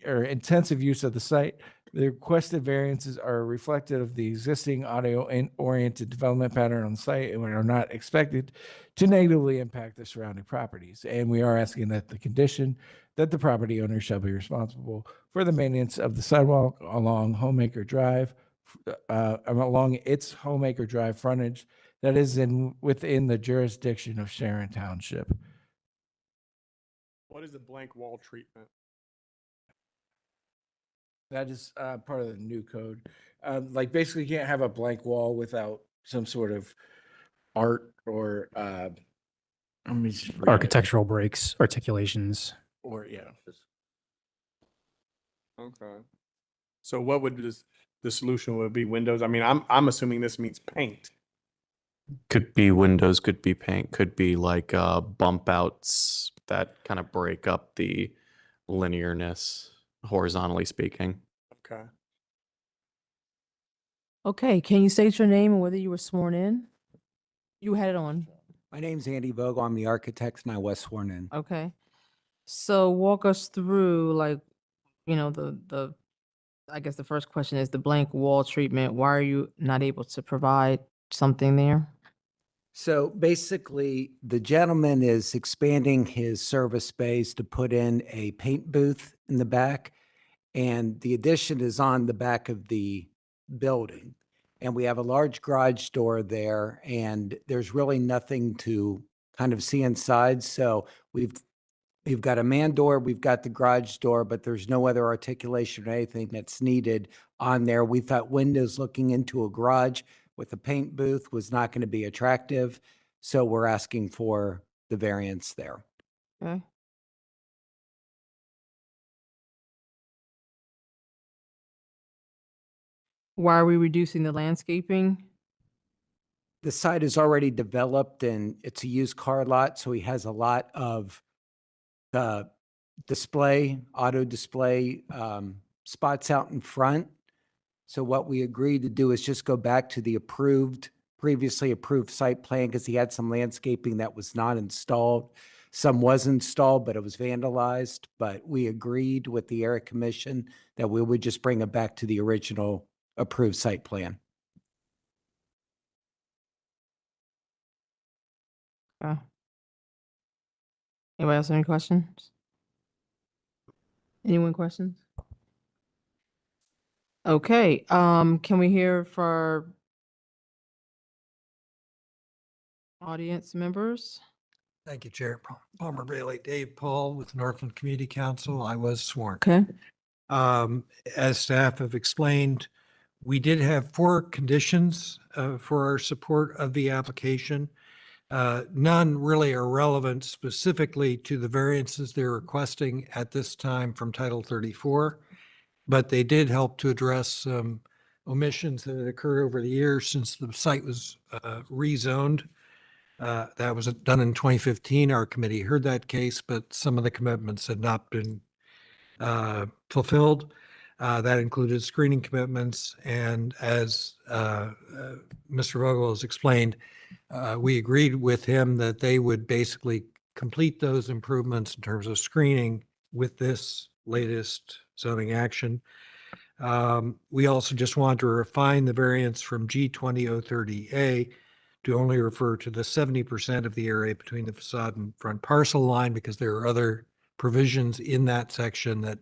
or intensive use of the site. The requested variances are reflective of the existing audio-oriented development pattern on the site and are not expected to negatively impact the surrounding properties. And we are asking that the condition that the property owner shall be responsible for the maintenance of the sidewalk along Home Acre Drive, along its Home Acre Drive frontage that is within the jurisdiction of Sharon Township. What is the blank wall treatment? That is part of the new code. Like basically you can't have a blank wall without some sort of art or let me just read it. Architectural breaks, articulations. Or yeah. Okay. So what would the solution would be? Windows? I mean, I'm assuming this means paint. Could be windows, could be paint, could be like bump outs that kind of break up the linearness, horizontally speaking. Okay. Okay, can you state your name and whether you were sworn in? You had it on. My name's Andy Vogel. I'm the architect and I was sworn in. Okay. So walk us through like, the I guess the first question is the blank wall treatment. Why are you not able to provide something there? So basically, the gentleman is expanding his service space to put in a paint booth in the back. And the addition is on the back of the building. And we have a large garage door there and there's really nothing to kind of see inside. So we've got a man door, we've got the garage door, but there's no other articulation or anything that's needed on there. We thought windows looking into a garage with a paint booth was not going to be attractive. So we're asking for the variance there. Okay. Why are we reducing the landscaping? The site is already developed and it's a used car lot. So he has a lot of auto display spots out in front. So what we agreed to do is just go back to the previously approved site plan because he had some landscaping that was not installed. Some was installed, but it was vandalized. But we agreed with the area commission that we would just bring it back to the original approved site plan. Okay. Anybody else have any questions? Anyone questions? Okay, can we hear for audience members? Thank you, Chair. Palmer Bailey, Dave Paul with Northland Community Council. I was sworn. Okay. As staff have explained, we did have 4 conditions for our support of the application. None really are relevant specifically to the variances they're requesting at this time from Title 34, but they did help to address some omissions that had occurred over the years since the site was rezoned. That was done in 2015. Our committee heard that case, but some of the commitments had not been fulfilled. That included screening commitments, and as Mr. Vogel has explained, we agreed with him that they would basically complete those improvements in terms of screening with this latest zoning action. We also just want to refine the variance from G20030A to only refer to the 70% of the area between the facade and front parcel line, because there are other provisions in that section that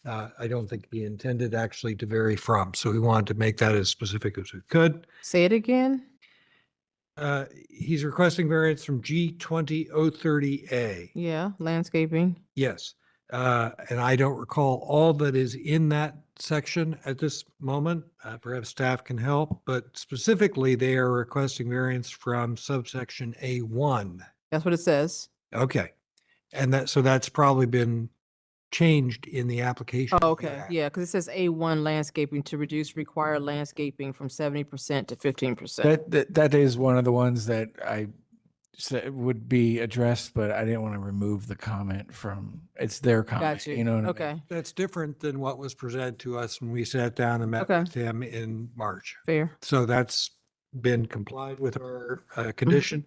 I don't think we intended actually to vary from. So we wanted to make that as specific as we could. Say it again. He's requesting variance from G20030A. Yeah, landscaping. Yes. And I don't recall all that is in that section at this moment. Perhaps staff can help, but specifically they are requesting variance from subsection A1. That's what it says. Okay. And so that's probably been changed in the application. Oh, okay, yeah, because it says A1 landscaping to reduce required landscaping from 70% to 15%. That is one of the ones that I said would be addressed, but I didn't want to remove the comment from, it's their comment. Got you. You know what I mean? Okay, That's different than what was presented to us when we sat down and met Okay. with him in March. fair. So that's been complied with our condition.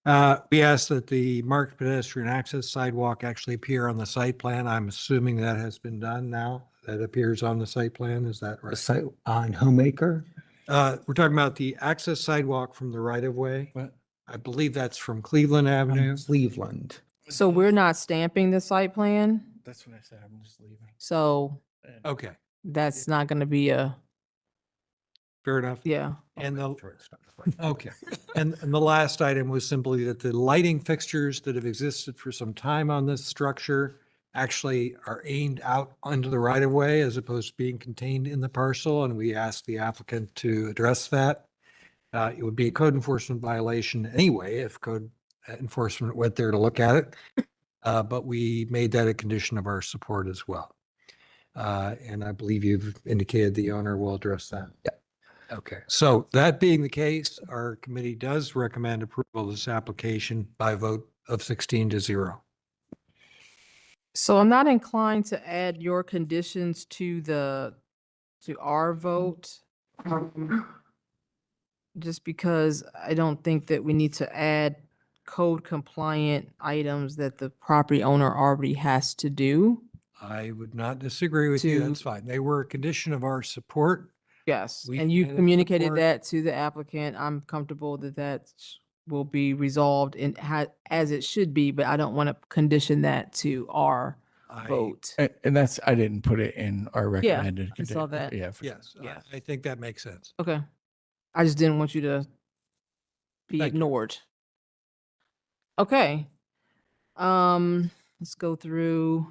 We asked that the marked pedestrian access sidewalk actually appear on the site plan. I'm assuming that has been done now. That appears on the site plan. Is that right? Site on Homemaker? We're talking about the access sidewalk from the right of way. What? I believe that's from Cleveland Avenue. Cleveland. So we're not stamping the site plan, That's what I said. I'm just leaving. so Okay, that's not gonna be a, fair enough. yeah. And okay. And the last item was simply that the lighting fixtures that have existed for some time on this structure actually are aimed out onto the right of way as opposed to being contained in the parcel. And we asked the applicant to address that. It would be a code enforcement violation anyway, if code enforcement went there to look at it. But we made that a condition of our support as well. And I believe you've indicated the owner will address that. Yeah. Okay, so that being the case, our committee does recommend approval of this application by a vote of 16-0. So I'm not inclined to add your conditions to our vote. Just because I don't think that we need to add code compliant items that the property owner already has to do. I would not disagree with you. To- That's fine. They were a condition of our support. Yes, We and you can communicated support- that to the applicant. I'm comfortable that that will be resolved in as it should be, but I don't want to condition that to our vote. And that's, I didn't put it in our Yeah, recommended. I saw that. Yeah. for- Yes, Yeah. I think that makes sense. Okay. I just didn't want you to be Thank you. ignored. Okay. Let's go through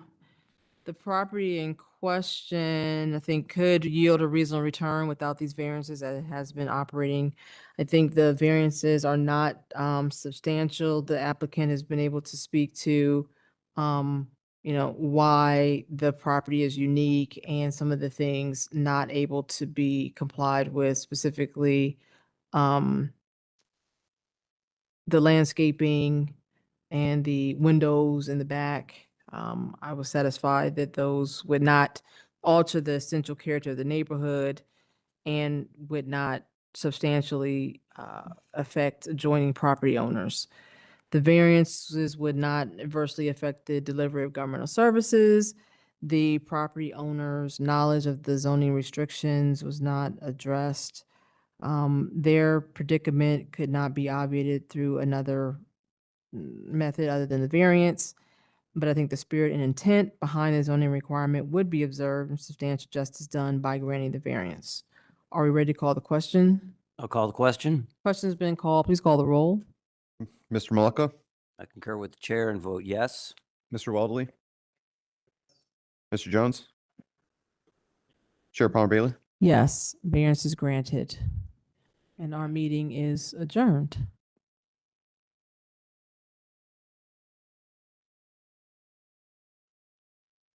the property in question. I think could yield a reasonable return without these variances that it has been operating. I think the variances are not substantial. The applicant has been able to speak to why the property is unique and some of the things not able to be complied with, specifically the landscaping and the windows in the back. I was satisfied that those would not alter the essential character of the neighborhood and would not substantially affect adjoining property owners. The variances would not adversely affect the delivery of governmental services. The property owner's knowledge of the zoning restrictions was not addressed. Their predicament could not be obviated through another method other than the variance. but I think the spirit and intent behind the zoning requirement would be observed and substantial justice done by granting the variance. Are we ready to call the question? I'll call the question. Question's been called. Please call the roll. Mr. Malika, I concur with the chair and vote yes. Mr. Waldley, Mr. Jones, Chair Palmer Bailey. Yes, variance is granted. And our meeting is adjourned.